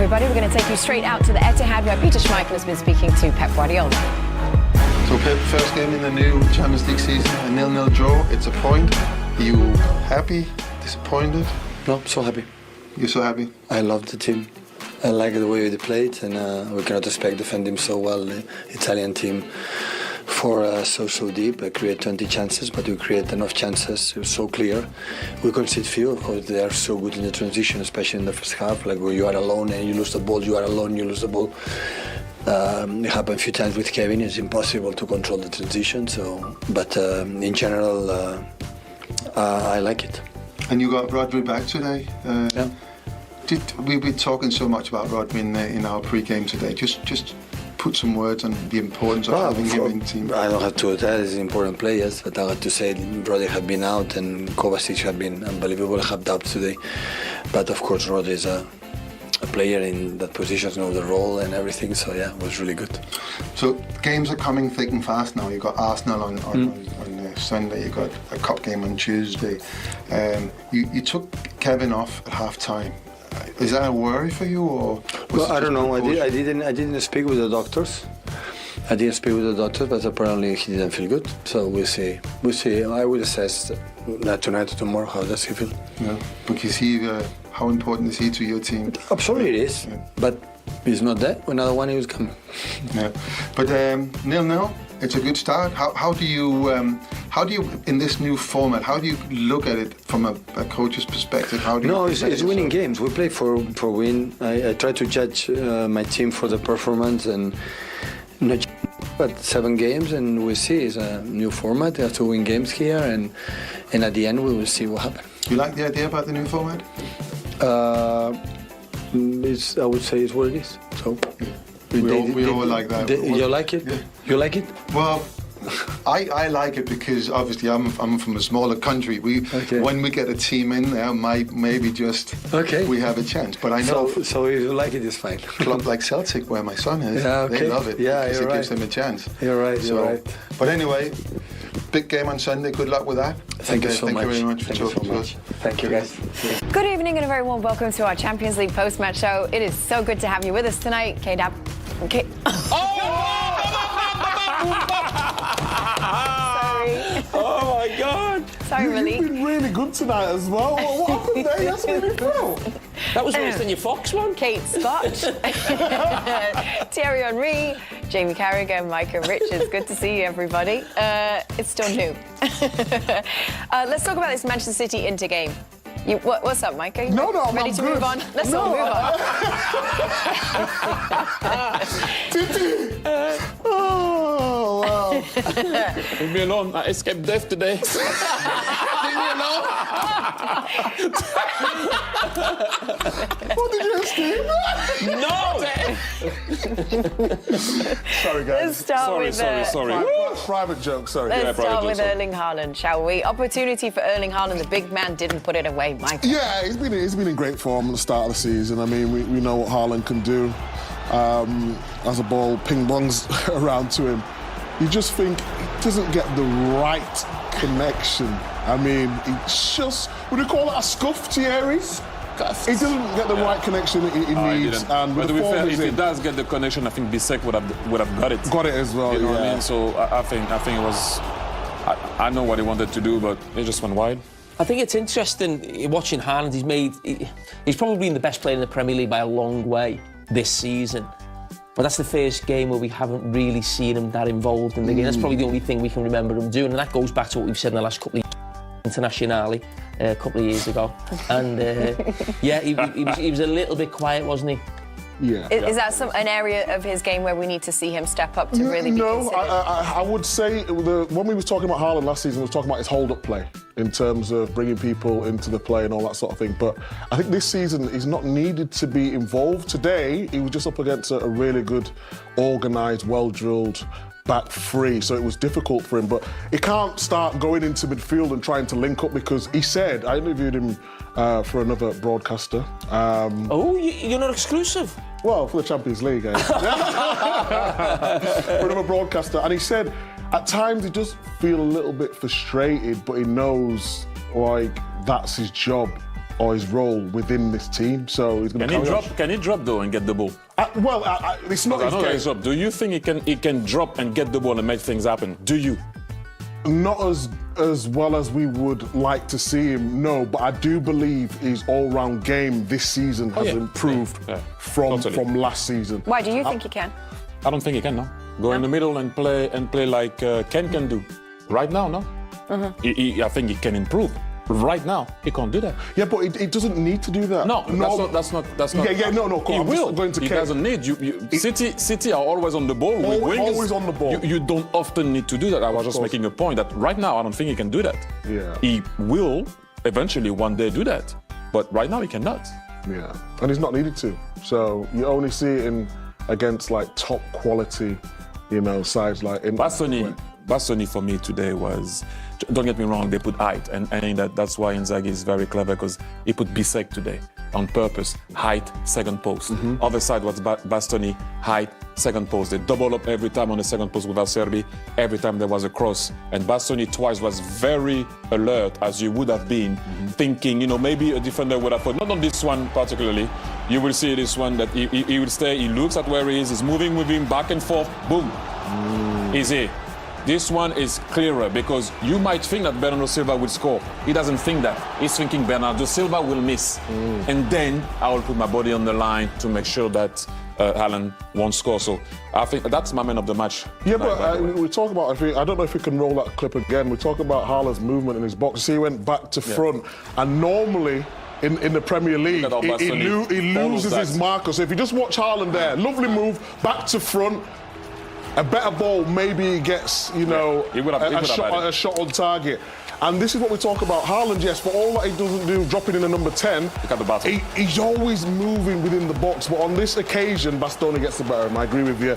everybody. We're going to take you straight out to the Etihad where Peter Schmeichel has been speaking to Pep Guardiola. So Pep, first game in the new Champions League season, a 0-0 draw, it's a point. Are you happy, disappointed? No, so happy. You're so happy? I love the team. I like the way they played, and we cannot expect defending so well the Italian team for so deep. I create 20 chances, but we create enough chances. It was so clear. We concede few. Of course, they are so good in the transition, especially in the first half. Like where you are alone and you lose the ball, you are alone, you lose the ball. It happened a few times with Kevin. It's impossible to control the transition. So, but in general, I like it. And you got Rodri back today. Yeah. We've been talking so much about Rodri in our pre-game today. Just put some words on the importance of having him in the team. I don't have to tell he's important players, but I have to say Rodri had been out and Kovacic had been unbelievable. I have doubts today. But of course Rodri is a player in that position, knows the role and everything, so yeah, it was really good. So games are coming thick and fast now. You've got Arsenal on Sunday, you've got a cup game on Tuesday. You took Kevin off at half-time. Is that a worry for you, or? Well, I don't know. I didn't speak with the doctors. But apparently he didn't feel good. So we'll see. I will assess that tonight or tomorrow. How does he feel? Yeah, because how important is he to your team? Absolutely, it is. Yeah. But he's not there. Another one he was coming. Yeah, but 0-0. It's a good start. How do you in this new format? How do you look at it from a coach's perspective? It's winning games. We play for win. I try to judge my team for the performance and not. But 7 games, and we'll see. It's a new format. They have to win games here, and at the end we will see what happens. You like the idea about the new format? I would say it's what it is. So. We all like that. You like it? Yeah. You like it? Well, I like it because obviously I'm from a smaller country. When we get a team in there, maybe just we have a chance. But I know. So if you like it, it's fine. Club like Celtic, where my son is, they love it. Yeah, because it gives them a chance. You're right. You're right. But anyway, big game on Sunday. Good luck with that. Thank you so much. Thank you very much for talking to us. Thank you, guys. Good evening and a very warm welcome to our Champions League post-match show. It is so good to have you with us tonight, K-Dab. Okay. Sorry. Oh my God! Sorry, Malik. You've been really good tonight as well. What happened there? That's made me feel. That was worse than your Fox one. Kate Scott, Thierry Henry, Jamie Carragher, Micah Richards. Good to see you, everybody. It's still new. Let's talk about this Manchester City Inter game. What's up, Mike? No, I'm ready to good. move on? Let's all move on. Titi! Oh, wow. Leave me alone. I escaped death today. Leave me alone. What did you escape? No! Sorry, guys. Let's start Sorry. Private joke, sorry. Let's start with Erling Haaland, shall we? Opportunity for Erling Haaland. The big man didn't put it away, Mike. Yeah, he's been in great form at the start of the season. I mean, we know what Haaland can do. As a ball ping-pongs around to him, you just think he doesn't get the right connection. I mean, he just, would you call it a scuff, Thierry? He doesn't get the right connection he needs. And with but to the be fair, form if he does get the connection, I think Bisek would have got it. Got it as well, You know what I mean? So I think it was. I know what he wanted to do, but it just went wide. I think it's interesting watching Haaland. He's probably been the best player in the Premier League by a long way this season. But that's the first game where we haven't really seen him that involved in the game. That's probably the only thing we can remember him doing, and that goes back to what we've said in the last couple of Internationale a couple of years ago. And he was a little bit quiet, wasn't he? Yeah. Is that an area of his game where we need to see him step up to really be considered? I would say when we was talking about Haaland last season, we was talking about his hold-up play in terms of bringing people into the play and all that sort of thing. But I think this season he's not needed to be involved. Today he was just up against a really good, organised, well-drilled back three, so it was difficult for him. But he can't start going into midfield and trying to link up, because he said, I interviewed him for another broadcaster. You're not exclusive? Well, for the Champions League, for another broadcaster, and he said at times he does feel a little bit frustrated, but he knows like that's his job. or his role within this team. So he's going to carry on. Can he drop though and get the ball? It's not his case. Do you think he can drop and get the ball and make things happen? Do you? Not as well as we would like to see him, no, but I do believe his all-round game this season has improved from last season. Why do you think he can? I don't think he can, no. Go in the middle and play like Ken can do. Right now, no. I think he can improve. Right now, he can't do that. Yeah, but it doesn't need to do that. No, that's not. No. He will. He doesn't need. City are always on the ball. Always on the ball. You don't often need to do that. I was just making a point that right now I don't think he can do that. Yeah. He will eventually one day do that, but right now he cannot. Yeah, and he's not needed to. So you only see it against like top quality, sides like in. Bastoni for me today was, don't get me wrong, they put height, and I think that's why Inzaghi is very clever, because he put Bisek today on purpose, height, second post. Other side was Bastoni, height, second post. They double up every time on the second post with Acerbi, every time there was a cross. And Bastoni twice was very alert, as you would have been, thinking, maybe a defender would have put, not on this one particularly, you will see this one that he will stay, he looks at where he is, he's moving with him back and forth, boom, he's here. This one is clearer, because you might think that Bernardo Silva will score. He doesn't think that. He's thinking Bernardo Silva will miss. And then I will put my body on the line to make sure that Haaland won't score. So I think that's my man of the match. Yeah, but we talk about, I don't know if we can roll that clip again. We talk about Haaland's movement in his box. See, he went back to front. And normally, in the Premier League, he loses his marker. So if you just watch Haaland there, lovely move, back to front. A better ball, maybe he gets, a shot on target. And this is what we talk about. Haaland, yes, for all that he doesn't do, dropping in a number 10, he's always moving within the box. But on this occasion, Bastoni gets the better of him. I agree with you.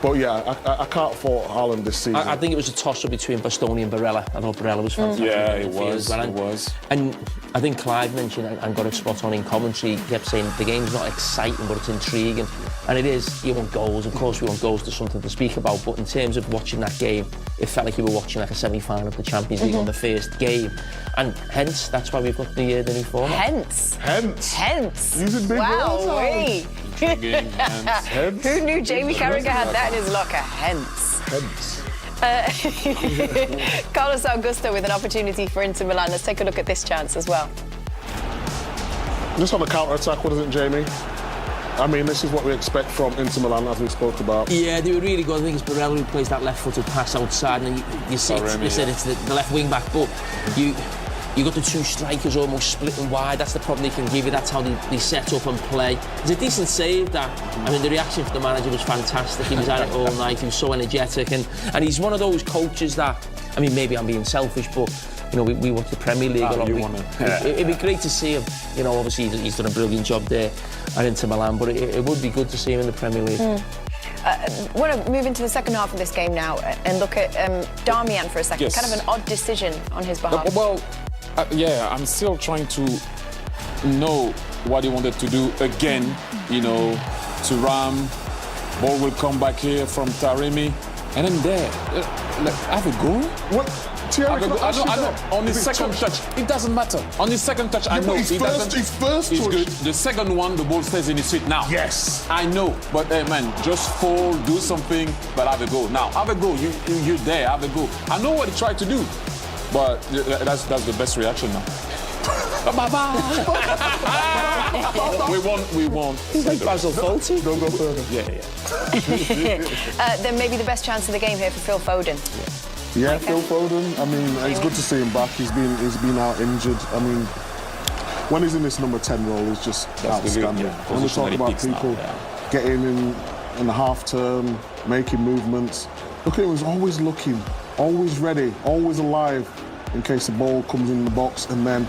But yeah, I can't fault Haaland this season. I think it was a toss-up between Bastoni and Barella. I thought Barella was fantastic. Yeah, it was. And I think Clive mentioned, and got it spot on in commentary, he kept saying the game's not exciting, but it's intriguing. And it is. You want goals. Of course, we want goals to something to speak about. But in terms of watching that game, it felt like you were watching like a semi-final of the Champions League on the first game. And hence, that's why we've got the new format. Hence. Using big words. Wow, who knew Jamie Carragher had that in his locker? Hence. Carlos Augusto with an opportunity for Inter Milan. Let's take a look at this chance as well. Just on the counter-attack, what is it, Jamie? I mean, this is what we expect from Inter Milan, as we spoke about. Yeah, they were really good. I think it's Barella who plays that left-footed pass outside, and you said it's the left wing-back, but you got the two strikers almost splitting wide. That's the problem they can give you. That's how they set up and play. It's a decent save, that. I mean, the reaction from the manager was fantastic. He was at it all night. He was so energetic. And he's one of those coaches that, I mean, maybe I'm being selfish, but, we want the Premier League a lot. It'd be great to see him. Obviously, he's done a brilliant job there at Inter Milan, but it would be good to see him in the Premier League. I want to move into the second half of this game now and look at Darmian for a second. Yes. Kind of an odd decision on his behalf. I'm still trying to know what he wanted to do again, to Ram. Ball will come back here from Taremi. And then there, have a goal? What? On his second touch, it doesn't matter. On his second touch, I know his first is touch. good. The second one, the ball stays in his feet now. Yes. I know, but man, just fall, do something, but have a go. Now, have a go. You're there, have a go. I know what he tried to do, but that's the best reaction now. we won't. He's like Basil Fawlty. Don't go further. Yeah. Then maybe the best chance of the game here for Phil Foden. Yeah, Phil Foden. I mean, it's good to see him back. He's been out injured. I mean, when he's in this number 10 role, he's just outstanding. When we talk about people getting in the half term, making movements, look at him. He's always looking, always ready, always alive in case the ball comes in the box. And then,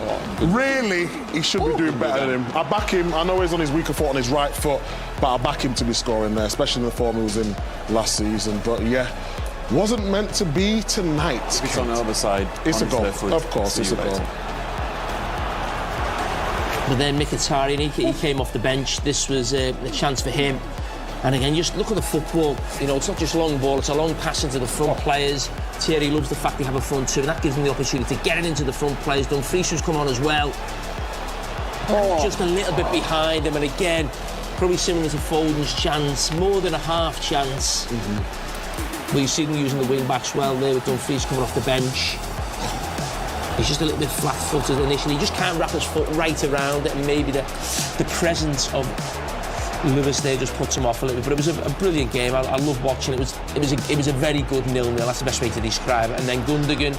really, he should be doing better than him. I back him. I know he's on his weaker foot on his right foot, but I back him to be scoring there, especially in the form he was in last season. But yeah. Wasn't meant to be tonight. It's on the other side. It's a goal. Of course, it's a goal. But then Mkhitaryan, he came off the bench. This was a chance for him. And again, just look at the football. It's not just long ball, it's a long pass into the front players. Thierry loves the fact they have a front two, and that gives them the opportunity to get it into the front players. Dumfries come on as well. just a little bit behind him, and again, probably similar to Foden's chance, more than a half chance. Well, you see them using the wing backs well there with Dumfries coming off the bench. He's just a little bit flat-footed initially. He just can't wrap his foot right around it, and maybe the presence of Lewis there just puts him off a little bit. But it was a brilliant game. I love watching it. It was a very good 0-0. That's the best way to describe it. And then Gundogan.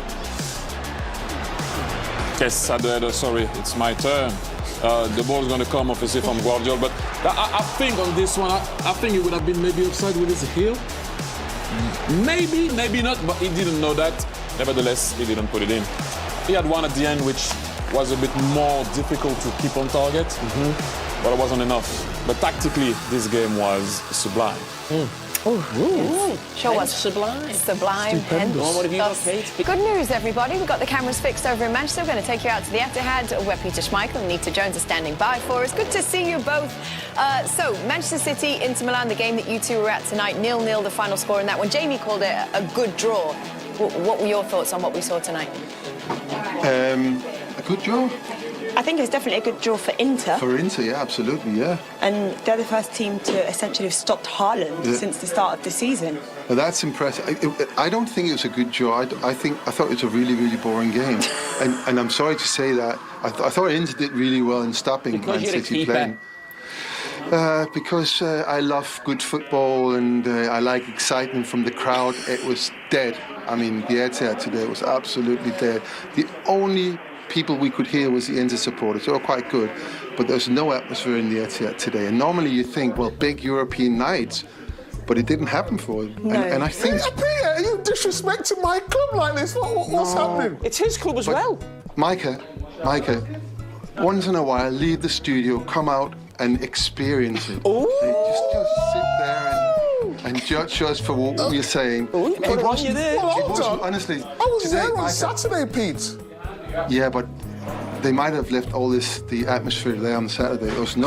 Yes, sorry, it's my turn. The ball's going to come obviously from Guardiola, but I think on this one, I think it would have been maybe offside with his heel. Maybe, maybe not, but he didn't know that. Nevertheless, he didn't put it in. He had one at the end which was a bit more difficult to keep on target, but it wasn't enough. But tactically, this game was sublime. Sure was. Sublime. Sublime. Oh, what have you got, Kate? Good news, everybody. We've got the cameras fixed over in Manchester. We're going to take you out to the Etihad, where Peter Schmeichel and Nita Jones are standing by for us. Good to see you both. So, Manchester City, Inter Milan, the game that you two were at tonight, 0-0, the final score in that one. Jamie called it a good draw. What were your thoughts on what we saw tonight? A good draw. I think it was definitely a good draw for Inter. For Inter, yeah, absolutely, yeah. And they're the first team to essentially have stopped Haaland since the start of the season. Well, that's impressive. I don't think it was a good draw. I thought it was a really, really boring game. and I'm sorry to say that. I thought Inter did really well in stopping Man City playing. Because I love good football and I like excitement from the crowd. It was dead. I mean, the Etihad today was absolutely dead. The only people we could hear was the Inter supporters. They were quite good, but there's no atmosphere in the Etihad today. And normally you think, well, big European nights, but it didn't happen for them. No. And I think... Peter, are you disrespecting my club like this? What's happening? It's his club as well. Micah, once in a while, leave the studio, come out and experience it. Just sit there and judge us for what we're saying. It wasn't there. Honestly, I was today, there on Micah, Saturday, Pete. yeah, but they might have left all the atmosphere there on Saturday. It was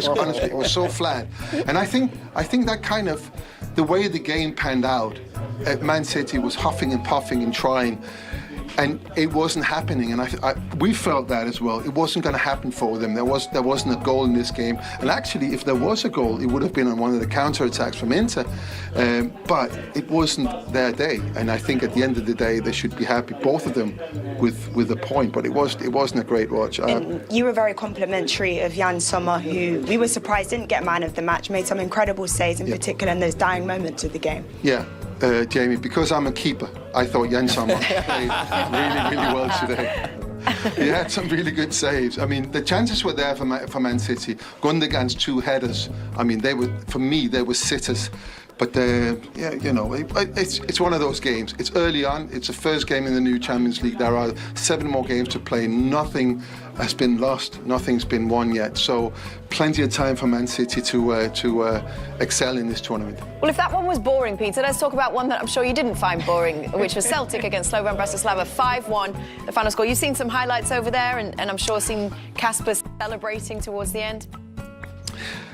honestly, it was so flat. And I think that kind of, the way the game panned out, Man City was huffing and puffing and trying, and it wasn't happening. And we felt that as well. It wasn't going to happen for them. There wasn't a goal in this game. And actually, if there was a goal, it would have been on one of the counter-attacks from Inter. But it wasn't their day. And I think at the end of the day, they should be happy, both of them, with a point. But it wasn't a great watch. And you were very complimentary of Jan Sommer, who we were surprised didn't get man of the match, made some incredible saves, in particular in those dying moments of the game. Yeah. Jamie, because I'm a keeper, I thought Jan Sommer played really, really well today. He had some really good saves. I mean, the chances were there for Man City. Gundogan's 2 headers, I mean, they were sitters. But yeah, you know, it's one of those games. It's early on. It's the first game in the new Champions League. There are 7 more games to play. Nothing has been lost. Nothing's been won yet. So plenty of time for Man City to excel in this tournament. Well, if that one was boring, Peter, let's talk about one that I'm sure you didn't find boring, which was Celtic against Slovan Bratislava, 5-1, the final score. You've seen some highlights over there, and I'm sure seen Kasper celebrating towards the end.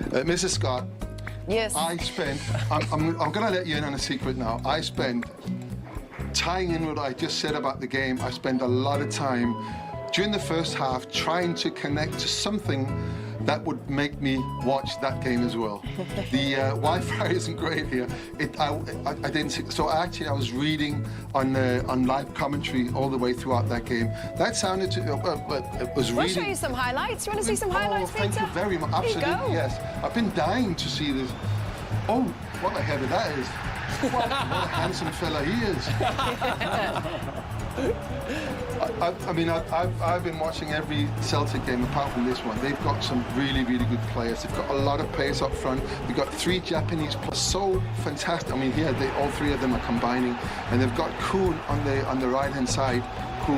Mrs. Scott. Yes. I'm going to let you in on a secret now. I spent, tying in what I just said about the game, I spent a lot of time during the first half trying to connect to something that would make me watch that game as well. The Wi-Fi isn't great here. I didn't see, so actually I was reading on live commentary all the way throughout that game. That sounded to, it was We'll reading. show you some highlights. You want to see some highlights, Peter? Thank you very much. There you Absolutely, go. yes. I've been dying to see this. Oh, what a header that is. What a handsome fella he is. I've been watching every Celtic game apart from this one. They've got some really, really good players. They've got a lot of pace up front. They've got 3 Japanese players, so fantastic. I mean, here all 3 of them are combining, and they've got Kuhn on the right-hand side, who,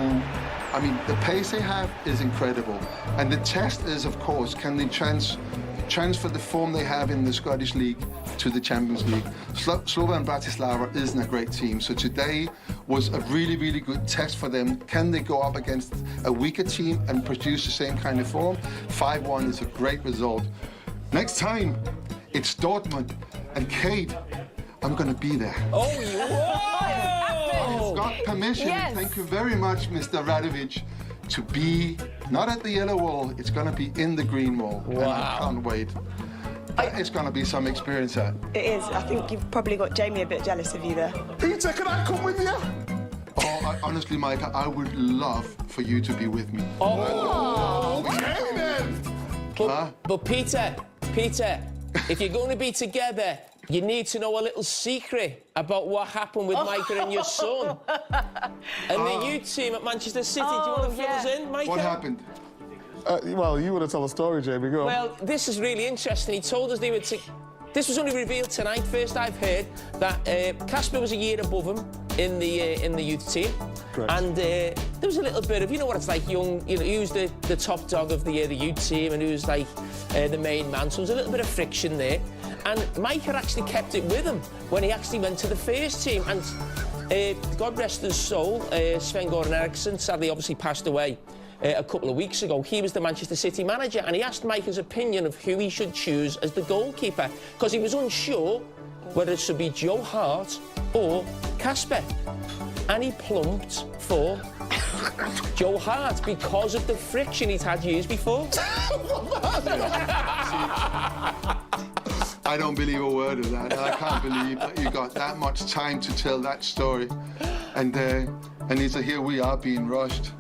I mean, the pace they have is incredible. And the test is, of course, can they transfer the form they have in the Scottish League to the Champions League. Slovan Bratislava isn't a great team, so today was a really, really good test for them. Can they go up against a weaker team and produce the same kind of form? 5-1 is a great result. Next time, it's Dortmund, and Kate, I'm going to be there. Oh, whoa! I've got permission. Yes. Thank you very much, Mr. Radovic, to be not at the yellow wall, it's going to be in the green wall. Wow. And I can't wait. It's going to be some experience that. It is. I think you've probably got Jamie a bit jealous of you there. Peter, can I come with you? Honestly, Micah, I would love for you to be with me. Okay then. But Peter, if you're going to be together, you need to know a little secret about what happened with Micah and your son. And the youth team at Manchester City. Do you want to fill us in, Micah? What happened? Well, you want to tell the story, Jamie. Go on. Well, this is really interesting. He told us they were this was only revealed tonight. First I've heard that Casper was a year above him in the youth team. Correct. And there was a little bit of, you know what it's like, young, you know, who's the top dog of the youth team and who's like the main man. So there was a little bit of friction there. And Mike had actually kept it with him when he actually went to the first team. And God rest his soul, Sven-Göran Eriksson sadly obviously passed away a couple of weeks ago. He was the Manchester City manager, and he asked Micah's opinion of who he should choose as the goalkeeper because he was unsure whether it should be Joe Hart or Casper. And he plumped for Joe Hart because of the friction he'd had years before. I don't believe a word of that. I can't believe that you got that much time to tell that story. And so here we are being rushed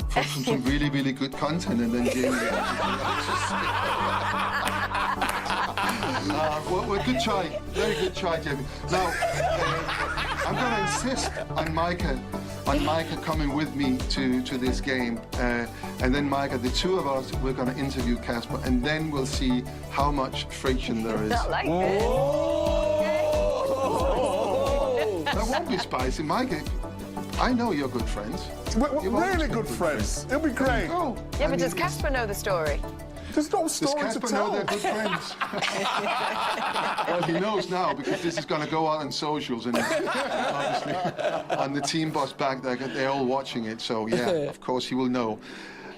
for some really, really good content, and then Jamie. Well, good try. Very good try, Jamie. Now, I'm going to insist on Micah coming with me to this game. And then, Micah, the two of us, we're going to interview Casper, and then we'll see how much friction there is. Not like this. That won't be spicy. Micah, I know you're good friends. We're You've always really been good friends. It'll be great. Oh, Yeah, but does Casper know the story? There's no Does story to Casper tell. know they're good friends? Well, he knows now because this is going to go out on socials and obviously on the team bus back there, they're all watching it. So yeah, of course he will know.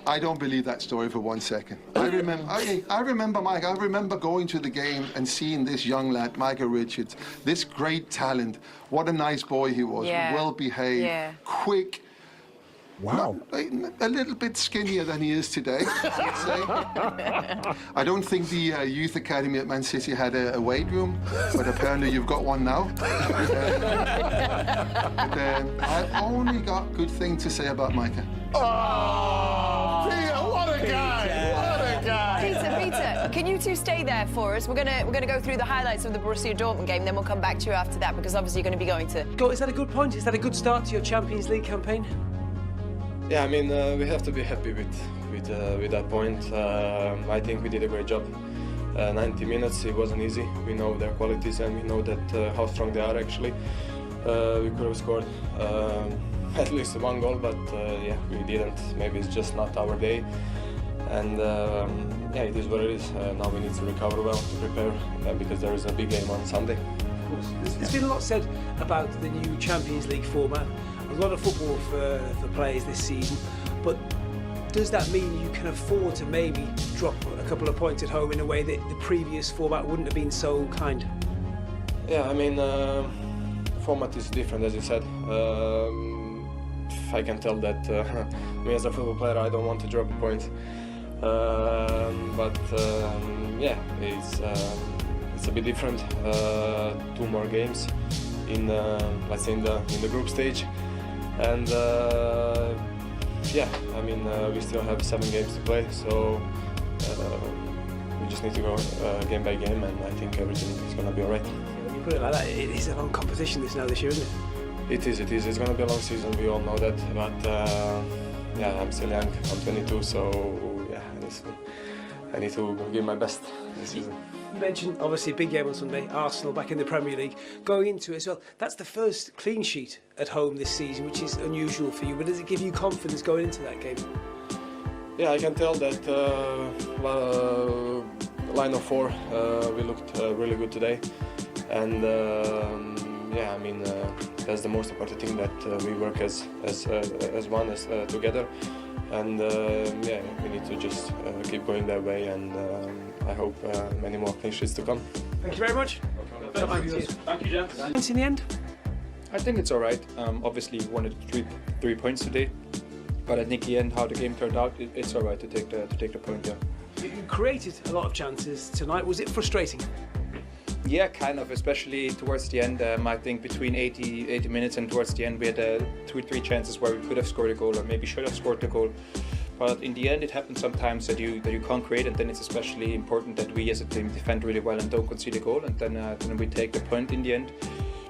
I don't believe that story for 1 second. I remember, Mike. I remember going to the game and seeing this young lad, Micah Richards, this great talent. What a nice boy he was. Yeah. Well behaved, quick. Wow. A little bit skinnier than he is today, I'd say. I don't think the youth academy at Man City had a weight room, but apparently you've got one now. I've only got good things to say about Micah. Oh, Peter, what a guy! What a guy! Peter, can you two stay there for us? We're gonna go through the highlights of the Borussia Dortmund game, then we'll come back to you after that because obviously you're going to be going to. Is that a good point? Is that a good start to your Champions League campaign? Yeah, I mean, we have to be happy with that point. I think we did a great job. 90 minutes, it wasn't easy. We know their qualities and we know that how strong they are actually. We could have scored at least one goal, but yeah, we didn't. Maybe it's just not our day. And yeah, it is what it is. Now we need to recover well, to prepare, because there is a big game on Sunday. Of course. There's been a lot said about the new Champions League format. A lot of football for players this season, but does that mean you can afford to maybe drop a couple of points at home in a way that the previous format wouldn't have been so kind? Yeah, I mean, format is different, as you said. I can tell that me as a football player, I don't want to drop a point. But yeah, it's a bit different. 2 more games in let's say in the group stage. And yeah, I mean, we still have 7 games to play, so we just need to go game by game, and I think everything is going to be all right. When you put it like that, it is a long competition this year, isn't it? It is. It's going to be a long season, we all know that, but yeah, I'm still young, I'm 22, so yeah, I need to give my best this season. You mentioned, obviously, a big game on Sunday, Arsenal back in the Premier League. Going into it as well, that's the first clean sheet at home this season, which is unusual for you, but does it give you confidence going into that game? Yeah, I can tell that line of 4, we looked really good today. And yeah, I mean, that's the most important thing, that we work as one, together. And yeah, we need to just keep going that way, and I hope many more clean sheets to come. Thank you very much. Thank you, gents. Points in the end? I think it's all right. Obviously, we wanted 3 points today, But I think in the end, how the game turned out, it's all right to take the point. Yeah. You created a lot of chances tonight. Was it frustrating? Yeah, kind of, especially towards the end. I think between 80 minutes and towards the end, we had 2-3 chances where we could have scored a goal or maybe should have scored the goal. But in the end, it happens sometimes that you can't create, and then it's especially important that we as a team defend really well and don't concede a goal, and then we take the point in the end.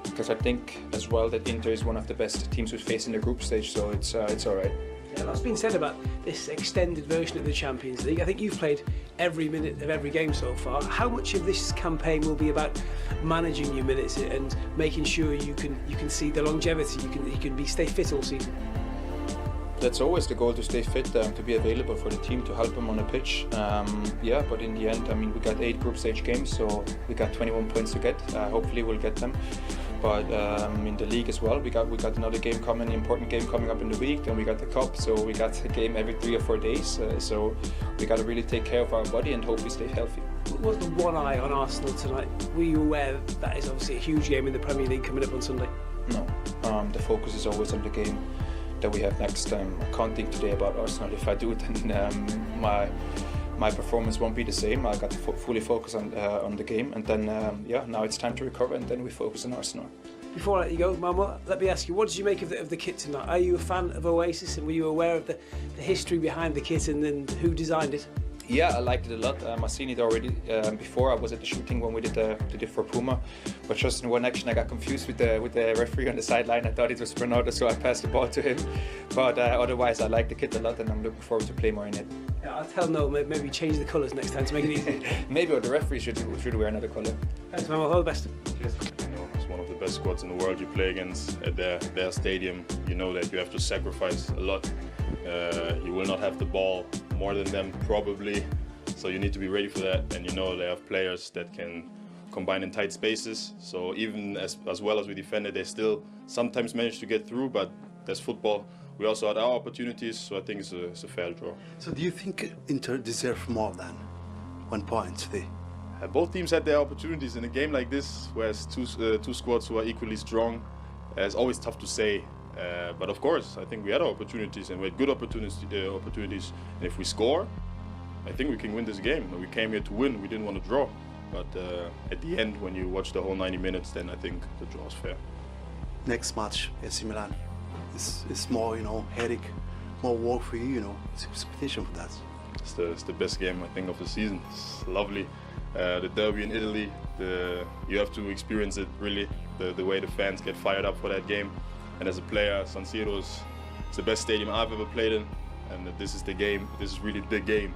Because I think as well that Inter is one of the best teams we face in the group stage, so it's all right. Yeah, lots been said about this extended version of the Champions League. I think you've played every minute of every game so far. How much of this campaign will be about managing your minutes and making sure you can see the longevity, you can stay fit all season? That's always the goal, to stay fit, to be available for the team, to help them on the pitch. Yeah, but in the end, I mean, we got 8 group stage games, so we got 21 points to get. Hopefully we'll get them. But in the league as well, we got another game coming, important game coming up in the week. Then we got the cup, so we got a game every 3 or 4 days. So we got to really take care of our body and hope we stay healthy. Was the one eye on Arsenal tonight? Were you aware that is obviously a huge game in the Premier League coming up on Sunday? No, the focus is always on the game that we have next. I can't think today about Arsenal. If I do, then my performance won't be the same. I got to fully focus on the game, and then now it's time to recover, and then we focus on Arsenal. Before I let you go, Mama, let me ask you, what did you make of the kit tonight? Are you a fan of Oasis, and were you aware of the history behind the kit and then who designed it? Yeah, I liked it a lot. I've seen it already before. I was at the shooting when we did it for Puma, but just in one action I got confused with the referee on the sideline. I thought it was Ronaldo, so I passed the ball to him. But otherwise, I like the kit a lot, and I'm looking forward to play more in it. Yeah, I'll tell Noel, maybe change the colours next time to make it easy. Maybe the referee should wear another colour. Thanks, man. All the best. Cheers. It's one of the best squads in the world you play against at their stadium. You know that you have to sacrifice a lot. You will not have the ball more than them, probably. So you need to be ready for that, and you know they have players that can combine in tight spaces. So even as well as we defended, they still sometimes manage to get through, but that's football. We also had our opportunities, so I think it's a fair draw. So do you think Inter deserve more than 1 point today? Both teams had their opportunities in a game like this, where it's two squads who are equally strong. It's always tough to say, but of course, I think we had our opportunities, and we had good opportunities. And if we score, I think we can win this game. We came here to win, we didn't want to draw. But at the end, when you watch the whole 90 minutes, then I think the draw is fair. Next match, AC Milan. It's more, headache, more work for you, It's expectation for that. It's the best game, I think, of the season. It's lovely. The derby in Italy, you have to experience it, really, the way the fans get fired up for that game. And as a player, San Siro is the best stadium I've ever played in, and this is the game, this is really the game.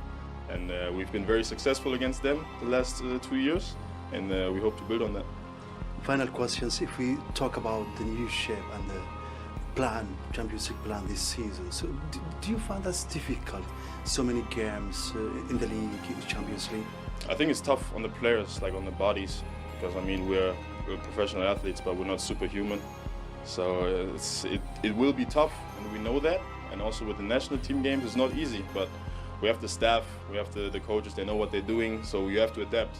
And we've been very successful against them the last 2 years, and we hope to build on that. Final questions, if we talk about the new shape and the plan, Champions League plan this season, so do you find that's difficult? So many games in the league, Champions League? I think it's tough on the players, like on the bodies, because I mean we're professional athletes, but we're not superhuman. So it will be tough, and we know that. And also with the national team games, it's not easy, but we have the staff, we have the coaches, they know what they're doing, so you have to adapt.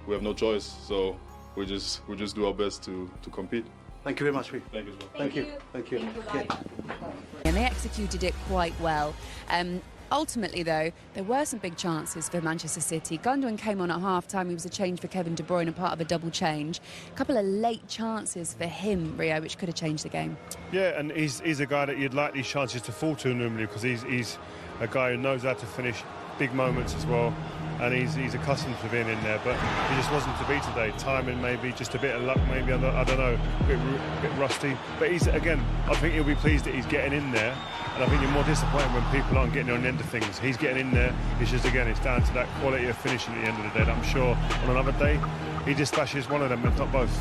We have no choice, so we just do our best to compete. Thank you very much, Rick. Thank you as well. Thank you. Thank you. Okay. And they executed it quite well. Ultimately, though, there were some big chances for Manchester City. Gundogan came on at half-time. He was a change for Kevin De Bruyne, a part of a double change. A couple of late chances for him, Rio, which could have changed the game. Yeah, and he's a guy that you'd like these chances to fall to normally, because he's a guy who knows how to finish big moments as well, and he's accustomed to being in there, but he just wasn't to be today. Timing maybe, just a bit of luck maybe, I don't know, a bit rusty. But I think he'll be pleased that he's getting in there, and I think you're more disappointed when people aren't getting on the end of things. He's getting in there, it's just, again, it's down to that quality of finishing at the end of the day that I'm sure on another day he dispatches one of them, if not both.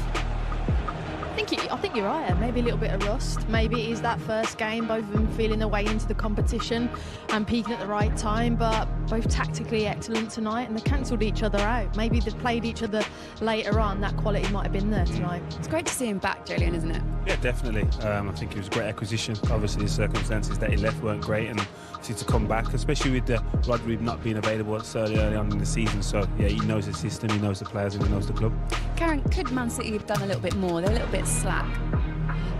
I think you're right, maybe a little bit of rust. Maybe it is that first game, both of them feeling their way into the competition and peaking at the right time, but both tactically excellent tonight, and they cancelled each other out. Maybe they played each other later on, that quality might have been there tonight. It's great to see him back, Julian, isn't it? Yeah, definitely. I think it was a great acquisition. Obviously the circumstances that he left weren't great, and to come back, especially with Rodri not being available so early on in the season. So yeah, he knows the system, he knows the players, and he knows the club. Karen, could Man City have done a little bit more? They're a little bit slack.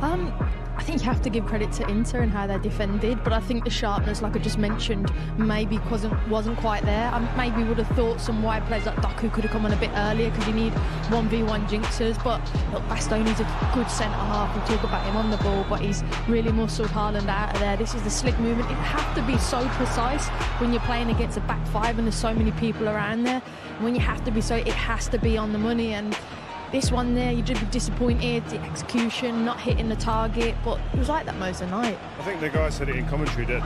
I I think you have to give credit to Inter and how they defended, but I think the sharpness, like I just mentioned, maybe wasn't quite there. I maybe would have thought some wide players like Doku could have come on a bit earlier because you need 1v1 jinxers. But look, Bastoni's a good centre half. We talk about him on the ball, but he's really muscled Haaland out of there. This is the slick movement. It have to be so precise when you're playing against a back five and there's so many people around there. When you have to be so, it has to be on the money. And this one there, you'd be disappointed, the execution, not hitting the target, but it was like that most of the night. I think the guy said it in commentary that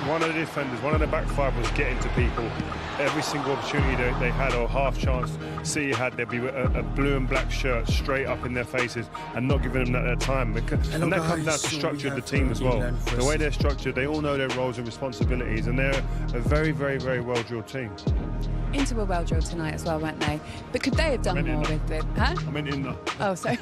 one of the defenders, one of the back five was getting to people. Every single opportunity they had or half chance City had, there'd be a blue and black shirt straight up in their faces and not giving them that time. And that comes down to structure of the team as well. The way they're structured, they all know their roles and responsibilities, and they're a very, very, very well-drilled team. Inter were well drilled tonight as well, weren't they? But could they have done more with it? Huh? I meant Inter. Oh, sorry.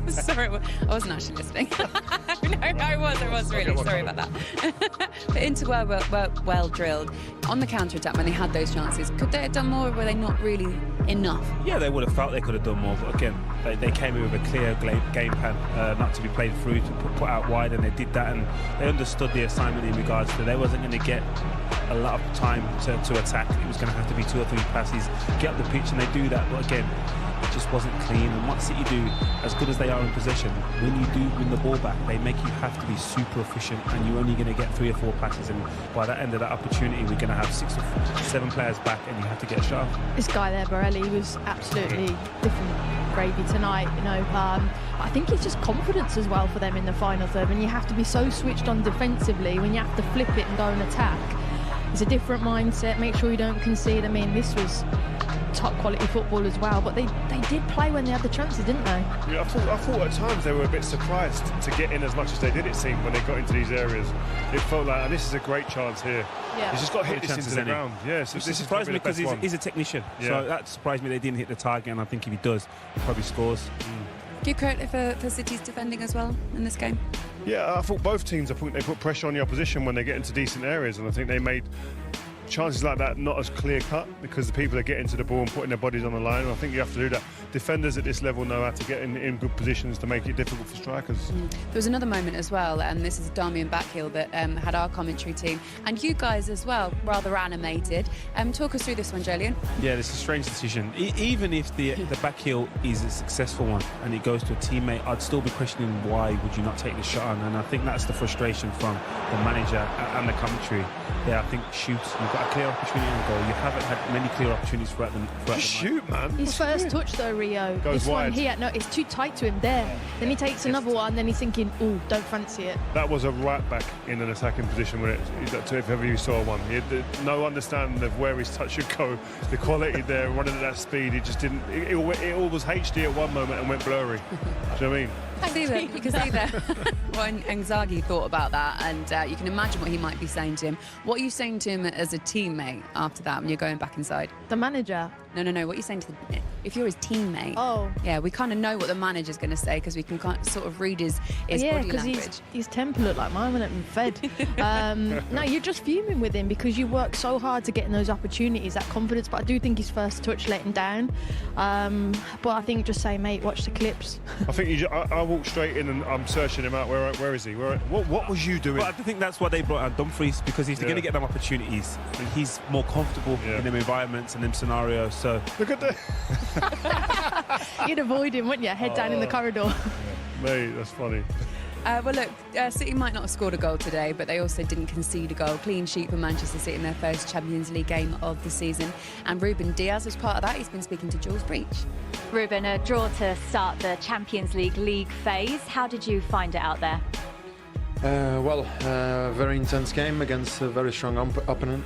Sorry, I wasn't actually listening. No, I was really. Sorry about that. But Inter were well drilled. On the counter-attack, when they had those chances, could they have done more, or were they not really enough? Yeah, they would have felt they could have done more, but again, they came in with a clear game plan, not to be played through, to put out wide, and they did that, and they understood the assignment in regards to they wasn't going to get a lot of time to attack. It was going to have to be 2 or 3 passes, get up the pitch, and they do that, but again, it just wasn't clean. And what City do, as good as they are in possession, when you do win the ball back, they make you have to be super efficient, and you're only going to get 3 or 4 passes, and by the end of that opportunity, we're going to have 6 or 7 players back, and you have to get a shot. This guy there, Borelli, was absolutely different gravy tonight, you know. I think it's just confidence as well for them in the final third, and you have to be so switched on defensively when you have to flip it and go and attack. It's a different mindset. Make sure you don't concede. I mean, this was top quality football as well, but they did play when they had the chances, didn't they? Yeah, I thought at times they were a bit surprised to get in as much as they did, it seemed, when they got into these areas. It felt like, and this is a great chance here. Yeah. He's just got to hit this into the ground. Yeah, so this surprised me because he's a technician. Yeah. So that surprised me they didn't hit the target, and I think if he does, he probably scores. Give credit for City's defending as well in this game. Yeah, I thought both teams, they put pressure on the opposition when they get into decent areas, and I think they made chances like that not as clear cut because the people are getting to the ball and putting their bodies on the line, and I think you have to do that. Defenders at this level know how to get in good positions to make it difficult for strikers. There was another moment as well, and this is Damian Backheel that had our commentary team and you guys as well rather animated. Talk us through this one, Jolien. Yeah, it's a strange decision. Even if the backheel is a successful one and it goes to a teammate, I'd still be questioning why would you not take the shot on, and I think that's the frustration from the manager and the commentary. Yeah, I think shoots. You've got a clear opportunity on goal. You haven't had many clear opportunities throughout the shoot, man. His first touch though, Rio. Goes this wide. one here, no, it's too tight to him there. Then he takes another one, then he's thinking, oh, don't fancy it. That was a right back in an attacking position when if ever you saw one. He had no understanding of where his touch should go. The quality there, running at that speed, it just didn't. It all was HD at one moment and went blurry. Do you know what I mean? You can see there what Inzaghi thought about that, and you can imagine what he might be saying to him. What are you saying to him as a teammate after that when you're going back inside? The manager? No. What are you saying to if you're his teammate? Oh. Yeah, we kind of know what the manager's going to say because we can sort of read his yeah, body language. Yeah, because his temper looked like mine when it was fed. No, you're just fuming with him because you work so hard to get in those opportunities, that confidence. But I do think his first touch let him down. But I think just say, mate, watch the clips. I think I walked straight in and I'm searching him out. Where is he? What was you doing? But I think that's why they brought on Dumfries, because if they're going to get them opportunities, and he's more comfortable in them environments and them scenarios. So look at that. You'd avoid him, wouldn't you? Head down in the corridor. Mate, that's funny. Well, look, City might not have scored a goal today, but they also didn't concede a goal. Clean sheet for Manchester City in their first Champions League game of the season. And Ruben Diaz was part of that. He's been speaking to Jules Breach. Ruben, a draw to start the Champions League phase. How did you find it out there? Very intense game against a very strong opponent.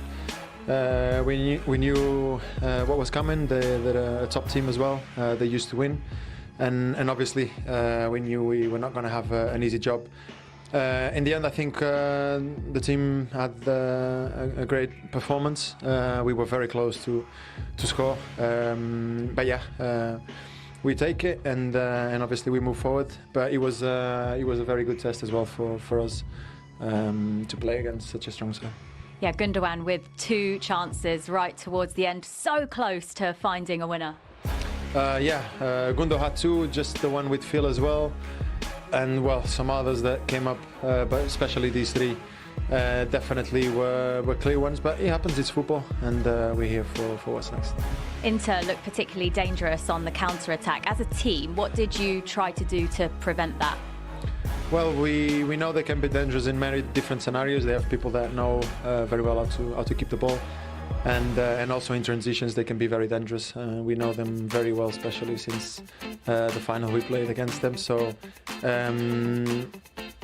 We knew what was coming. They're a top team as well. They used to win. And obviously, we knew we were not going to have an easy job. In the end, I think the team had a great performance. We were very close to score. We take it, and obviously we move forward. But it was a very good test as well for us to play against such a strong side. Yeah, Gundogan with 2 chances right towards the end, so close to finding a winner. Gundo had 2, just the one with Phil as well. and well, some others that came up, but especially these three definitely were clear ones. But it happens, it's football, and we're here for what's next. Inter looked particularly dangerous on the counter-attack. As a team, what did you try to do to prevent that? Well, we know they can be dangerous in many different scenarios. They have people that know very well how to keep the ball, and also in transitions they can be very dangerous. We know them very well, especially since the final we played against them. So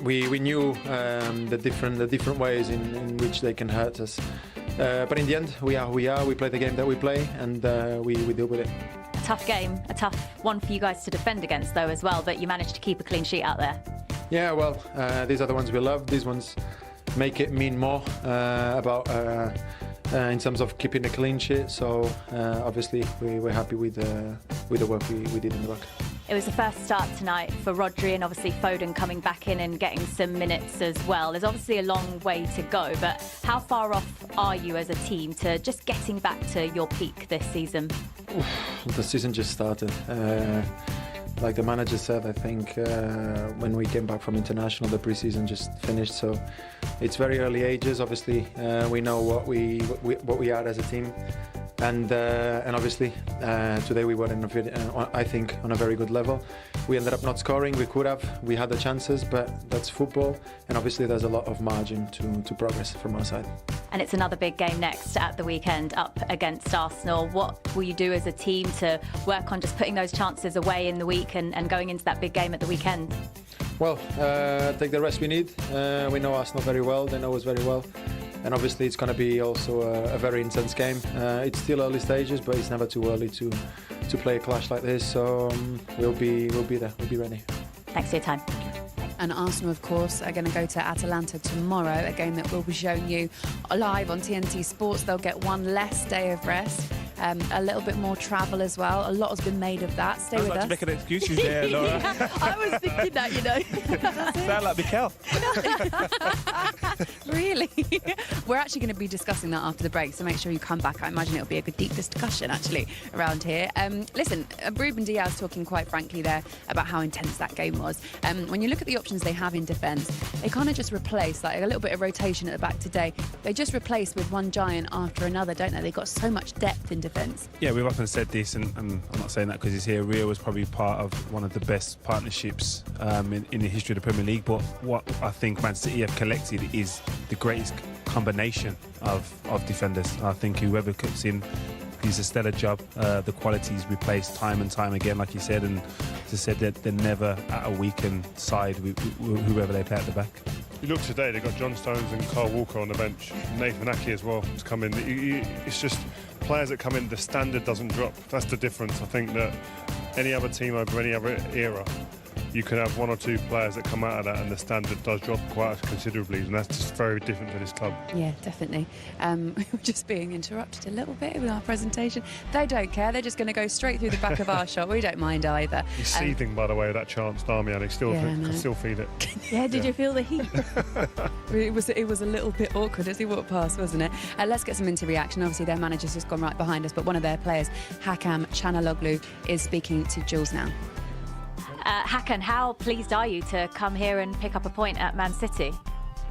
we knew the different ways in which they can hurt us. But in the end, we are who we are. We play the game that we play, and we deal with it. A tough game, a tough one for you guys to defend against, though, as well. But you managed to keep a clean sheet out there. Yeah, well, these are the ones we love. These ones make it mean more about in terms of keeping a clean sheet. So obviously we're happy with the work we did in the back. It was the first start tonight for Rodri, and obviously Foden coming back in and getting some minutes as well. There's obviously a long way to go, but how far off are you as a team to just getting back to your peak this season? The season just started. Like the manager said, I think when we came back from international, the pre-season just finished. So it's very early ages. Obviously, we know what we are as a team, and obviously today we were I think on a very good level. We ended up not scoring. We could have. We had the chances, but that's football, and obviously there's a lot of margin to progress from our side. And it's another big game next at the weekend up against Arsenal. What will you do as a team to work on just putting those chances away in the week and going into that big game at the weekend? Well, take the rest we need. We know Arsenal very well. They know us very well. And obviously it's going to be also a very intense game. It's still early stages, but it's never too early to play a clash like this. So we'll be there. We'll be ready. Thanks for your time. And Arsenal, of course, are going to go to Atalanta tomorrow, a game that will be showing you live on TNT Sports. They'll get one less day of rest, a little bit more travel as well. A lot has been made of that. Stay with us. To make an excuse there, Laura. Yeah, I was thinking that, you know. Sound like Mikel. Really? We're actually going to be discussing that after the break, so make sure you come back. I imagine it'll be a good deep discussion, actually, around here. Listen, Ruben Diaz talking quite frankly there about how intense that game was. When you look at the options they have in defence, they kind of just replace, like a little bit of rotation at the back today. They just replace with one giant after another, don't they? They've got so much depth in defence. Yeah, we've often said this, and I'm not saying that because he's here. Rio was probably part of one of the best partnerships in the history of the Premier League. But what I think Man City have collected is the greatest combination of defenders. I think whoever cuts in, he's a stellar job. The quality's replaced time and time again, like you said, and as I said, they're never at a weakened side with whoever they play at the back. You look today, they've got John Stones and Kyle Walker on the bench. Nathan Ake as well has come in. It's just players that come in, the standard doesn't drop. That's the difference. I think that any other team over any other era, you can have one or two players that come out of that and the standard does drop quite considerably, and that's just very different to this club. Yeah, definitely. We were just being interrupted a little bit with our presentation. They don't care. They're just going to go straight through the back of our shot. We don't mind either. He's seething, by the way, that chance, Damian. He still can still feel it. Yeah, did you feel the heat? It was a little bit awkward as he walked past, wasn't it? Let's get some Inter reaction. Obviously, their manager's just gone right behind us, but one of their players, Hakan Çalhanoğlu, is speaking to Jules now. Hakan, how pleased are you to come here and pick up a point at Man City?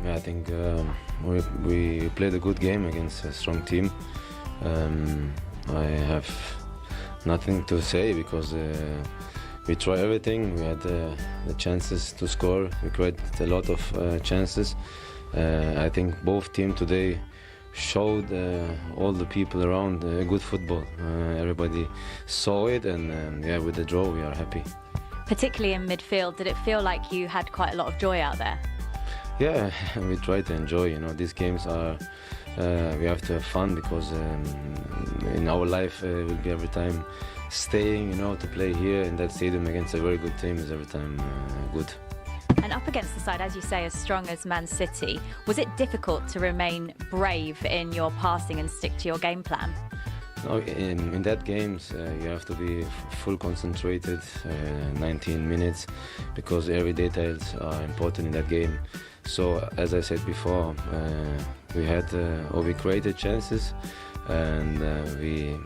Yeah, I think we played a good game against a strong team. I have nothing to say because we tried everything. We had the chances to score. We created a lot of chances. I think both teams today showed all the people around good football. Everybody saw it, and yeah, with the draw, we are happy. Particularly in midfield, did it feel like you had quite a lot of joy out there? Yeah, we try to enjoy. You know, these games are. We have to have fun because in our life we'll be every time staying. You know, to play here in that stadium against a very good team is every time good. And up against the side, as you say, as strong as Man City, was it difficult to remain brave in your passing and stick to your game plan? No, in that games you have to be full concentrated 19 minutes because every details are important in that game. So as I said before, we created chances and we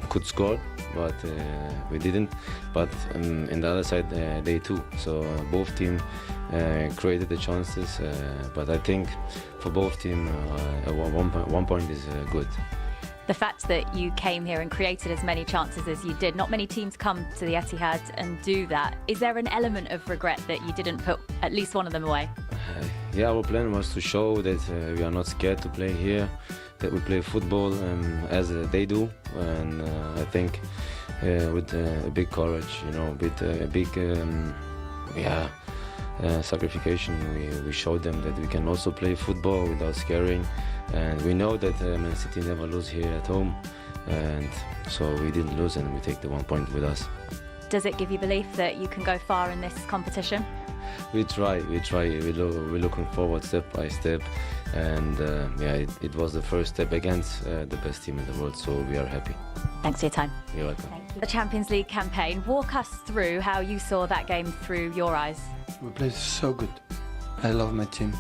could score, but we didn't. But in the other side, they too. So both teams created the chances. But I think for both teams, 1 point is good. The fact that you came here and created as many chances as you did, not many teams come to the Etihad and do that. Is there an element of regret that you didn't put at least one of them away? Yeah, our plan was to show that we are not scared to play here, that we play football as they do, and I think with a big courage, with a big sacrification, we showed them that we can also play football without scaring, and we know that Man City never lose here at home, and so we didn't lose, and we take the 1 point with us. Does it give you belief that you can go far in this competition? We try. We're looking forward step by step, and it was the first step against the best team in the world, so we are happy. Thanks for your time. You're welcome. The Champions League campaign, walk us through how you saw that game through your eyes. We played so good. I love my team.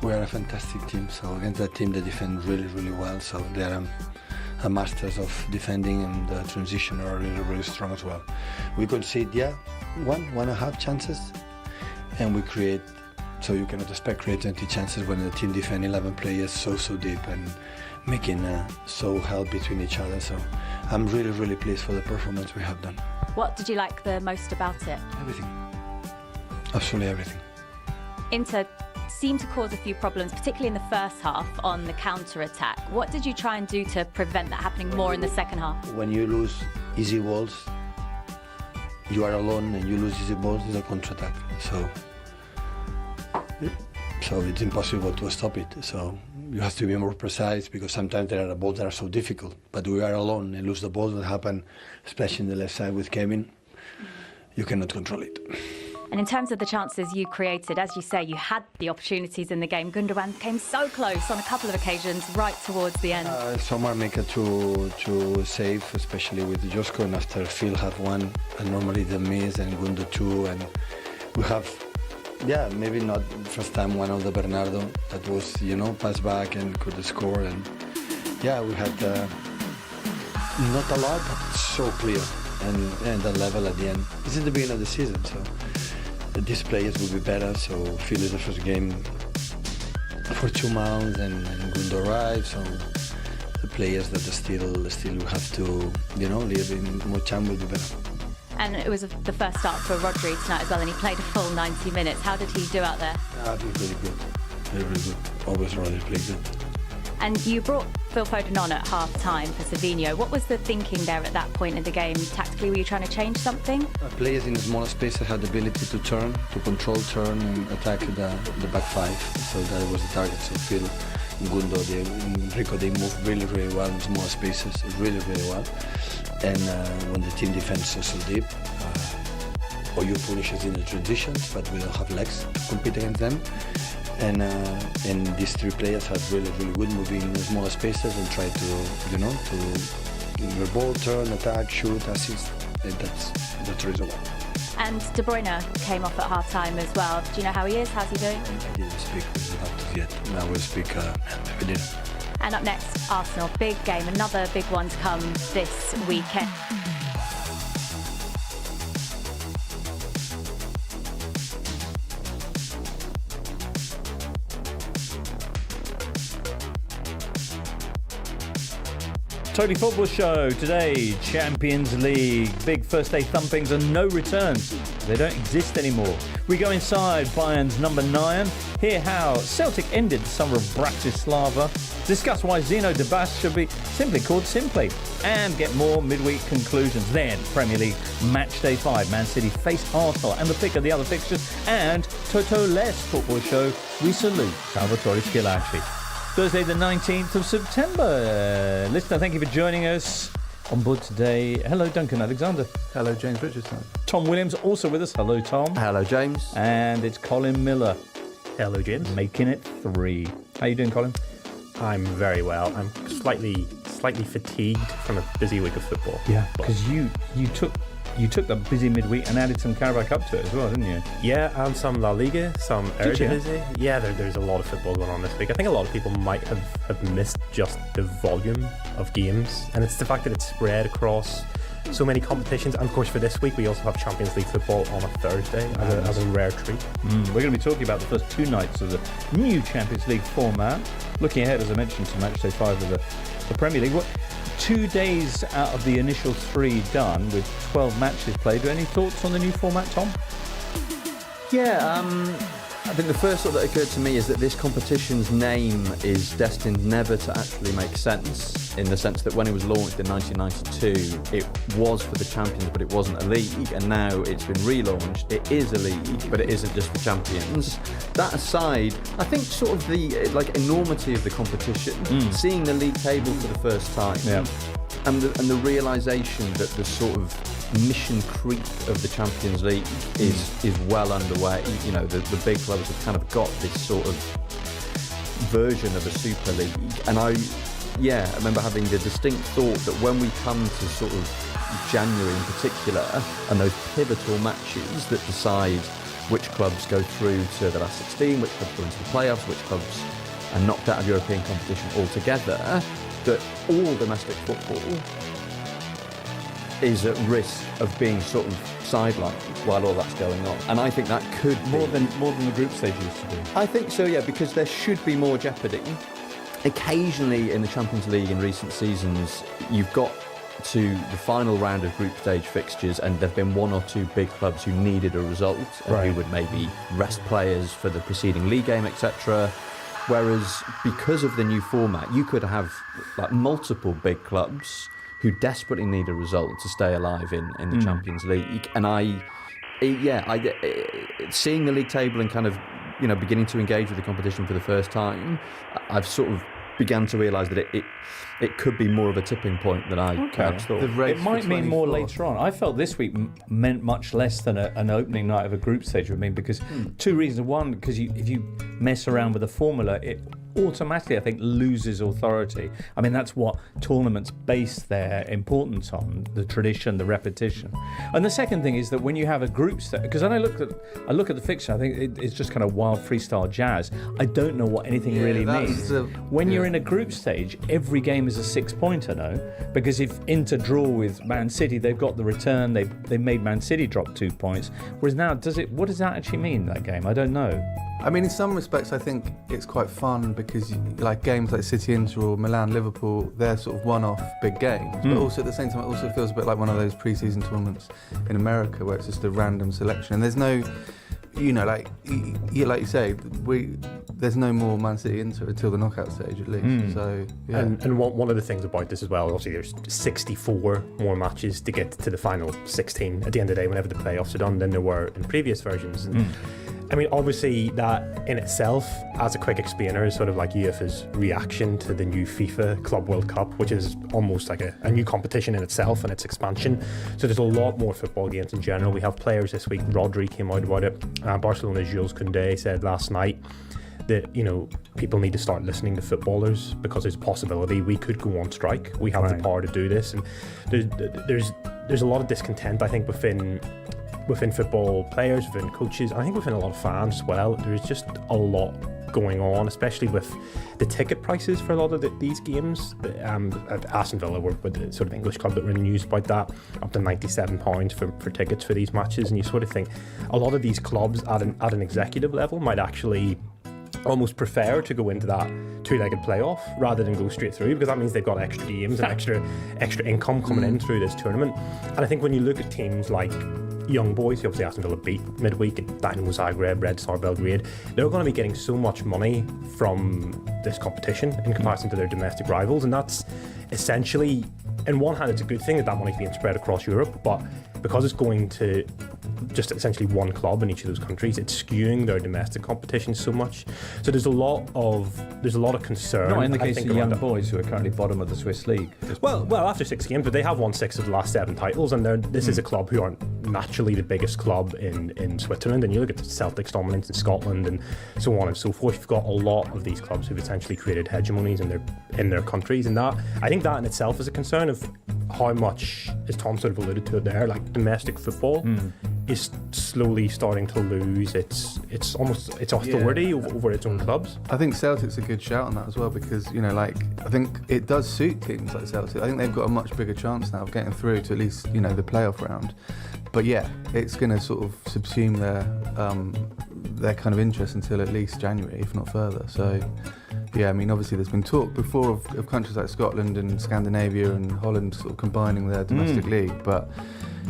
We are a fantastic team. So against that team, they defend really, really well. So they are masters of defending, and the transition are really, really strong as well. We concede, 1.5 chances, and we create. So you cannot expect create 20 chances when the team defend 11 players so deep and making so help between each other. So I'm really, really pleased for the performance we have done. What did you like the most about it? Everything. Absolutely everything. Inter seemed to cause a few problems, particularly in the first half on the counter-attack. What did you try and do to prevent that happening more in the second half? When you lose easy balls, you are alone and you lose easy balls, it's a counter-attack. So it's impossible to stop it. So you have to be more precise, because sometimes there are balls that are so difficult. But we are alone and lose the balls that happen, especially in the left side with Kevin. You cannot control it. And in terms of the chances you created, as you say, you had the opportunities in the game. Gundogan came so close on a couple of occasions right towards the end. Somewhere make it to save, especially with Josko, and after Phil had one, and normally they miss, and Gundo two, and we have, maybe not first time one of the Bernardo that was, pass back and could score, and we had not a lot, but it's so clear, and the level at the end. This is the beginning of the season, so these players will be better. So Phil is the first game for 2 months, and Gundo arrives, so the players that still have to, live in more time will be better. And it was the first start for Rodri tonight as well, and he played a full 90 minutes. How did he do out there? Really good. Very good. Always Rodri played good. And you brought Phil Foden on at half-time for Savinho. What was the thinking there at that point in the game? Tactically, were you trying to change something? Players in smaller spaces had the ability to control turn and attack the back five. So that was the target. So Phil, Gundo, Enrico, they moved really, really well in smaller spaces, really, really well. And when the team defends so deep, or you punish us in the transitions, but we don't have legs to compete against them. And these three players had really, really good moving in smaller spaces and try to ball, turn, attack, shoot, assist. And that's the reason why. And De Bruyne came off at half-time as well. Do you know how he is? How's he doing? I didn't speak with him yet. Now we'll speak every day. And up next, Arsenal. Big game, another big one to come this weekend. Totally Football Show today, Champions League. Big first day thumpings and no returns. They don't exist anymore. We go inside Bayern's number 9, hear how Celtic ended the summer of Bratislava, discuss why Zeno de Bas should be simply called Simply, and get more midweek conclusions. Then Premier League match day 5, Man City face Arsenal and the pick of the other fixtures, and Toto Les Football Show, we salute Salvatore Schillaci. Thursday the 19th of September. Listener, thank you for joining us on board today. Hello, Duncan Alexander. Hello, James Richardson. Tom Williams also with us. Hello, Tom. Hello, James. And it's Colin Miller. Hello, James. Making it 3. How you doing, Colin? I'm very well. I'm slightly fatigued from a busy week of football. Yeah, because you took you took the busy midweek and added some Carabao Cup to it as well, didn't you? Yeah, and some La Liga, some Eredivisie. Yeah, there's a lot of football going on this week. I think a lot of people might have missed just the volume of games, and it's the fact that it's spread across so many competitions. And of course, for this week, we also have Champions League football on a Thursday as a rare treat. We're going to be talking about the first 2 nights of the new Champions League format. Looking ahead, as I mentioned, to match day 5 of the Premier League. 2 days out of the initial 3 done with 12 matches played. Any thoughts on the new format, Tom? Yeah, I think the first thought that occurred to me is that this competition's name is destined never to actually make sense, in the sense that when it was launched in 1992, it was for the champions, but it wasn't a league, and now it's been relaunched. It is a league, but it isn't just for champions. That aside, I think sort of the enormity of the competition, seeing the league table for the first time, and the realisation that the sort of mission creep of the Champions League is well underway. You know, the big clubs have kind of got this sort of version of a Super League, and I remember having the distinct thought that when we come to sort of January in particular, and those pivotal matches that decide which clubs go through to the last 16, which clubs go into the playoffs, which clubs are knocked out of European competition altogether, that all domestic football is at risk of being sort of sidelined while all that's going on. And I think that could more than the group stage used to be. I think so, yeah, because there should be more jeopardy. Occasionally in the Champions League in recent seasons, you've got to the final round of group stage fixtures and there have been 1 or 2 big clubs who needed a result and who would maybe rest players for the preceding league game, etc. Whereas because of the new format, you could have like multiple big clubs who desperately need a result to stay alive in the Champions League. And seeing the league table and kind of, you know, beginning to engage with the competition for the first time, I've sort of began to realise that it could be more of a tipping point than I perhaps thought. It might mean more later on. I felt this week meant much less than an opening night of a group stage would mean, because 2 reasons. One, because if you mess around with the formula, it automatically, I think, loses authority. I mean, that's what tournaments base their importance on, the tradition, the repetition. And the second thing is that when you have a group stage, because I look at the fixture, I think it's just kind of wild freestyle jazz. I don't know what anything really means. When you're in a group stage, every game is a 6-pointer, no? Because if Inter draw with Man City, they've got the return, they made Man City drop 2 points. Whereas now, what does that actually mean, that game? I don't know. I mean, in some respects, I think it's quite fun because, like, games like City Inter or Milan Liverpool, they're sort of one-off big games. But also at the same time, it also feels a bit like one of those pre-season tournaments in America where it's just a random selection. And there's no, you know, like you say, there's no more Man City Inter until the knockout stage at least. So yeah. And one of the things about this as well, obviously there's 64 more matches to get to the final 16 at the end of the day whenever the playoffs are done than there were in previous versions. And I mean, obviously that in itself, as a quick explainer, is sort of like UEFA's reaction to the new FIFA Club World Cup, which is almost like a new competition in itself and its expansion. So there's a lot more football games in general. We have players this week. Rodri came out about it. Barcelona's Jules Koundé said last night that, you know, people need to start listening to footballers because there's a possibility we could go on strike. We have the power to do this. And there's a lot of discontent, I think, within football players, within coaches, I think within a lot of fans as well. There's just a lot going on, especially with the ticket prices for a lot of these games. At Aston Villa were the sort of English club that were in the news about that, up to £97 for tickets for these matches. And you sort of think a lot of these clubs at an executive level might actually almost prefer to go into that 2-legged playoff rather than go straight through, because that means they've got extra games and extra income coming in through this tournament. And I think when you look at teams like young boys, who obviously Aston Villa beat midweek, and Dinamo Zagreb, Red Star Belgrade, they're going to be getting so much money from this competition in comparison to their domestic rivals, and that's essentially, in one hand, it's a good thing that money's being spread across Europe, but because it's going to just essentially one club in each of those countries. It's skewing their domestic competition so much. So there's a lot of concern. Not in the case I think, of young around boys who are currently bottom of the Swiss league. Well, after 6 games, but they have won 6 of the last 7 titles, and this is a club who aren't naturally the biggest club in Switzerland. And you look at Celtic's dominance in Scotland and so on and so forth. You've got a lot of these clubs who've essentially created hegemonies in their countries, and that, I think that in itself is a concern of how much, as Tom sort of alluded to it there, like domestic football is slowly starting to lose its authority over its own clubs. I think Celtic's a good shout on that as well, because I think it does suit teams like Celtic. I think they've got a much bigger chance now of getting through to at least the playoff round. But yeah, it's going to sort of subsume their kind of interest until at least January, if not further. So yeah, I mean, obviously there's been talk before of countries like Scotland and Scandinavia and Holland sort of combining their domestic league, but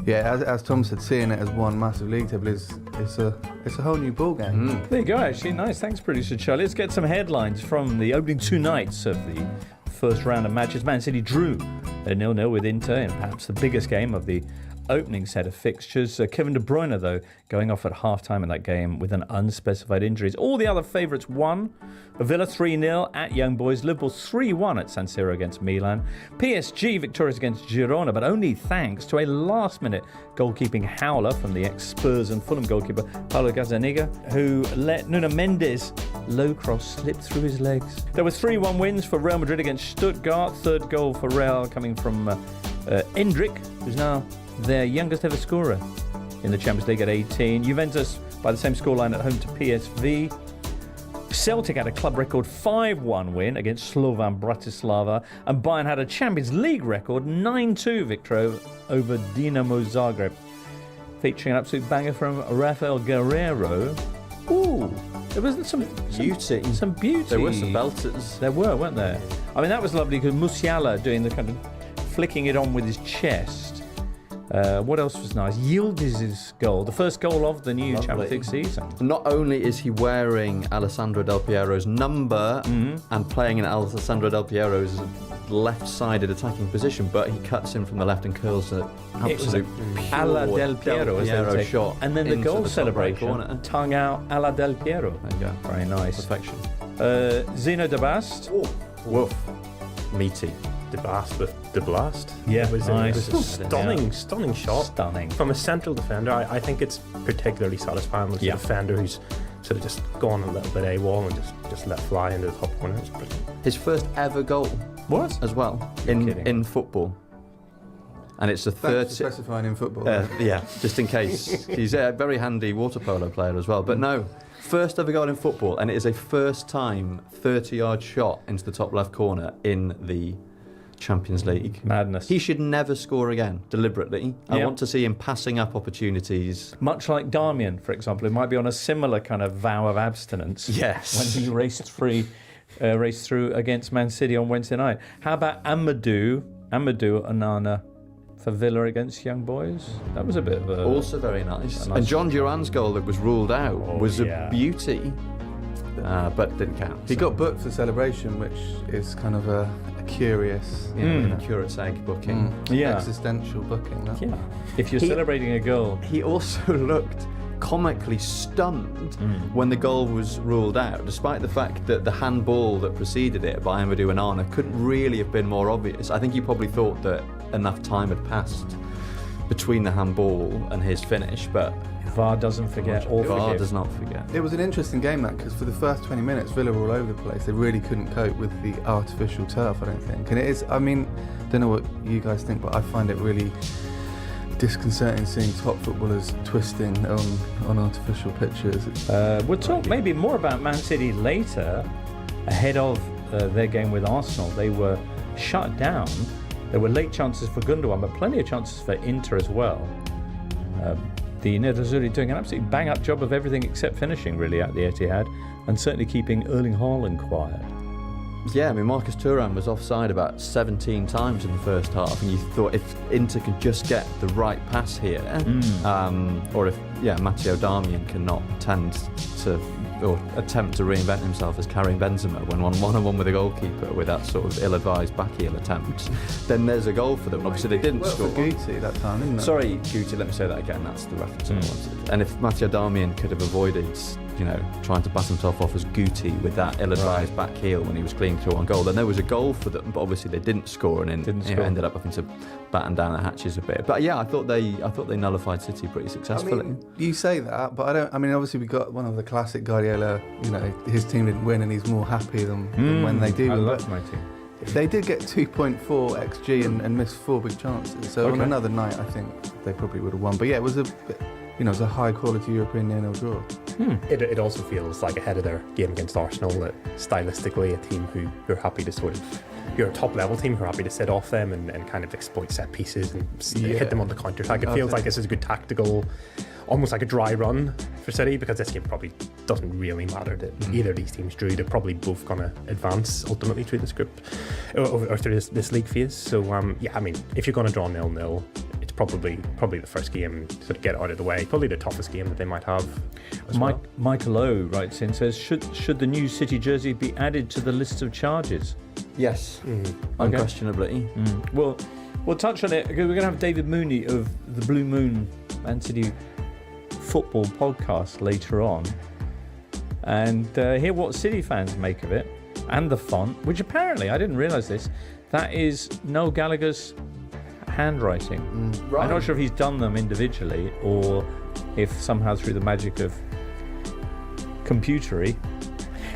yeah, as Tom said, seeing it as one massive league table it's a whole new ball game. There you go, actually. Nice. Thanks, producer Charlie. Let's get some headlines from the opening 2 nights of the first round of matches. Man City drew 0-0 with Inter in perhaps the biggest game of the opening set of fixtures. Kevin De Bruyne, though, going off at half-time in that game with an unspecified injury. All the other favourites won. Villa 3-0 at Young Boys. Liverpool 3-1 at San Siro against Milan. PSG victorious against Girona, but only thanks to a last-minute goalkeeping howler from the ex-Spurs and Fulham goalkeeper Paulo Gazzaniga, who let Nuno Mendes' low cross slip through his legs. There were 3-1 wins for Real Madrid against Stuttgart. Third goal for Real coming from Endrick, who's now their youngest ever scorer in the Champions League at 18. Juventus by the same scoreline at home to PSV. Celtic had a club record 5-1 win against Slovan Bratislava, and Bayern had a Champions League record 9-2 victory over Dinamo Zagreb, featuring an absolute banger from Rafael Guerreiro. Ooh, there was some beauty. Some beauty. There were some belters. There were, weren't there? I mean, that was lovely because Musiala doing the kind of flicking it on with his chest. What else was nice? Yildiz's goal, the first goal of the new Champions League season. Not only is he wearing Alessandro Del Piero's number and playing in Alessandro Del Piero's left-sided attacking position, but he cuts in from the left and curls an absolute a la Del Piero shot. And then the goal celebration, tongue out a la Del Piero. There you go. Very nice. Perfection. Zeno de Bast. Woof. Meaty. De Bast with De Blast. Yeah, it was nice. a stunning shot. Stunning. From a central defender, I think it's particularly satisfying with a defender who's sort of just gone a little bit AWOL and just let fly into the top corner. It's brilliant. His first ever goal was as well in football. And it's the third. Specifying in football. Yeah, just in case. He's a very handy water polo player as well. But no, first ever goal in football, and it is a first time 30-yard shot into the top left corner in the Champions League. Madness. He should never score again, deliberately. I want to see him passing up opportunities. Much like Darmian, for example, who might be on a similar kind of vow of abstinence. Yes. When he raced through against Man City on Wednesday night. How about Amadou Onana for Villa against Young Boys? That was a bit of a... Also very nice. And John Duran's goal that was ruled out was a beauty, but didn't count. He got booked for celebration, which is kind of a curious, curate's egg booking. Existential booking. That. Yeah. If you're celebrating a goal. He also looked comically stunned when the goal was ruled out, despite the fact that the handball that preceded it by Amadou Onana couldn't really have been more obvious. I think he probably thought that enough time had passed between the handball and his finish, but VAR doesn't forget or VAR does not forget. It was an interesting game, that, because for the first 20 minutes Villa were all over the place. They really couldn't cope with the artificial turf, I don't think. And it is, I mean, don't know what you guys think, but I find it really disconcerting seeing top footballers twisting on artificial pitches. We'll talk maybe more about Man City later, ahead of their game with Arsenal. They were shut down. There were late chances for Gundogan, but plenty of chances for Inter as well. The Nerazzurri doing an absolutely bang-up job of everything except finishing, really, at the Etihad, and certainly keeping Erling Haaland quiet. Yeah, I mean, Marcus Thuram was offside about 17 times in the first half, and you thought if Inter could just get the right pass here, or if Matteo Darmian cannot tend to or attempt to reinvent himself as Karim Benzema when one-on-one with a goalkeeper with that sort of ill-advised back heel attempt, then there's a goal for them. Obviously, they didn't score. For Guti that time, didn't it? Sorry, Guti, let me say that again. That's the reference I wanted. And if Matteo Darmian could have avoided, trying to pass himself off as Guti with that ill-advised back heel when he was clean through on goal, then there was a goal for them. But obviously, they didn't score and ended up having to batten down the hatches a bit. But yeah, I thought they nullified City pretty successfully. I mean, you say that, but I don't. I mean, obviously, we got one of the classic Guardiola. His team didn't win, and he's more happy than when they do. I love my team. They did get 2.4 XG and missed 4 big chances. So on another night, I think they probably would have won. But yeah, it was it was a high quality European 0-0 draw. It also feels like ahead of their game against Arsenal that stylistically a team who are happy to sort of, you're a top level team who are happy to sit off them and kind of exploit set pieces and hit them on the counter attack. It feels like this is a good tactical, almost like a dry run for City, because this game probably doesn't really matter that either of these teams drew. They're probably both going to advance ultimately through this group or through this league phase. So I mean, if you're going to draw 0-0, it's probably the first game to sort of get out of the way. Probably the toughest game that they might have. Michael O writes in, says, should the new City jersey be added to the list of charges? Yes, unquestionably. We'll touch on it. We're going to have David Mooney of the Blue Moon Man City Football podcast later on, and hear what City fans make of it and the font, which apparently, I didn't realise this, that is Noel Gallagher's handwriting. Right. I'm not sure if he's done them individually or if somehow through the magic of computery.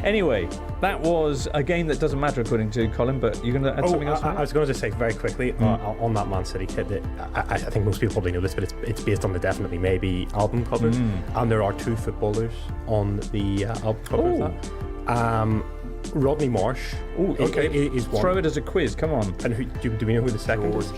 Anyway, that was a game that doesn't matter according to Colin, but you're going to add something else? I was going to say very quickly on that Man City kit that I think most people probably know this, but it's based on the Definitely Maybe album cover, and there are 2 footballers on the album cover of that. Rodney Marsh is one. Throw it as a quiz, come on. And do we know who the second is?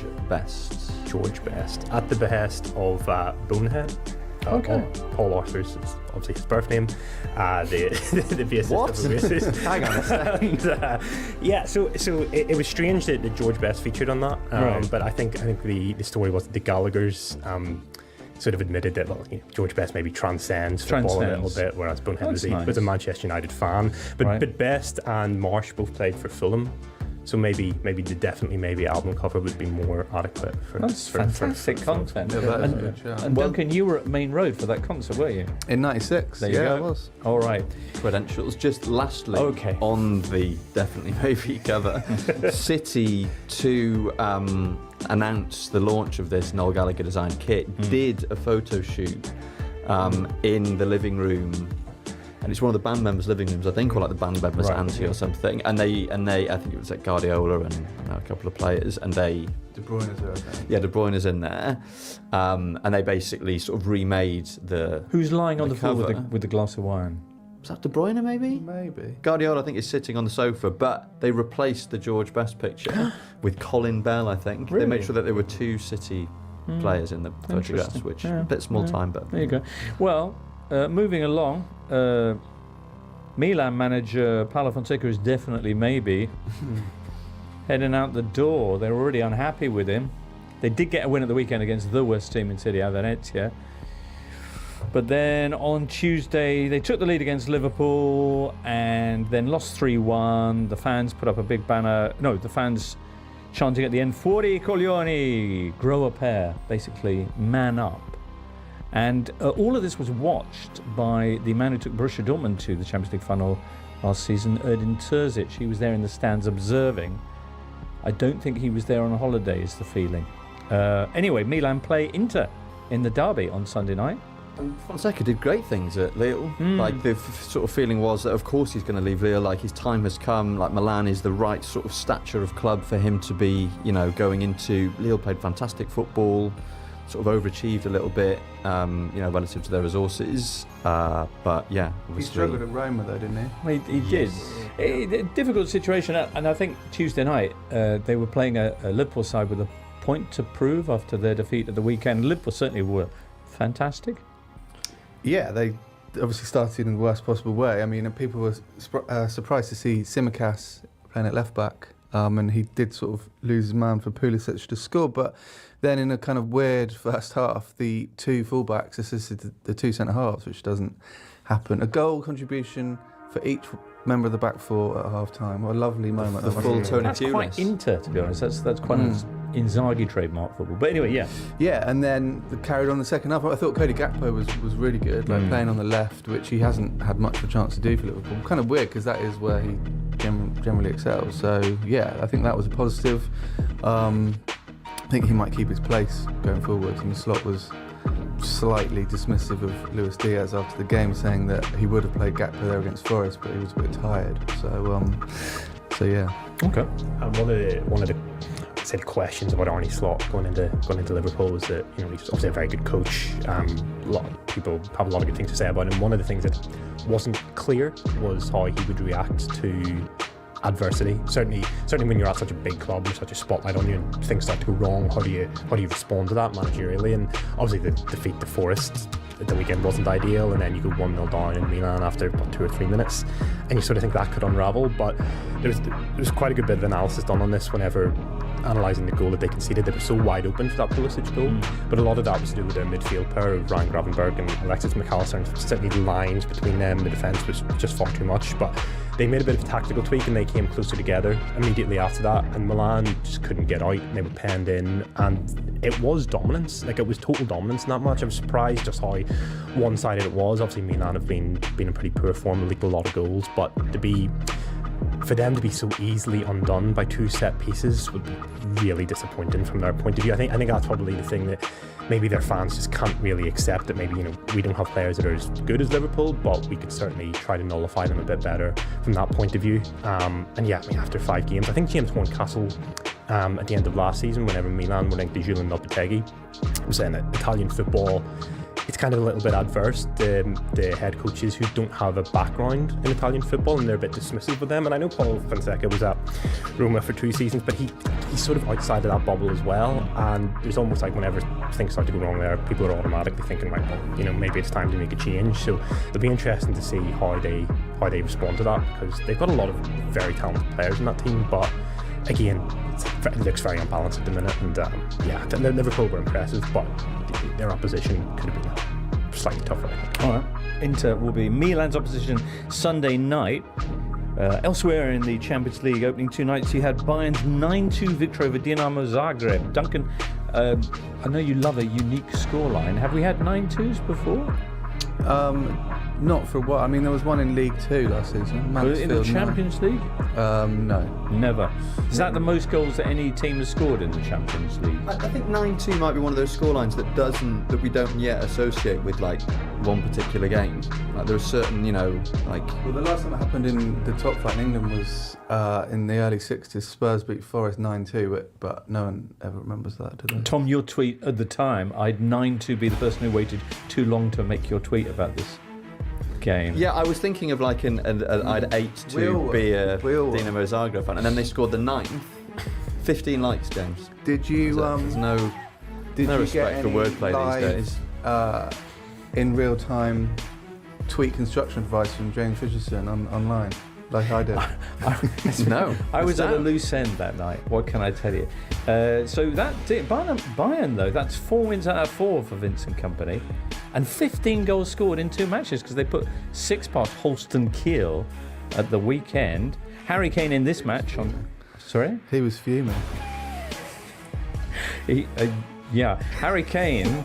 George Best, at the behest of Bonehead. Paul Arthur's, obviously his birth name, the bassist of Oasis. Hang on a second. So it was strange that George Best featured on that, right. But I think the story was that the Gallaghers sort of admitted that George Best maybe transcends football a little bit, whereas Bonehead was a Manchester United fan. But Best and Marsh both played for Fulham. So maybe the Definitely Maybe album cover would be more adequate for fantastic content. And Well, Duncan, you were at Main Road for that concert, were you? In '96. There you go. I was. All right. Credentials. Just lastly, Okay. on the Definitely Maybe cover, City to announce the launch of this Noel Gallagher designed kit did a photo shoot in the living room. And it's one of the band members' living rooms, I think, or like the band members' auntie or something. And they, I think it was like Guardiola and a couple of players, and they. De Bruyne's there, I think. Yeah, De Bruyne's in there, and they basically sort of remade the. Who's lying on the floor cover. with the glass of wine? Was that De Bruyne, maybe? Maybe. Guardiola, I think, is sitting on the sofa, but they replaced the George Best picture with Colin Bell, I think. Really? They made sure that there were 2 City players in the photographs, which a bit small time, but. There you go. Well, moving along, Milan manager Paolo Fonseca is definitely maybe heading out the door. They're already unhappy with him. They did get a win at the weekend against the worst team in Serie A, Venezia. But then on Tuesday, they took the lead against Liverpool and then lost 3-1. The fans put up a big banner. No, the fans chanting at the end, "Fuori coglioni," grow a pair, basically man up. And all of this was watched by the man who took Borussia Dortmund to the Champions League final last season, Erdin Terzic. He was there in the stands observing. I don't think he was there on a holiday, is the feeling. Anyway, Milan play Inter in the derby on Sunday night. And Fonseca did great things at Lille. Like the sort of feeling was that of course he's going to leave Lille. Like his time has come. Like Milan is the right sort of stature of club for him to be, going into. Lille played fantastic football, sort of overachieved a little bit, relative to their resources. But yeah, obviously. He struggled at Roma though, didn't he? He did. A difficult situation, and I think Tuesday night they were playing a Liverpool side with a point to prove after their defeat at the weekend. Liverpool certainly were fantastic. Yeah, they obviously started in the worst possible way. I mean, people were surprised to see Tsimikas playing at left back, and he did sort of lose his man for Pulisic to score. But then in a kind of weird first half, the 2 fullbacks assisted the 2 centre halves, which doesn't happen. A goal contribution for each member of the back four at half-time. What a lovely moment. The full Tony That's quite Inter, to be honest. That's quite an Inzaghi trademark football. But anyway, yeah. Yeah, and then carried on the second half. I thought Cody Gakpo was really good, playing on the left, which he hasn't had much of a chance to do for Liverpool. Kind of weird, because that is where he generally excels. So, yeah, I think that was a positive. I think he might keep his place going forward. And the Slot was slightly dismissive of Luis Diaz after the game, saying that he would have played Gakpo there against Forest, but he was a bit tired. So yeah. Okay. And one of the questions about Arne Slot going into Liverpool was that he's obviously a very good coach. A lot of people have a lot of good things to say about him. One of the things that wasn't clear was how he would react to adversity. Certainly when you're at such a big club, there's such a spotlight on you, and things start to go wrong. How do you respond to that managerially? And obviously the defeat to Forest at the weekend wasn't ideal, and then you go 1-0 down in Milan after 2 or 3 minutes, and you sort of think that could unravel. But there was quite a good bit of analysis done on this whenever analysing the goal that they conceded. They were so wide open for that Pulisic goal, but a lot of that was to do with their midfield pair of Ryan Gravenberch and Alexis McAllister, and certainly the lines between them and the defence was just far too much. But they made a bit of a tactical tweak and they came closer together immediately after that, and Milan just couldn't get out, and they were penned in, and it was dominance. It was total dominance in that match. I was surprised just how one-sided it was. Obviously Milan have been in pretty poor form, leaked a lot of goals, but for them to be so easily undone by 2 set pieces would be really disappointing from their point of view. I think that's probably the thing that maybe their fans just can't really accept, that maybe we don't have players that are as good as Liverpool, but we could certainly try to nullify them a bit better from that point of view. After 5 games, I think James Horncastle at the end of last season, whenever Milan were linked to Julian Lopetegui, was saying that Italian football, it's kind of a little bit adverse, the head coaches who don't have a background in Italian football, and they're a bit dismissive with them. And I know Paul Fonseca was at Roma for 2 seasons, but he's sort of outside of that bubble as well. And it's almost like whenever things start to go wrong there, people are automatically thinking, right, well, maybe it's time to make a change. So it'll be interesting to see how they respond to that, because they've got a lot of very talented players in that team, but again, it looks very unbalanced at the minute. And Liverpool were impressive, but their opposition could have been slightly tougher, I think. All right. Inter will be Milan's opposition Sunday night. Elsewhere in the Champions League opening 2 nights, you had Bayern's 9-2 victory over Dinamo Zagreb. Duncan, I know you love a unique scoreline. Have we had 9-2s before? Not for a while. I mean, there was one in League 2 last season. In the Champions League? No. Never. Is that the most goals that any team has scored in the Champions League? I think 9-2 might be one of those scorelines that we don't yet associate with one particular game. There are certain, Well, the last time it happened in the top flight in England was in the early 60s. Spurs beat Forest 9-2, but no one ever remembers that, do they? Tom, your tweet at the time, I'd 9-2 be the person who waited too long to make your tweet about this game. Yeah, I was thinking of I'd 8-2 be a Dinamo Zagreb fan, and then they scored the 9th. 15 likes, James. Did you? There's no respect for wordplay these days. In real time, tweet construction advice from James Richardson online, like I did. No, I was at a loose end that night. What can I tell you? So that Bayern though, that's 4 wins out of 4 for Vincent Kompany, and 15 goals scored in 2 matches, because they put 6 past Holstein Kiel at the weekend. Harry Kane in this match Sorry? He was fuming. Harry Kane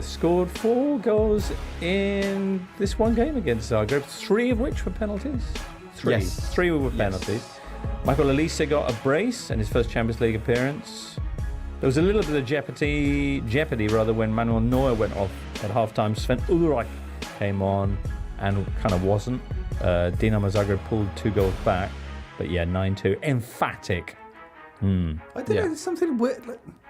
scored 4 goals in this one game against Zagreb, 3 of which were penalties. 3. Yes. 3 were penalties. Michael Olise got a brace in his first Champions League appearance. There was a little bit of jeopardy when Manuel Neuer went off at half-time. Sven Ulreich came on and kind of wasn't. Dinamo Zagreb pulled 2 goals back. But 9-2. Emphatic. I don't know, there's something weird.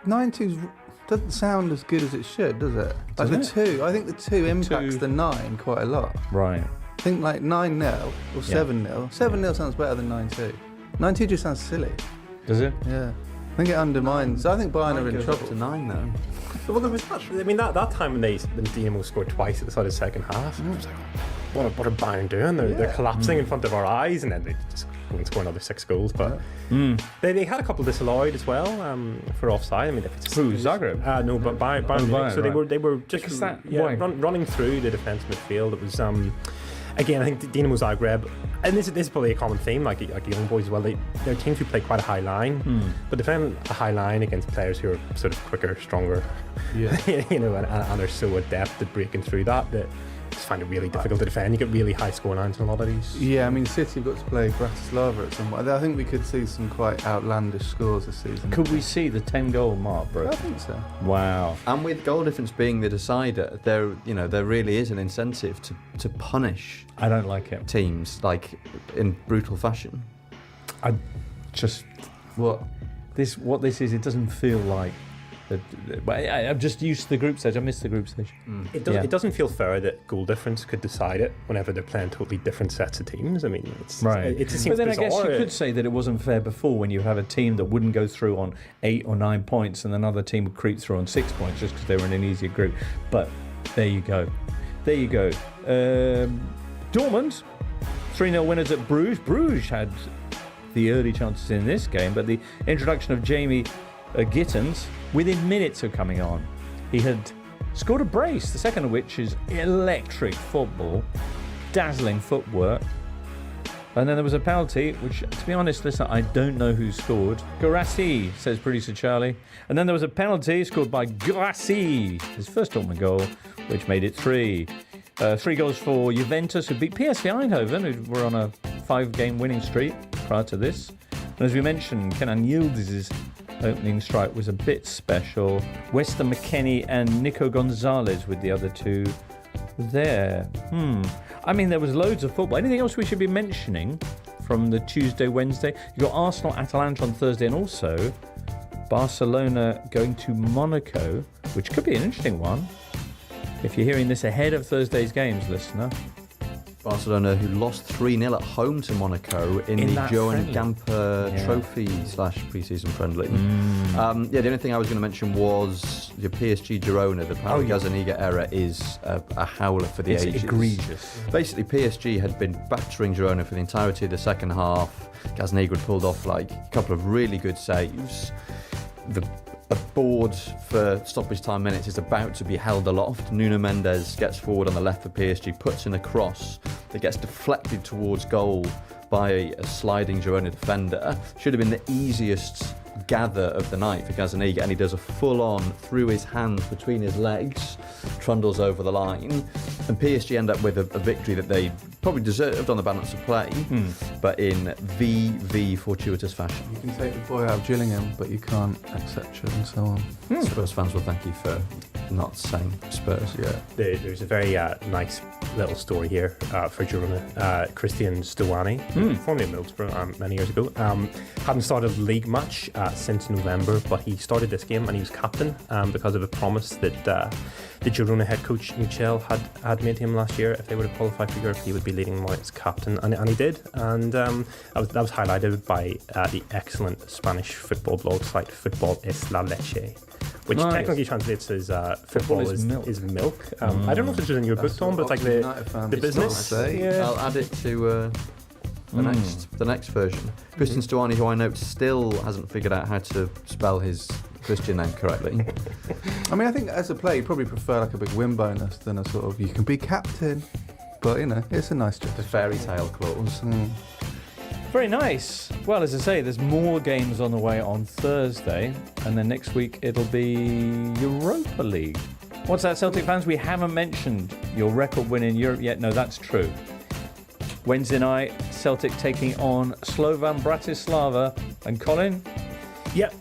9-2 doesn't sound as good as it should, does it? Like the 2. I think the 2 impacts the 9 quite a lot. Right. I think 9-0 or 7-0. 7-0 sounds better than 9-2. 9-2 just sounds silly. Does it? Yeah. I think it undermines. I think Bayern are in trouble. To 9 though. Well, there was that time when Dinamo scored twice at the start of the second half. It was like, what are Bayern doing? They're collapsing in front of our eyes, and then they just go and score another 6 goals. But they had a couple disallowed as well for offside. I mean, if it's Zagreb? No, but Bayern Munich. So right. they were just running through the defence midfield. It was again, I think Dinamo Zagreb, and this is probably a common theme, like young boys as well. They're teams who play quite a high line, but defend a high line against players who are sort of quicker, stronger, you know, and are so adept at breaking through that just find it really difficult to defend. You get really high score lines in a lot of these. Yeah, I mean, City have got to play Bratislava at some point. I think we could see some quite outlandish scores this season. Could we see the 10-goal mark, bro? I think so. Wow. And with goal difference being the decider, there really is an incentive to punish. I don't like it. Teams like in brutal fashion. I just what this is. It doesn't feel like. I'm just used to the group stage. I miss the group stage. It doesn't feel fair that goal difference could decide it whenever they're playing totally different sets of teams. I mean, it just seems But then bizarre. I guess you could say that it wasn't fair before when you have a team that wouldn't go through on 8 or 9 points and another team would creep through on 6 points just because they were in an easier group. But there you go. Dortmund, 3-0 winners at Bruges. Bruges had the early chances in this game, but the introduction of Jamie Gittens within minutes of coming on, he had scored a brace, the second of which is electric football, dazzling footwork. And then there was a penalty, which, to be honest, listen, I don't know who scored. Guirassy, says producer Charlie. And then there was a penalty scored by Guirassy, his first Dortmund goal, which made it 3. 3 goals for Juventus, who beat PSV Eindhoven, who were on a 5-game winning streak prior to this. And as we mentioned, Kenan Yıldız's opening strike was a bit special. Weston McKennie and Nico Gonzalez with the other two there. I mean, there was loads of football. Anything else we should be mentioning from the Tuesday, Wednesday? You got Arsenal, Atalanta on Thursday, and also Barcelona going to Monaco, which could be an interesting one. If you're hearing this ahead of Thursday's games, listener. Barcelona, who lost 3-0 at home to Monaco in the Johan Gamper Trophy / pre-season friendly. The only thing I was going to mention was your PSG Girona. The Paulo Gazzaniga error is a howler for the ages. It's egregious. Basically, PSG had been battering Girona for the entirety of the second half. Gazzaniga had pulled off like a couple of really good saves. A board for stoppage time minutes is about to be held aloft. Nuno Mendes gets forward on the left for PSG, puts in a cross that gets deflected towards goal by a sliding Girona defender. Should have been the easiest gather of the night for Gazzaniga, and he does a full-on through his hands between his legs, trundles over the line, and PSG end up with a victory that they probably deserved on the balance of play, but in VV fortuitous fashion. You can take the boy out of Gillingham, but you can't etc. and so on. Spurs fans will thank you for not saying Spurs. There's a very nice little story here for Girona. Christian Stuani, formerly of Middlesbrough many years ago, hadn't started a league match since November, but he started this game and he was captain because of a promise that the Girona head coach Michel had made to him last year. If they would have qualified for Europe, he would be leading them on as captain, and he did. And that was highlighted by the excellent Spanish football blog site Football es la leche, which technically translates as football is milk. I don't know if it's in your book, Tom, but it's like the business. I'll add it to the next version. Christian Stuani, who I know still hasn't figured out how to spell his Christian name correctly. I mean, I think as a player, you probably prefer like a big win bonus than a sort of you can be captain, but you know, it's a nice job. The fairy tale clause. Very nice. Well, as I say, there's more games on the way on Thursday, and then next week it'll be Europa League. What's that, Celtic fans? We haven't mentioned your record win in Europe yet. No, that's true. Wednesday night, Celtic taking on Slovan Bratislava. And Colin? Yep,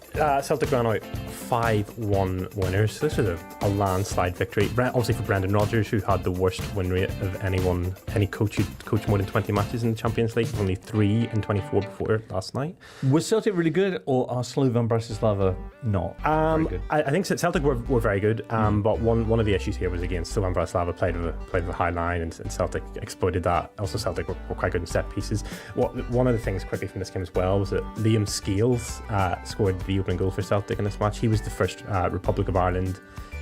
Celtic ran out 5-1 winners. So this was a landslide victory. Obviously for Brendan Rodgers, who had the worst win rate of any coach who'd coached more than 20 matches in the Champions League. Only 3 in 24 before last night. Was Celtic really good, or are Slovan Bratislava not very good? I think Celtic were very good, but one of the issues here was, again, Slovan Bratislava played with a high line, and Celtic exploited that. Also, Celtic were quite good in set pieces. One of the things quickly from this game as well was that Liam Scales scored the opening goal for Celtic in this match. He was the first Republic of Ireland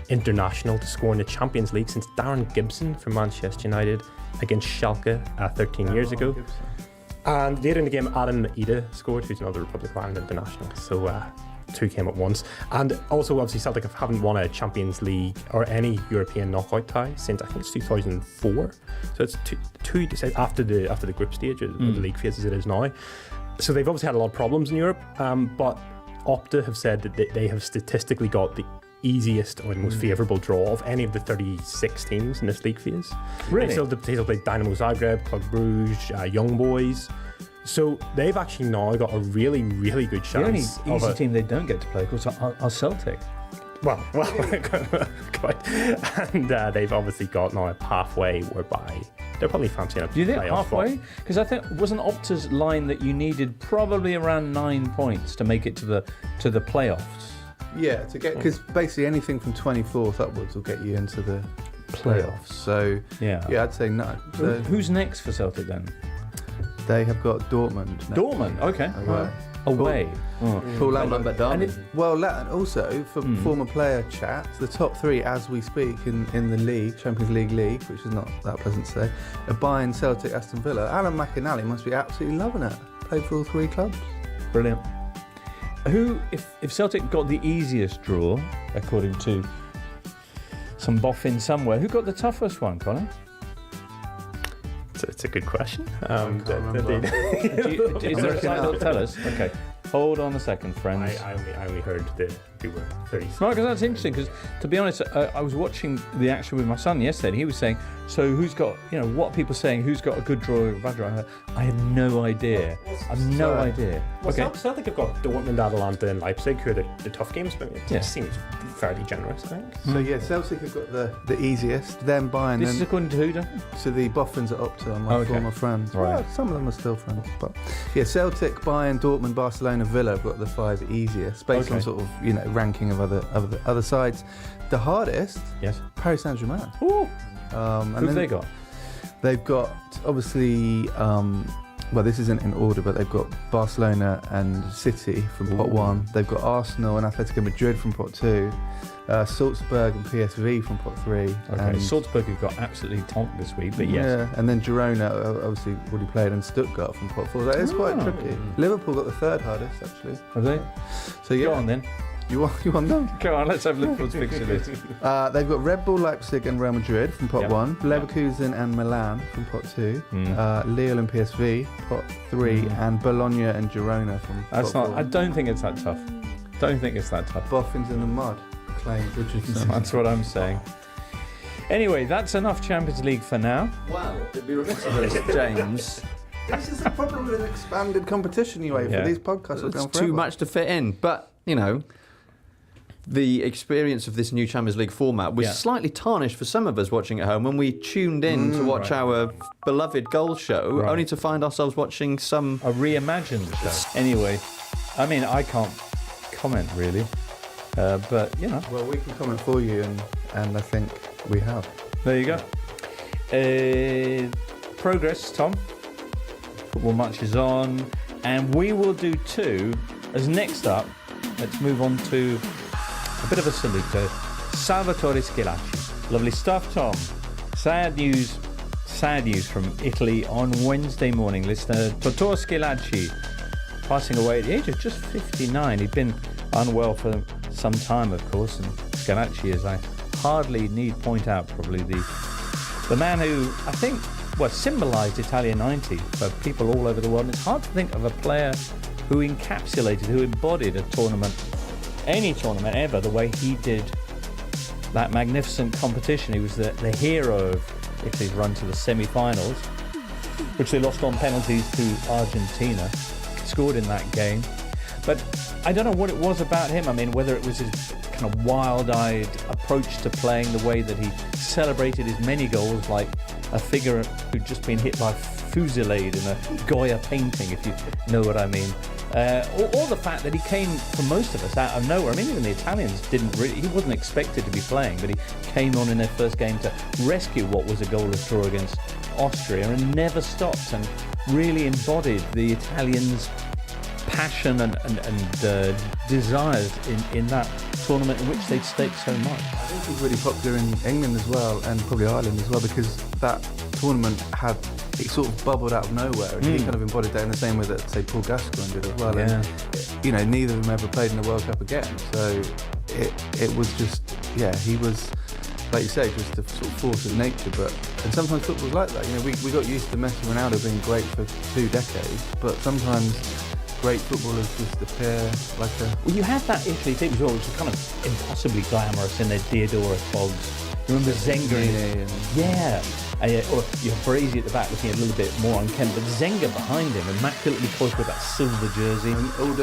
international to score in the Champions League since Darren Gibson from Manchester United against Schalke 13 years ago. And later in the game, Adam Ida scored, who's another Republic of Ireland international. So 2 came at once. And also, obviously, Celtic haven't won a Champions League or any European knockout tie since, I think it's 2004. So it's two after the group stage of the league phase as it is now. So they've obviously had a lot of problems in Europe, but Opta have said that they have statistically got the easiest or the most favourable draw of any of the 36 teams in this league phase. Really? They still play Dinamo Zagreb, Club Brugge, Young Boys. So they've actually now got a really, really good chance. The only easy team they don't get to play, of course, are Celtic. Well, quite. And they've obviously got now a pathway whereby they're probably fancying a Do you think playoff halfway? spot. Because I think wasn't Opta's line that you needed probably around 9 points to make it to the playoffs. Yeah, to get, because basically anything from 24th upwards will get you into the playoffs. So yeah, I'd say no. So who's next for Celtic then? They have got Dortmund. next Dortmund, week. okay. Away. Paul Lambert. Also for former player chat, the top 3 as we speak in the league, Champions League, which is not that pleasant to say, are Bayern, Celtic, Aston Villa. Alan McInally must be absolutely loving it. Played for all 3 clubs. Brilliant. Who, if Celtic got the easiest draw, according to some boffin somewhere, who got the toughest one, Colin? It's a good question. Is there a site that'll tell us? Okay, hold on a second, friends. I only heard that we were 30. Right, because that's interesting. Because to be honest, I was watching the action with my son yesterday, and he was saying, "So who's got? What are people saying? Who's got a good draw or a bad draw?" I have no idea. I've no idea. Well, Celtic have got Dortmund, Atalanta, and Leipzig, who are the tough games, but it seems fairly generous, I think. So yeah, Celtic have got the easiest. Then Bayern. This is according to who, then? To the boffins at Opta, my former friends. Right. Well, some of them are still friends, but yeah, Celtic, Bayern, Dortmund, Barcelona, Villa have got the 5 easiest, based on sort of ranking of other sides. The hardest, Paris Saint-Germain. Ooh. And Who've they got? They've got obviously. Well, this isn't in order, but they've got Barcelona and City from pot 1. They've got Arsenal and Atletico Madrid from pot 2. Salzburg and PSV from pot 3. Okay, and Salzburg have got absolutely tonked this week, but yes. Yeah, and then Girona, obviously, already played, and Stuttgart from pot 4. That is quite tricky. Liverpool got the 3rd hardest, actually. Have they? So yeah. Go on then. You want them? Go on, let's have Liverpool's fixture list. They've got Red Bull Leipzig and Real Madrid from pot 1, Leverkusen and Milan from pot 2, Lille and PSV, pot 3, and Bologna and Girona from pot 4. I don't think it's that tough. Boffins in the mud, claims Richardson. That's what I'm saying. Anyway, that's enough Champions League for now. Well, it'd be remiss of us, James. This is the problem with an expanded competition, anyway, for these podcasts. It's too much to fit in, but, the experience of this new Champions League format was slightly tarnished for some of us watching at home when we tuned in to watch our beloved goal show, only to find ourselves watching a reimagined show. Anyway, I mean, I can't comment really, but Well, we can comment for you, and I think we have. There you go. Progress, Tom. Football match is on, and we will do 2. As next up, let's move on to a bit of a salute to Salvatore Schillaci. Lovely stuff, Tom. Sad news from Italy on Wednesday morning. Listener Totò Schillaci passing away at the age of just 59. He'd been unwell for some time, of course, and Schillaci, as I hardly need point out, probably the man who I think symbolised Italia 90 for people all over the world. And it's hard to think of a player who embodied a tournament, any tournament ever, the way he did that magnificent competition. He was the hero of Italy's run to the semi-finals, which they lost on penalties to Argentina. Scored in that game. But I don't know what it was about him. I mean, whether it was his kind of wild-eyed approach to playing, the way that he celebrated his many goals like a figure who'd just been hit by fusillade in a Goya painting, if you know what I mean. Or the fact that he came, for most of us, out of nowhere. I mean, even the Italians he wasn't expected to be playing, but he came on in their first game to rescue what was a goalless draw against Austria and never stopped and really embodied the Italians' passion and desires in that tournament in which they'd staked so much. I think he's really popular in England as well, and probably Ireland as well, because that tournament had it sort of bubbled out of nowhere, and he kind of embodied that in the same way that, say, Paul Gascoigne did as well. Yeah. And, neither of them ever played in the World Cup again. So it was just, he was, like you say, just a sort of force of nature. And sometimes football's like that. We got used to Messi and Ronaldo being great for 2 decades, but sometimes great footballers just appear like a... Well, you had that Italy team as well, which was kind of impossibly glamorous in their Diodora clogs. Remember Zenga? Yeah. Or you have Brazy at the back looking a little bit more unkempt, but Zenga behind him, immaculately poised with that silver jersey,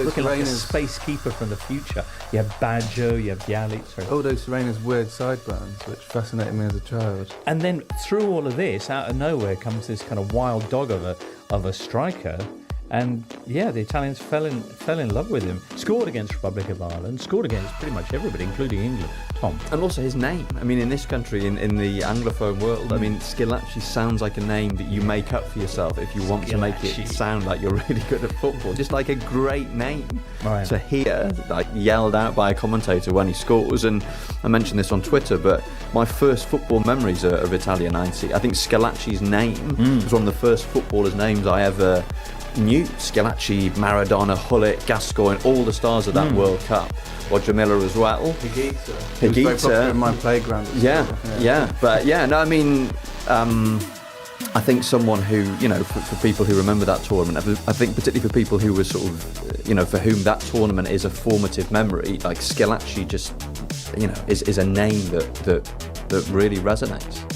looking like a space keeper from the future. You have Baggio, you have Yali. Aldo Serena's weird sideburns, which fascinated me as a child. And then through all of this, out of nowhere comes this kind of wild dog of a striker. And the Italians fell in love with him. Scored against Republic of Ireland, scored against pretty much everybody, including England. Tom. And also his name. I mean, in this country, in the Anglophone world, I mean, Schillaci sounds like a name that you make up for yourself if you want to make it sound like you're really good at football. Just like a great name to hear, like yelled out by a commentator when he scores. And I mentioned this on Twitter, but my first football memories are of Italia 90. I think Schillaci's name was one of the first footballers' names I ever knew. Schillaci, Maradona, Hullet, Gascoigne, all the stars of that World Cup. Roger Miller as well. Higuita. He was very popular in my playground. But I mean, I think someone who, for people who remember that tournament, I think particularly for people who were sort of, for whom that tournament is a formative memory, like Schillaci just, is a name that really resonates.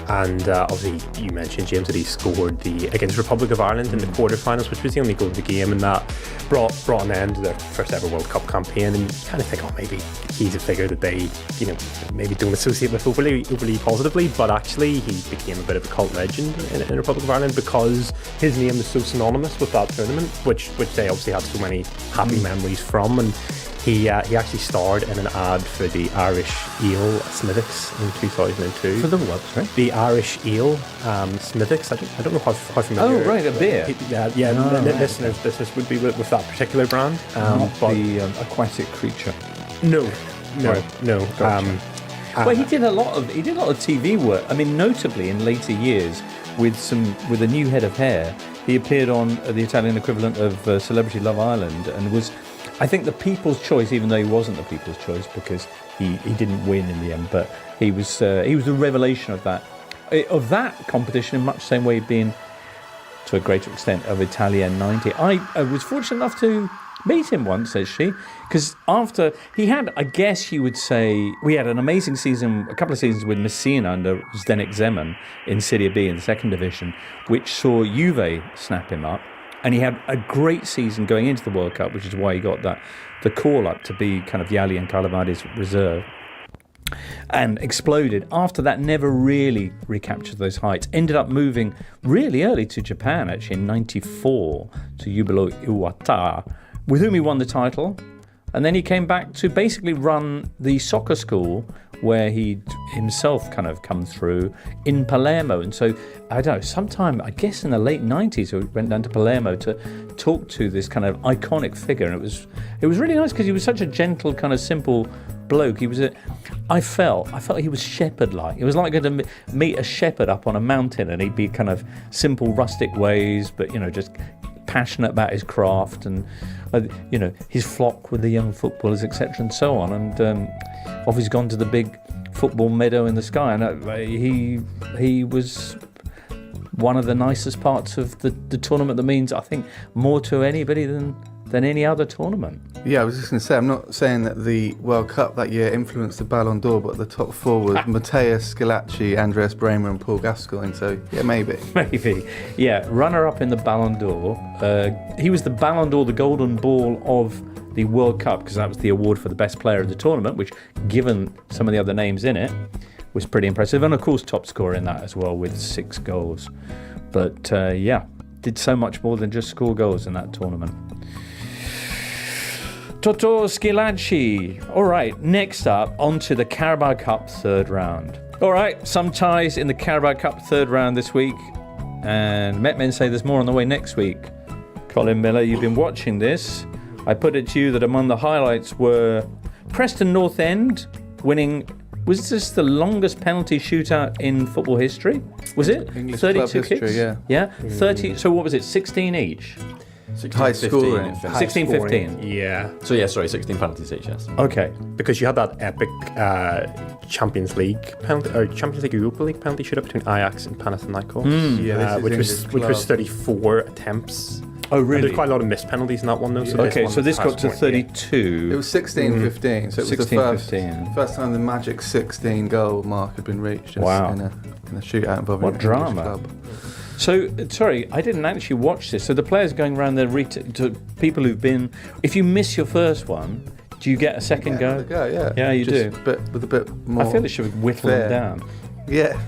And obviously, you mentioned, James, that he scored against Republic of Ireland in the quarterfinals, which was the only goal of the game, and that brought an end to their first ever World Cup campaign. And you kind of think, maybe he's a figure that they, maybe don't associate with overly positively, but actually he became a bit of a cult legend in the Republic of Ireland because his name is so synonymous with that tournament, which they obviously had so many happy memories from. And he actually starred in an ad for the Irish Ale Smithwick's in 2002. For the what, sorry? The Irish Ale Smithwick's. I don't know how familiar. Oh, right, a beer. Listeners would be with that particular brand. But the aquatic creature. No. Gotcha. Well, he did a lot of TV work. I mean, notably in later years, with a new head of hair, he appeared on the Italian equivalent of Celebrity Love Island and was, I think, the people's choice, even though he wasn't the people's choice because he didn't win in the end. But he was the revelation of that competition in much the same way he'd been, to a greater extent, of Italia 90. I was fortunate enough to meet him once, says she, because after he had, I guess you would say, we had an amazing season, a couple of seasons with Messina under Zdenek Zeman in Serie B in the second division, which saw Juve snap him up. And he had a great season going into the World Cup, which is why he got the call up to be kind of Yali and Carlavadi's reserve. And exploded. After that, never really recaptured those heights. Ended up moving really early to Japan, actually, in 94, to Jubilo Iwata, with whom he won the title. And then he came back to basically run the soccer school where he'd himself kind of come through in Palermo. And so, I don't know, sometime, I guess in the late 90s, he went down to Palermo to talk to this kind of iconic figure. And it was really nice because he was such a gentle, kind of simple bloke. I felt he was shepherd-like. It was like going to meet a shepherd up on a mountain, and he'd be kind of simple, rustic ways, but, just passionate about his craft and, his flock with the young footballers, etc., and so on. And off he's gone to the big football meadow in the sky, and he was one of the nicest parts of the tournament. That means, I think, more to anybody than any other tournament. Yeah, I was just going to say, I'm not saying that the World Cup that year influenced the Ballon d'Or, but the top four was Matteus, Schillaci, Andreas Bremer and Paul Gascoigne, so yeah, maybe. Maybe. Yeah, runner-up in the Ballon d'Or. He was the Ballon d'Or, the golden ball of the World Cup, because that was the award for the best player of the tournament, which, given some of the other names in it, was pretty impressive. And of course, top scorer in that as well with 6 goals. But did so much more than just score goals in that tournament. Toto Schillaci. All right, next up, on to the Carabao Cup third round. All right, some ties in the Carabao Cup third round this week, and Metmen say there's more on the way next week. Colin Miller, you've been watching this. I put it to you that among the highlights were Preston North End winning Was this the longest penalty shootout in football history? Was it? English 32 club history, kicks? yeah. Yeah? 30. So what was it? 16 each? High scoring. 16-15. Yeah. So yeah, sorry, 16 penalties each, yes. Okay. Because you had that epic Champions League penalty, or Champions League Europa League penalty shootout between Ajax and Panathinaikos, which was 34 attempts. Oh, really? And there's quite a lot of missed penalties in that one, though. So this got to 32. It was 16-15, so it was 16-15. the first time the magic 16 goal mark had been reached in a shootout involving What an drama. English club. So, sorry, I didn't actually watch this. So the players going around there to people who've been... If you miss your first one, do you get a second go? Yeah, you do. With a bit more. I feel they should whittle them down. Yeah.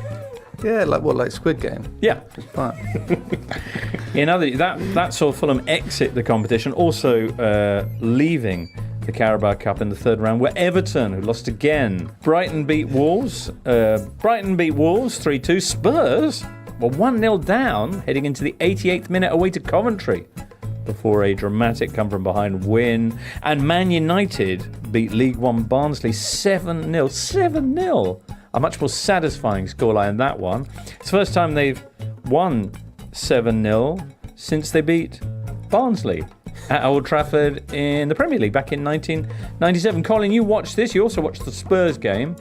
Yeah, like Squid Game. Yeah. Fine. That saw Fulham exit the competition, also leaving the Carabao Cup in the third round, where Everton, who lost again. Brighton beat Wolves 3-2. Spurs were 1-0 down, heading into the 88th minute away to Coventry, before a dramatic come-from-behind win. And Man United beat League One Barnsley 7-0. 7-0! A much more satisfying scoreline than that one. It's the first time they've won 7-0 since they beat Barnsley at Old Trafford in the Premier League back in 1997. Colin, you watched this. You also watched the Spurs game.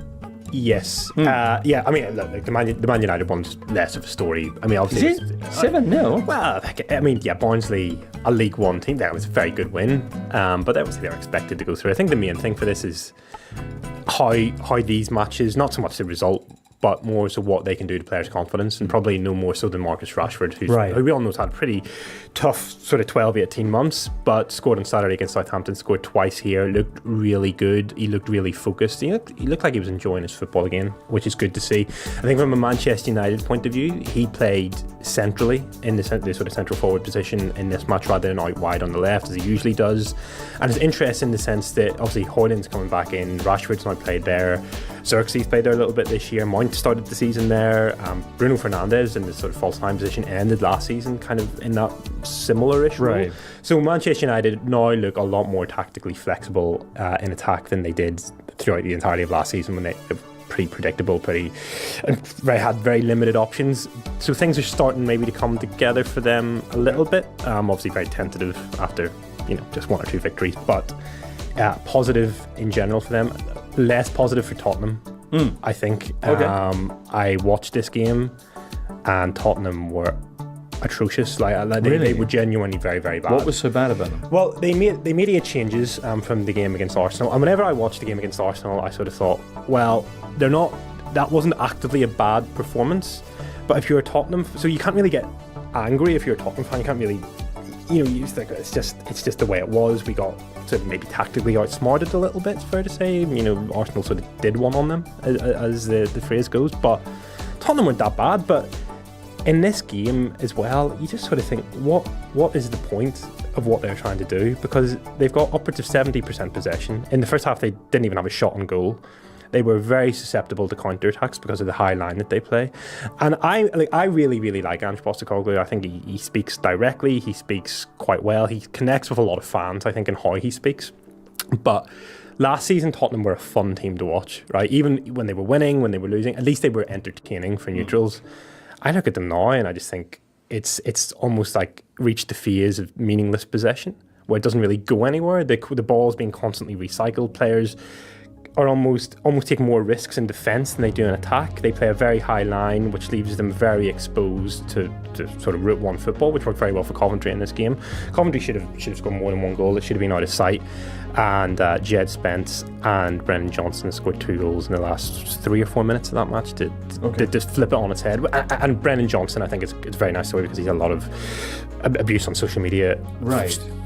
Yes. Yeah, I mean, look, the Man United one's less of a story. I mean, obviously... Is it? 7-0? Well, I mean, yeah, Barnsley, a League One team, that was a very good win. But obviously they were expected to go through. I think the main thing for this is how these matches, not so much the result, but more so what they can do to players' confidence, and probably no more so than Marcus Rashford, who we all know has had a pretty tough sort of 12, 18 months, but scored on Saturday against Southampton, scored twice here, looked really good, he looked really focused, he looked like he was enjoying his football again, which is good to see. I think from a Manchester United point of view, he played centrally in the sort of central forward position in this match rather than out wide on the left, as he usually does, and it's interesting in the sense that obviously Højlund's coming back in, Rashford's not played there, Xerxes played there a little bit this year, Mount started the season there, Bruno Fernandes in the sort of false nine position ended last season kind of in that similar-ish role. So Manchester United now look a lot more tactically flexible in attack than they did throughout the entirety of last season, when they were pretty predictable, had very limited options. So things are starting maybe to come together for them a little bit. Obviously very tentative after just one or two victories, but positive in general for them. Less positive for Tottenham, I think. Okay. I watched this game and Tottenham were atrocious. They were genuinely very, very bad. What was so bad about them? Well, they made changes from the game against Arsenal, and whenever I watched the game against Arsenal, I sort of thought, well, that wasn't actively a bad performance, but if you're a Tottenham, so you can't really get angry if you're a Tottenham fan. You can't really, you think it's just the way it was. We got sort of maybe tactically outsmarted a little bit, it's fair to say. Arsenal sort of did one on them, as the phrase goes, but Tottenham weren't that bad. But in this game as well, you just sort of think, what is the point of what they're trying to do? Because they've got upwards of 70% possession. In the first half, they didn't even have a shot on goal. They were very susceptible to counter-attacks because of the high line that they play. And I really, really like Ange Postecoglou. I think he speaks directly, he speaks quite well, he connects with a lot of fans, I think, in how he speaks. But last season, Tottenham were a fun team to watch, right? Even when they were winning, when they were losing, at least they were entertaining for neutrals. I look at them now and I just think it's almost like reached the phase of meaningless possession, where it doesn't really go anywhere. The ball's being constantly recycled. Players are almost taking more risks in defence than they do in attack. They play a very high line, which leaves them very exposed to sort of route one football, which worked very well for Coventry in this game. Coventry should have scored more than one goal. It should have been out of sight. And Jed Spence and Brennan Johnson scored 2 goals in the last 3 or 4 minutes of that match to just flip it on its head. And Brennan Johnson, I think it's very nice story, because he's had a lot of abuse on social media,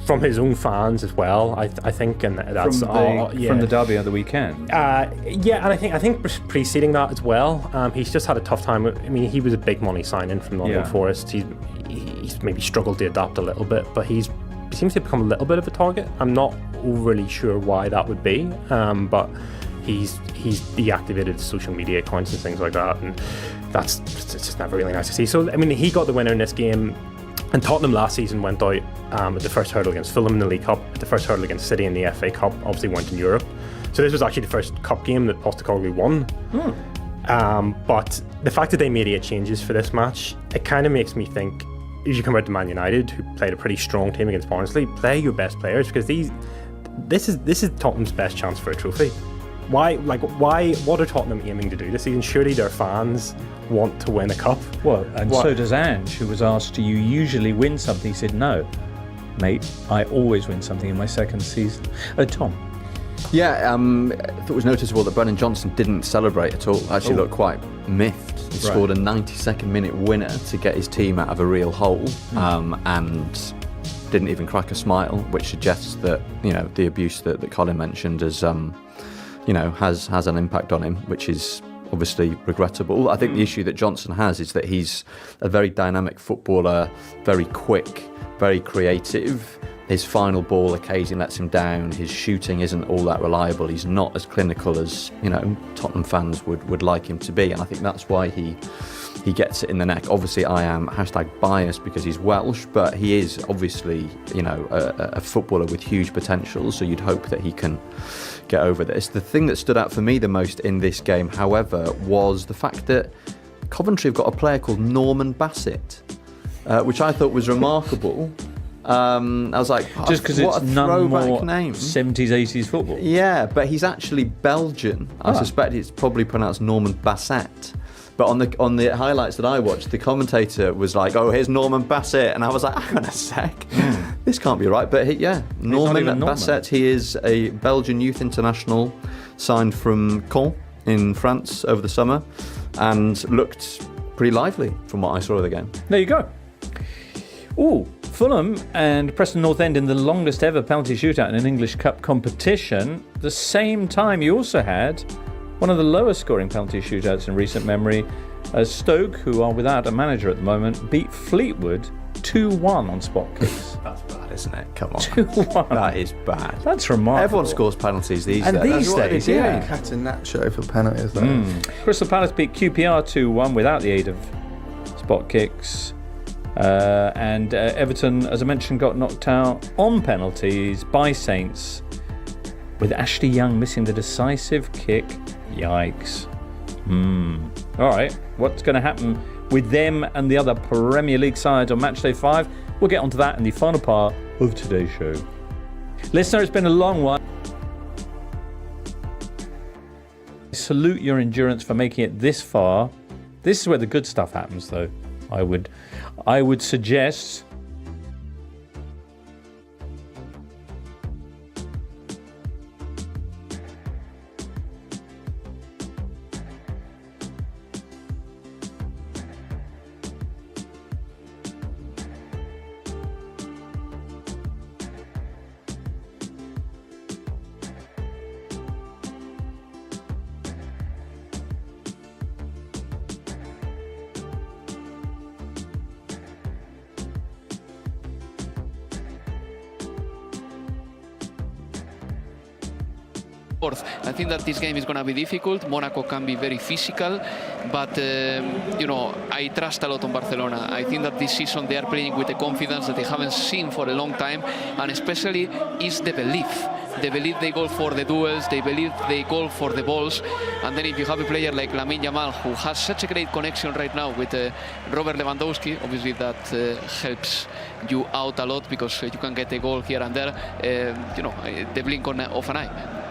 from his own fans as well. I think, and that's from the derby on the weekend. And I think preceding that as well, he's just had a tough time. I mean, he was a big money signing from Nottingham Forest. He's maybe struggled to adapt a little bit, but he seems to have become a little bit of a target. I'm not overly sure why that would be, but he's deactivated social media accounts and things like that, and it's just never really nice to see. So I mean, he got the winner in this game. And Tottenham last season went out at the first hurdle against Fulham in the League Cup, at the first hurdle against City in the FA Cup, obviously weren't in Europe. So this was actually the first cup game that Postecoglou won. But the fact that they made 8 changes for this match, it kind of makes me think, if you compare it to Man United, who played a pretty strong team against Barnsley, play your best players, because this is Tottenham's best chance for a trophy. Why? What are Tottenham aiming to do this season? Surely their fans want to win a cup. Well, and so does Ange, who was asked, do you usually win something? He said, no, mate, I always win something in my second season. Tom? Yeah, I thought it was noticeable that Brennan Johnson didn't celebrate at all. Actually looked quite miffed. He scored a 92nd minute winner to get his team out of a real hole, and didn't even crack a smile, which suggests that, you know, the abuse that Colin mentioned has an impact on him, which is obviously regrettable. I think the issue that Johnson has is that he's a very dynamic footballer, very quick, very creative. His final ball occasionally lets him down. His shooting isn't all that reliable. He's not as clinical as, you know, Tottenham fans would like him to be, and I think that's why he gets it in the neck. Obviously, I am #biased because he's Welsh, but he is obviously, you know, a footballer with huge potential, so you'd hope that he can get over this. The thing that stood out for me the most in this game, however, was the fact that Coventry have got a player called Norman Bassett, which I thought was remarkable. I was like, just because it's none more name. 70s, 80s football. Yeah, but he's actually Belgian. I suspect it's probably pronounced Norman Bassett. But on the highlights that I watched, the commentator was like, "Oh, here's Norman Bassett," and I was like, "Hang on a sec, this can't be right." But Norman Bassett. He is a Belgian youth international, signed from Caen in France over the summer, and looked pretty lively from what I saw of the game. There you go. Ooh, Fulham and Preston North End in the longest ever penalty shootout in an English Cup competition. The same time you also had one of the lowest scoring penalty shootouts in recent memory, as Stoke, who are without a manager at the moment, beat Fleetwood 2-1 on spot kicks. That's bad, isn't it? Come on. 2-1. That is bad. That's remarkable. Everyone scores penalties these days. And these days, yeah. Cat and nat show for penalties. Crystal Palace beat QPR 2-1 without the aid of spot kicks. And Everton, as I mentioned, got knocked out on penalties by Saints, with Ashley Young missing the decisive kick. Yikes. All right, what's going to happen with them and the other Premier League sides on Matchday 5? We'll get onto that in the final part of today's show. Listener, it's been a long one. I salute your endurance for making it this far. This is where the good stuff happens, though. I would suggest I think that this game is going to be difficult. Monaco can be very physical, but I trust a lot on Barcelona. I think that this season they are playing with a confidence that they haven't seen for a long time, and especially is the belief. They believe they go for the duels, they believe they go for the balls, and then if you have a player like Lamine Yamal, who has such a great connection right now with Robert Lewandowski, obviously that helps you out a lot, because you can get a goal here and there, the blink of an eye.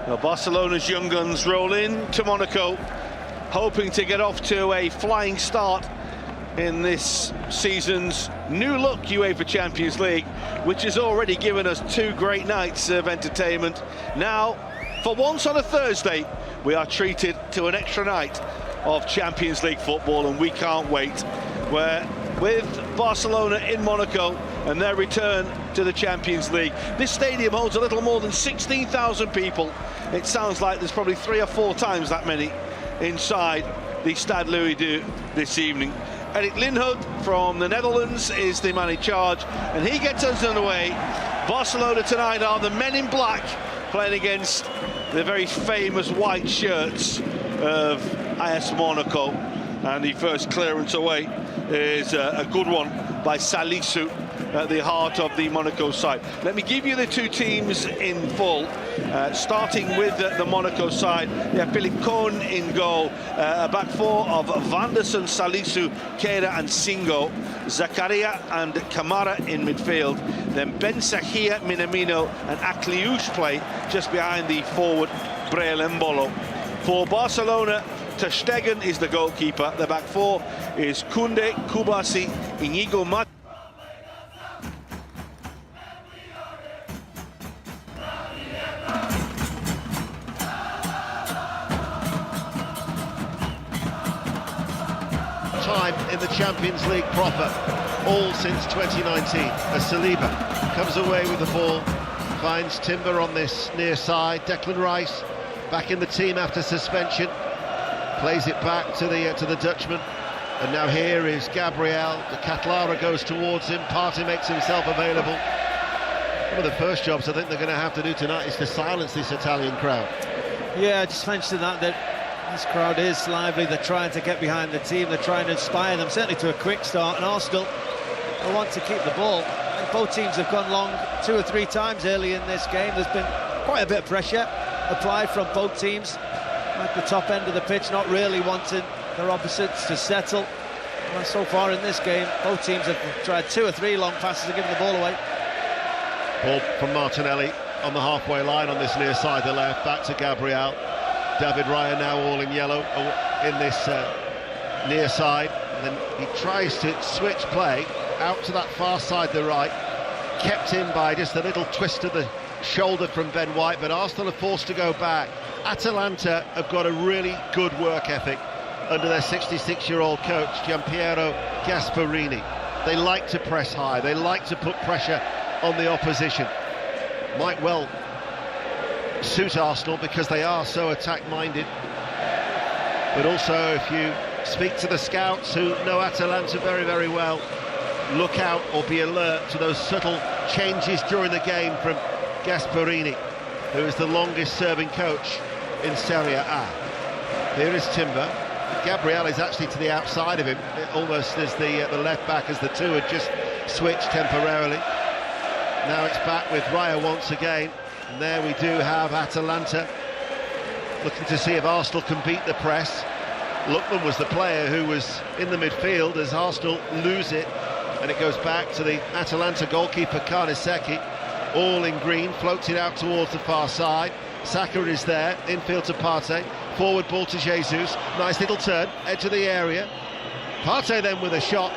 Well, Barcelona's young guns roll in to Monaco, hoping to get off to a flying start in this season's new look UEFA Champions League, which has already given us 2 great nights of entertainment. Now, for once on a Thursday, we are treated to an extra night of Champions League football, and we can't wait. We're with Barcelona in Monaco and their return to the Champions League. This stadium holds a little more than 16,000 people. It sounds like there's probably 3 or 4 times that many inside the Stade Louis II this evening. Eric Linhout from the Netherlands is the man in charge, and he gets us underway. Barcelona tonight are the men in black, playing against the very famous white shirts of AS Monaco. And the first clearance away is a good one by Salisu, at the heart of the Monaco side. Let me give you the two teams in full. Starting with the Monaco side, they have Philippe Kohn in goal, a back four of Vanderson, Salisu, Kera and Singo, Zakaria and Kamara in midfield, then Ben Sahia, Minamino and Akliouche play just behind the forward Breel Mbolo. For Barcelona, Ter Stegen is the goalkeeper. The back four is Koundé, Kubasi, Inigo Mat. Time in the Champions League proper, all since 2019, as Saliba comes away with the ball, finds Timber on this near side. Declan Rice back in the team after suspension, plays it back to the Dutchman, and now here is Gabriel. The Catlara goes towards him, Partey makes himself available. One of the first jobs I think they're going to have to do tonight is to silence this Italian crowd. Yeah, I just mentioned that this crowd is lively. They're trying to get behind the team, they're trying to inspire them, certainly to a quick start, and Arsenal want to keep the ball. And both teams have gone long 2 or 3 times early in this game. There's been quite a bit of pressure applied from both teams at the top end of the pitch, not really wanting their opposites to settle. And so far in this game, both teams have tried 2 or 3 long passes and given the ball away. Ball from Martinelli on the halfway line on this near side, the left, back to Gabriel. David Raya now all in yellow in this near side. And then he tries to switch play out to that far side, the right, kept in by just a little twist of the shoulder from Ben White, but Arsenal are forced to go back. Atalanta have got a really good work ethic under their 66-year-old coach, Gianpiero Gasperini. They like to press high, they like to put pressure on the opposition. Might well suit Arsenal because they are so attack-minded. But also, if you speak to the scouts who know Atalanta very, very well, look out or be alert to those subtle changes during the game from Gasperini, who is the longest-serving coach in Serie A. Here is Timber. Gabriel is actually to the outside of him, almost as the left back, as the two had just switched temporarily. Now it's back with Raya once again, and there we do have Atalanta looking to see if Arsenal can beat the press. Lookman was the player who was in the midfield as Arsenal lose it, and it goes back to the Atalanta goalkeeper Karnisecki, all in green, floats it out towards the far side. Saka is there, infield to Partey, forward ball to Jesus, nice little turn, edge of the area. Partey then with a shot,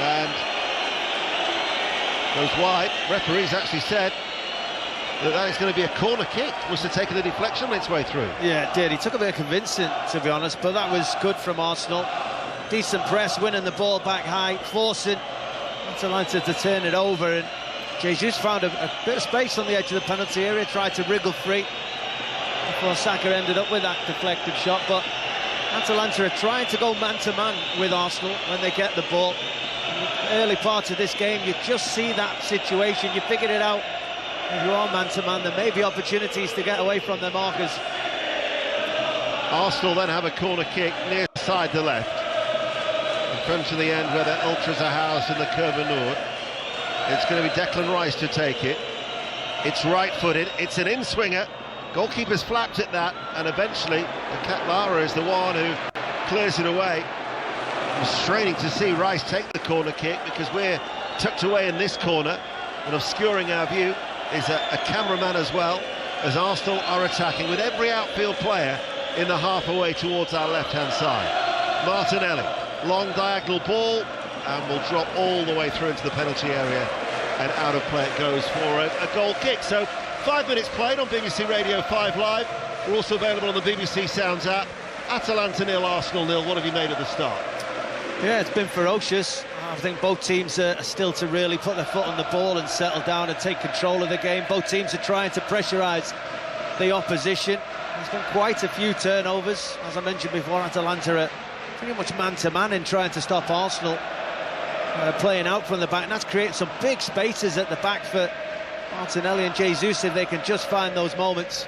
and goes wide. Referee's actually said that is going to be a corner kick. Must have taken the deflection on its way through. Yeah, it did. He took a bit of convincing, to be honest, but that was good from Arsenal. Decent press, winning the ball back high, forcing Atalanta to turn it over, and Jesus found a bit of space on the edge of the penalty area, tried to wriggle free before Saka ended up with that deflected shot. But Atalanta are trying to go man-to-man with Arsenal when they get the ball. In the early part of this game, you just see that situation, you figured it out. If you are man-to-man, there may be opportunities to get away from their markers. Arsenal then have a corner kick near side the left, in front of the end where the ultras are housed in the Crvena Nord. It's going to be Declan Rice to take it. It's right-footed, it's an in-swinger. Goalkeeper's flapped at that, and eventually the Catlara is the one who clears it away. I'm straining to see Rice take the corner kick because we're tucked away in this corner, and obscuring our view is a cameraman as well, as Arsenal are attacking with every outfield player in the half away towards our left-hand side. Martinelli, long diagonal ball, and will drop all the way through into the penalty area, and out of play it goes for a goal kick. So 5 minutes played on BBC Radio 5 Live. We're also available on the BBC Sounds app. Atalanta 0, Arsenal 0. What have you made of the start? Yeah, it's been ferocious. I think both teams are still to really put their foot on the ball and settle down and take control of the game. Both teams are trying to pressurise the opposition. There's been quite a few turnovers. As I mentioned before, Atalanta are pretty much man-to-man in trying to stop Arsenal playing out from the back, and that's created some big spaces at the back for Martinelli and Jesus if they can just find those moments.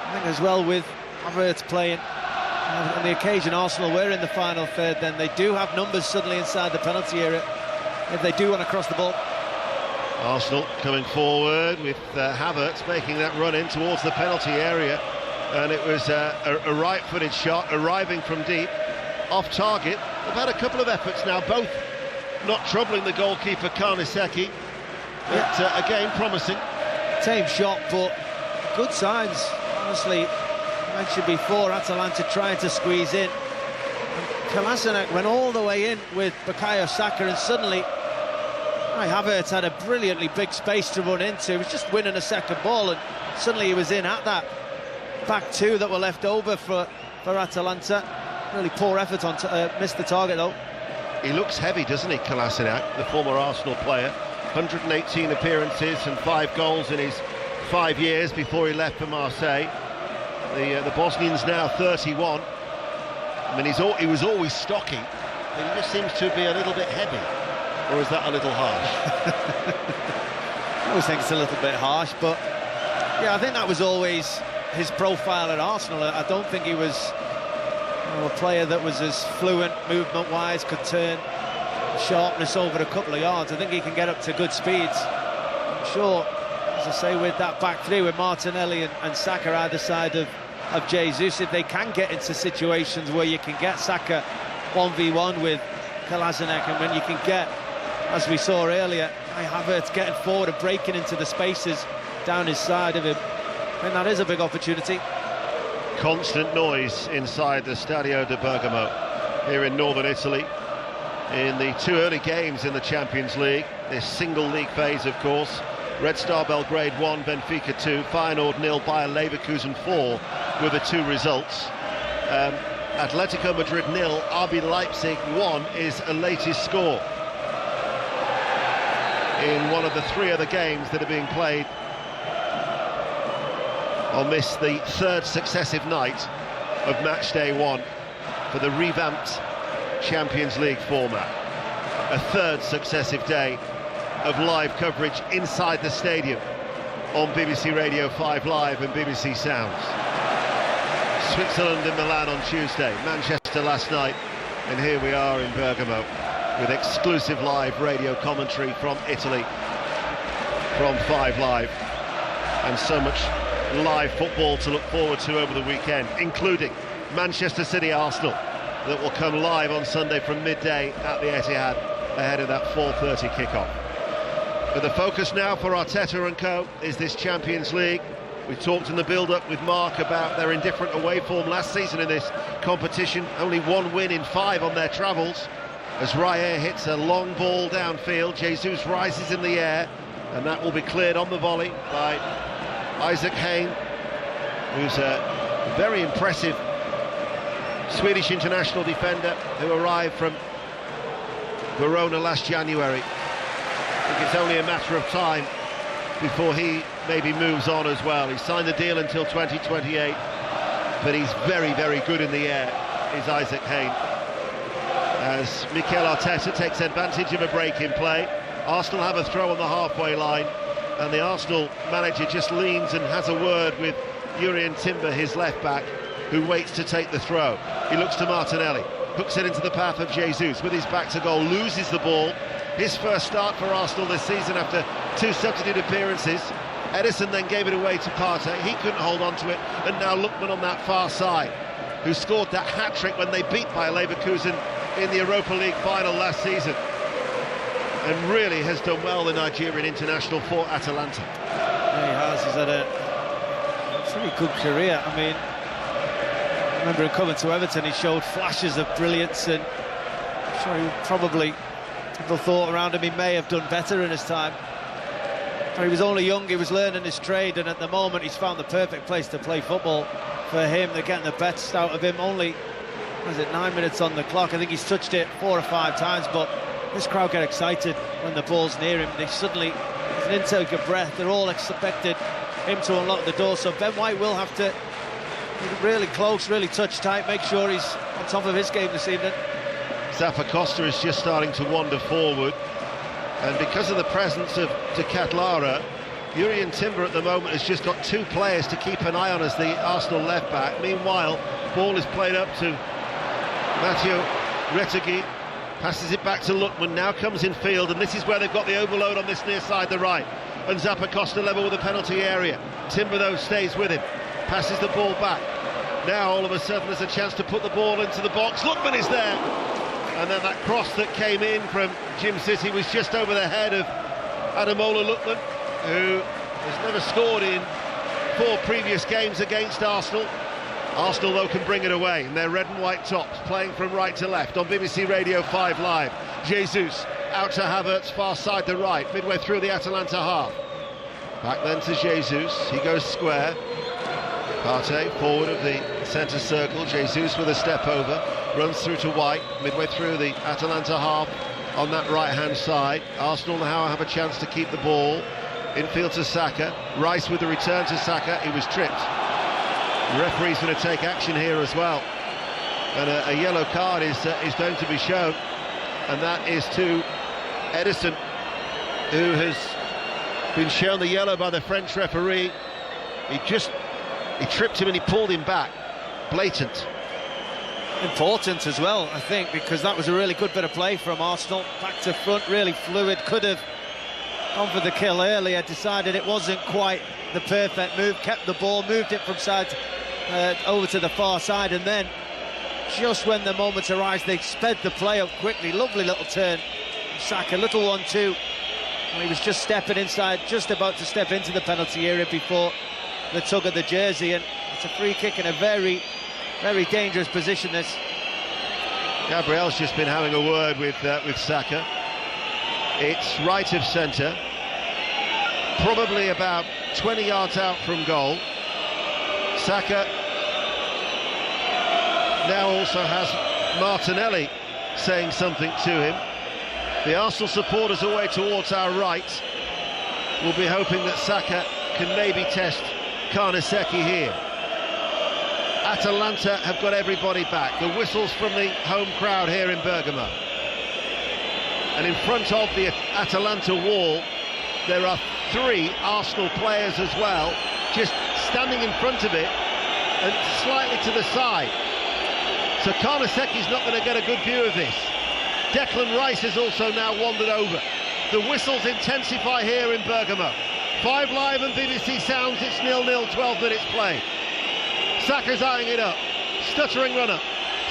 I think as well with Havertz playing on the occasion Arsenal were in the final third, then they do have numbers suddenly inside the penalty area. if they do want to cross the ball. Arsenal coming forward with Havertz making that run in towards the penalty area, and it was a right-footed shot arriving from deep, off target. They've had a couple of efforts now, both not troubling the goalkeeper Karnisecki, but again promising. Tame shot, but good signs. Honestly, I mentioned before, Atalanta trying to squeeze in. Kolasinac went all the way in with Bukayo Saka, and suddenly Havertz had a brilliantly big space to run into. He was just winning a second ball, and suddenly he was in at that back two that were left over for Atalanta. Really poor effort on missed the target though. He looks heavy, doesn't he, Kolasinac, the former Arsenal player? 118 appearances and 5 goals in his 5 years before he left for Marseille. The Bosnian's now 31. I mean, he was always stocky, but he just seems to be a little bit heavy. Or is that a little harsh? I always think it's a little bit harsh, but yeah, I think that was always his profile at Arsenal. I don't think he was a player that was as fluent movement-wise, could turn sharpness over a couple of yards. I think he can get up to good speeds. I'm sure, as I say, with that back three with Martinelli and Saka either side of Jesus, if they can get into situations where you can get Saka 1v1 with Kolasinac, and when you can get, as we saw earlier, Havertz getting forward and breaking into the spaces down his side of him, and that is a big opportunity. Constant noise inside the Stadio de Bergamo here in northern Italy in the 2 early games in the Champions League, this single league phase, of course. Red Star Belgrade 1, Benfica 2, Feyenoord 0, Bayern Leverkusen 4 were the 2 results. Atletico Madrid 0, RB Leipzig 1 is a latest score in one of the 3 other games that are being played on this, the 3rd successive night of match day 1 for the revamped Champions League format. A 3rd successive day of live coverage inside the stadium on BBC Radio 5 Live and BBC Sounds. Switzerland and Milan on Tuesday, Manchester last night, and here we are in Bergamo with exclusive live radio commentary from Italy, from 5 Live, and so much live football to look forward to over the weekend, including Manchester City Arsenal, that will come live on Sunday from midday at the Etihad ahead of that 4:30 kickoff. But the focus now for Arteta and co is this Champions League. We talked in the build-up with Mark about their indifferent away form last season in this competition. Only 1 win in 5 on their travels. As Raya hits a long ball downfield, Jesus rises in the air, and that will be cleared on the volley by Isaac Hayne, who's a very impressive Swedish international defender who arrived from Verona last January. I think it's only a matter of time before he maybe moves on as well. He signed the deal until 2028, but he's very, very good in the air, is Isaac Hayne. As Mikel Arteta takes advantage of a break in play, Arsenal have a throw on the halfway line, and the Arsenal manager just leans and has a word with Jurrien Timber, his left back, who waits to take the throw. He looks to Martinelli, hooks it into the path of Jesus with his back to goal, loses the ball. His first start for Arsenal this season after 2 substitute appearances. Edison then gave it away to Partey. He couldn't hold on to it, and now Lookman on that far side, who scored that hat-trick when they beat Bayer Leverkusen in the Europa League final last season, and really has done well, the Nigerian international, for Atalanta. Yeah, he has. He's had a pretty good career. I mean, I remember him coming to Everton, he showed flashes of brilliance, and I'm sure he probably, people thought around him he may have done better in his time. But he was only young, he was learning his trade, and at the moment he's found the perfect place to play football for him. They're getting the best out of him. Only, what is it, 9 minutes on the clock. I think he's touched it 4 or 5 times, but this crowd get excited when the ball's near him. They suddenly, it's an intake of breath. They're all expected him to unlock the door, so Ben White will have to be really close, really touch tight, make sure he's on top of his game this evening. Zafa Costa is just starting to wander forward, and because of the presence of De Ketelaere, Jurrien Timber at the moment has just got 2 players to keep an eye on as the Arsenal left back. Meanwhile, ball is played up to Matteo Retegui, Passes it back to Lookman, now comes in field, and this is where they've got the overload on this near side, the right. And Zappacosta level with the penalty area. Timber, though, stays with him. Passes the ball back. Now, all of a sudden, there's a chance to put the ball into the box. Lookman is there. And then that cross that came in from Jim City was just over the head of Ademola Lookman, who has never scored in 4 previous games against Arsenal. Arsenal, though, can bring it away in their red and white tops, playing from right to left on BBC Radio 5 Live. Jesus out to Havertz, far side the right, midway through the Atalanta half. Back then to Jesus, he goes square. Partey, forward of the centre circle, Jesus with a step over, runs through to White, midway through the Atalanta half on that right-hand side. Arsenal now have a chance to keep the ball. Infield to Saka, Rice with the return to Saka, he was tripped. The referee's going to take action here as well, and a yellow card is going to be shown, and that is to Edison, who has been shown the yellow by the French referee. He tripped him and he pulled him back. Blatant. Important as well, I think, because that was a really good bit of play from Arsenal. Back to front, really fluid, could have gone for the kill earlier, decided it wasn't quite the perfect move, kept the ball, moved it from side over to the far side, and then just when the moments arise, they sped the play up quickly. Lovely little turn. Saka, little 1-2. He was just stepping inside, just about to step into the penalty area before the tug of the jersey, and it's a free kick in a very, very dangerous position. This. Gabriel's just been having a word with Saka. It's right of centre, probably about 20 yards out from goal. Saka now also has Martinelli saying something to him. The Arsenal supporters away towards our right will be hoping that Saka can maybe test Karnaseki here. Atalanta have got everybody back. The whistles from the home crowd here in Bergamo. And in front of the Atalanta wall, there are 3 Arsenal players as well, just standing in front of it and slightly to the side. So Karnaseki's not going to get a good view of this. Declan Rice has also now wandered over. The whistles intensify here in Bergamo. 5 Live and BBC Sounds, it's 0-0, 12 minutes play. Saka's eyeing it up, stuttering runner.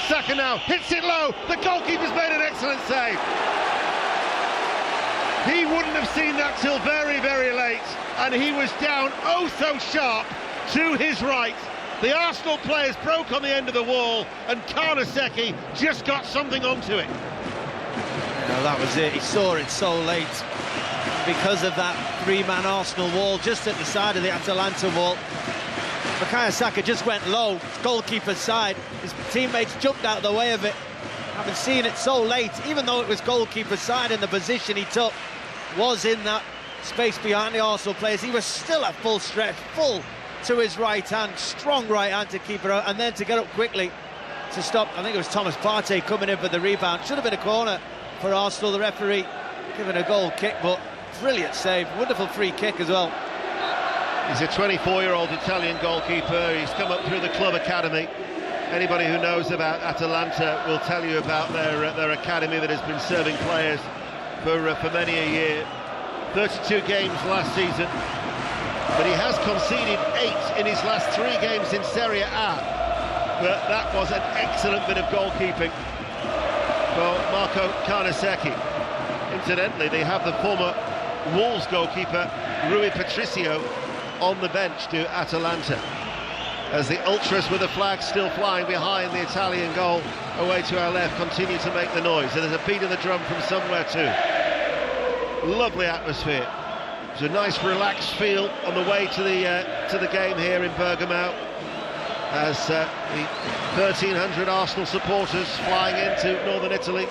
Saka now hits it low, the goalkeeper's made an excellent save. He wouldn't have seen that till very, very late, and he was down oh so sharp to his right. The Arsenal players broke on the end of the wall, and Karnaseki just got something onto it. No, that was it. He saw it so late because of that 3-man Arsenal wall just at the side of the Atalanta wall. Bukayo Saka just went low, goalkeeper's side. His teammates jumped out of the way of it. Having seen it so late, even though it was goalkeeper's side, and the position he took was in that space behind the Arsenal players, he was still at full stretch, full to his right hand, strong right hand to keep it out, and then to get up quickly to stop. I think it was Thomas Partey coming in for the rebound. Should have been a corner for Arsenal. The referee giving a goal kick, but brilliant save, wonderful free kick as well. He's a 24-year-old Italian goalkeeper. He's come up through the club academy. Anybody who knows about Atalanta will tell you about their academy that has been serving players for many a year. 32 games last season, but he has conceded 8 in his last 3 games in Serie A. But that was an excellent bit of goalkeeping for Marco Karnaseki. Incidentally, they have the former Wolves goalkeeper Rui Patricio on the bench to Atalanta, as the ultras with the flag still flying behind the Italian goal away to our left continue to make the noise. And there's a beat of the drum from somewhere too. Lovely atmosphere. It's a nice relaxed feel on the way to the game here in Bergamo, as the 1,300 Arsenal supporters flying into northern Italy.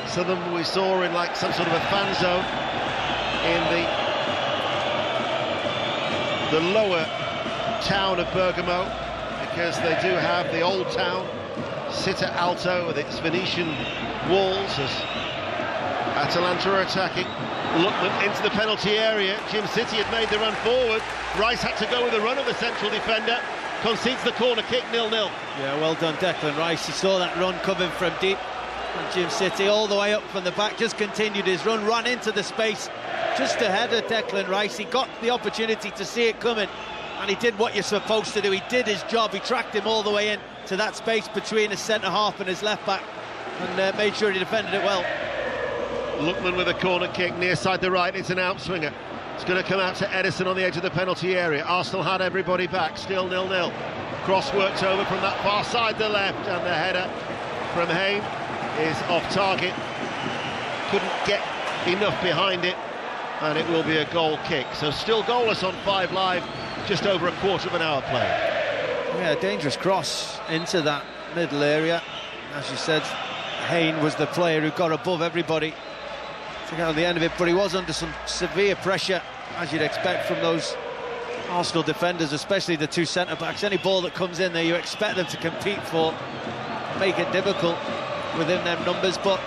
Some of them we saw in like some sort of a fan zone in the lower town of Bergamo, because they do have the old town, Città Alto, with its Venetian walls, as Atalanta are attacking. Lookman into the penalty area. Jim City had made the run forward. Rice had to go with the run of the central defender. Concedes the corner kick, 0-0. Yeah, well done, Declan Rice. He saw that run coming from deep. And Jim City all the way up from the back, just continued his run, ran into the space just ahead of Declan Rice. He got the opportunity to see it coming, and he did what you're supposed to do. He did his job. He tracked him all the way in to that space between his centre-half and his left-back, and made sure he defended it well. Lookman with a corner kick near side the right. It's an outswinger. It's going to come out to Edison on the edge of the penalty area. Arsenal had everybody back, still 0-0. Cross worked over from that far side the left, and the header from Hayne is off target. Couldn't get enough behind it, and it will be a goal kick. So still goalless on 5 Live, just over a quarter of an hour played. Yeah, dangerous cross into that middle area. As you said, Hayne was the player who got above everybody to get on the end of it, but he was under some severe pressure, as you'd expect from those Arsenal defenders, especially the 2 centre-backs. Any ball that comes in there, you expect them to compete for, make it difficult within them numbers. But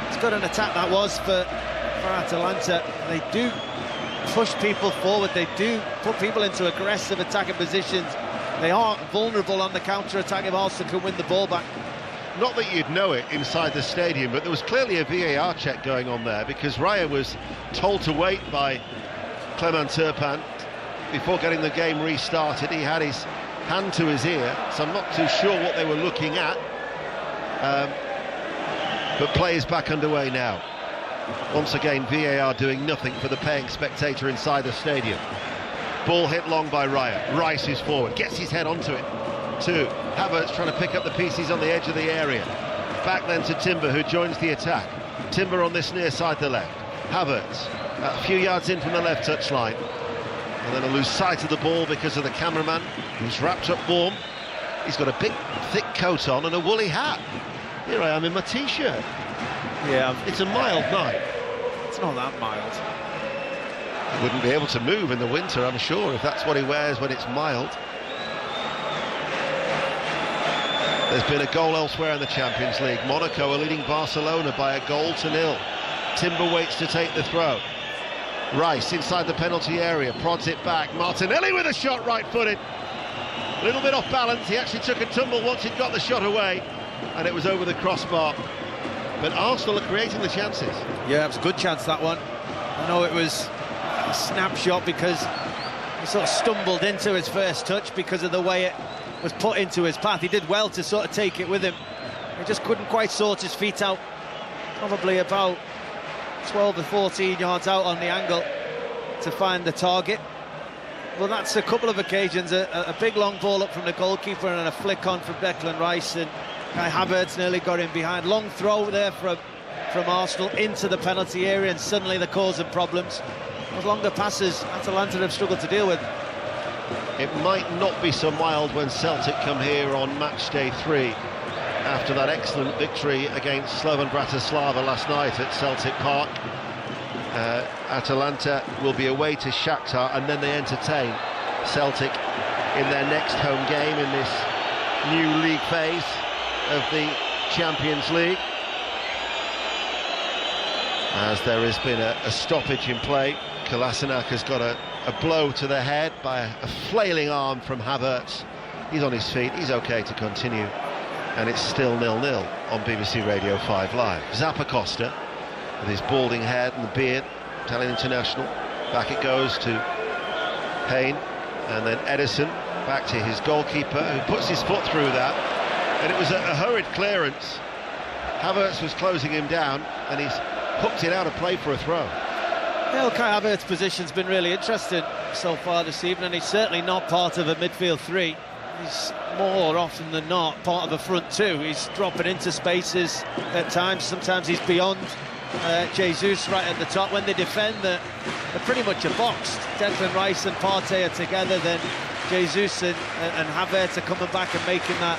it's got an attack that was for Atalanta. They do push people forward, they do put people into aggressive attacking positions. They are vulnerable on the counter-attack if Arsenal can win the ball back. Not that you'd know it inside the stadium, but there was clearly a VAR check going on there, because Raya was told to wait by Clement Turpin before getting the game restarted. He had his hand to his ear, so I'm not too sure what they were looking at. But play is back underway now. Once again, VAR doing nothing for the paying spectator inside the stadium. Ball hit long by Raya. Rice is forward, gets his head onto it. Havertz trying to pick up the pieces on the edge of the area. Back then to Timber, who joins the attack. Timber on this near side the left. Havertz a few yards in from the left touchline, and then a loose sight of the ball because of the cameraman, who's wrapped up warm. He's got a big thick coat on and a woolly hat. Here I am in my t-shirt. Yeah, it's a mild night. It's not that mild. He wouldn't be able to move in the winter, I'm sure, if that's what he wears when it's mild. There's been a goal elsewhere in the Champions League. Monaco are leading Barcelona by 1-0. Timber waits to take the throw. Rice inside the penalty area, prods it back. Martinelli with a shot, right-footed. A little bit off balance. He actually took a tumble once he'd got the shot away, and it was over the crossbar. But Arsenal are creating the chances. Yeah, it was a good chance, that one. I know it was a snapshot because he sort of stumbled into his first touch because of the way it was put into his path. He did well to sort of take it with him. He just couldn't quite sort his feet out. Probably about 12 or 14 yards out on the angle to find the target. Well, that's a couple of occasions, a big long ball up from the goalkeeper and a flick on from Declan Rice, and Kai Havertz nearly got in behind. Long throw there from Arsenal into the penalty area, and suddenly they're causing problems. Those longer passes Atalanta have struggled to deal with. It might not be so mild when Celtic come here on match day 3 after that excellent victory against Slovan Bratislava last night at Celtic Park. Atalanta will be away to Shakhtar, and then they entertain Celtic in their next home game in this new league phase of the Champions League. As there has been a stoppage in play. Kolasinac has got a blow to the head by a flailing arm from Havertz. He's on his feet, he's okay to continue, and it's still 0-0 on BBC Radio 5 Live. Zappacosta with his balding head and the beard, Italian international. Back it goes to Payne, and then Edison back to his goalkeeper, who puts his foot through that, and it was a hurried clearance. Havertz was closing him down, and he's hooked it out of play for a throw. Well, Kai Havertz's position's been really interesting so far this evening. He's certainly not part of a midfield 3. He's more often than not part of a front 2. He's dropping into spaces at times. Sometimes he's beyond Jesus right at the top. When they defend, they're pretty much a box. Declan Rice and Partey are together, then Jesus and Havertz are coming back and making that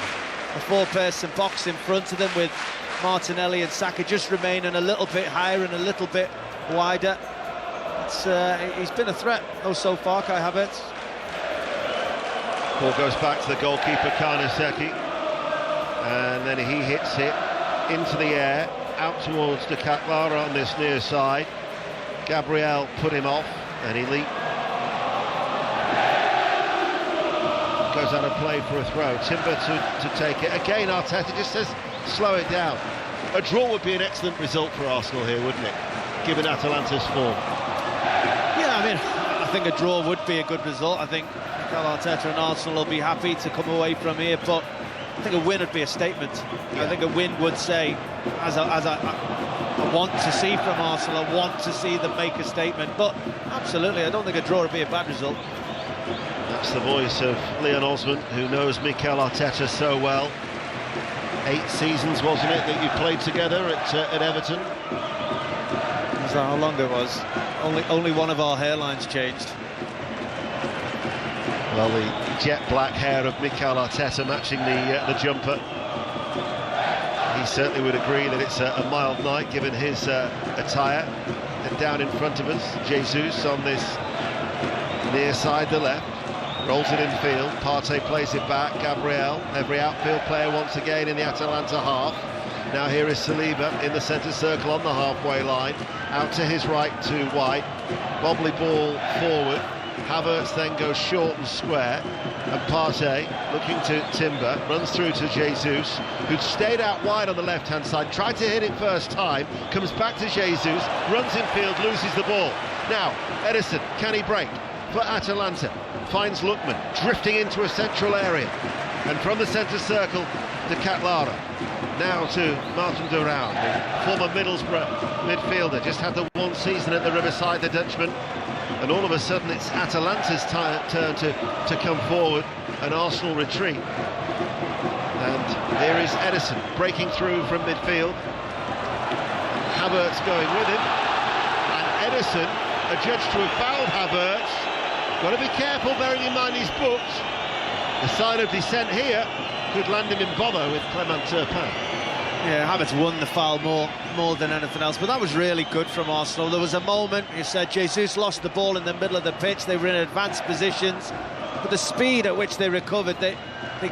a 4-person box in front of them, with Martinelli and Saka just remaining a little bit higher and a little bit wider. He's been a threat though so far, Kai Havertz. Ball goes back to the goalkeeper, Karnaseki, and then he hits it into the air, out towards De Ketelaere on this near side. Gabriel put him off, and he goes out of play for a throw. Timber to take it. Again, Arteta just says, slow it down. a draw would be an excellent result for Arsenal here, wouldn't it? Given Atalanta's form. Yeah, I mean, I think a draw would be a good result. I think Mikel Arteta and Arsenal will be happy to come away from here, but I think a win would be a statement. Yeah. I think a win would say, as I want to see from Arsenal, I want to see them make a statement. But absolutely, I don't think a draw would be a bad result. That's the voice of Leon Osmond, who knows Mikel Arteta so well. 8 seasons, wasn't it, that you played together at Everton? Is that how long it was? Only one of our hairlines changed. Well, the jet black hair of Mikel Arteta matching the jumper. He certainly would agree that it's a mild night given his attire. And down in front of us, Jesus on this near side, the left. Rolls it in field, Partey plays it back, Gabriel, every outfield player once again in the Atalanta half. Now here is Saliba in the centre circle on the halfway line, out to his right to White, wobbly ball forward, Havertz then goes short and square, and Partey looking to Timber, runs through to Jesus, who'd stayed out wide on the left-hand side, tried to hit it first time, comes back to Jesus, runs in field, loses the ball. Now, Ederson, can he break? For Atalanta, finds Lookman, drifting into a central area, and from the centre circle to Catlara. Now to Martin Duran, the former Middlesbrough midfielder, just had the one season at the Riverside, the Dutchman, and all of a sudden it's Atalanta's turn to come forward, and Arsenal retreat. And here is Ederson breaking through from midfield, Havertz going with him, and Ederson, adjudged to have fouled Havertz. Got to be careful, bearing in mind he's booked. The sign of dissent here could land him in bother with Clement Turpin. Yeah, Havertz won the foul more than anything else, but that was really good from Arsenal. There was a moment, you said, Jesus lost the ball in the middle of the pitch, they were in advanced positions, but the speed at which they recovered, they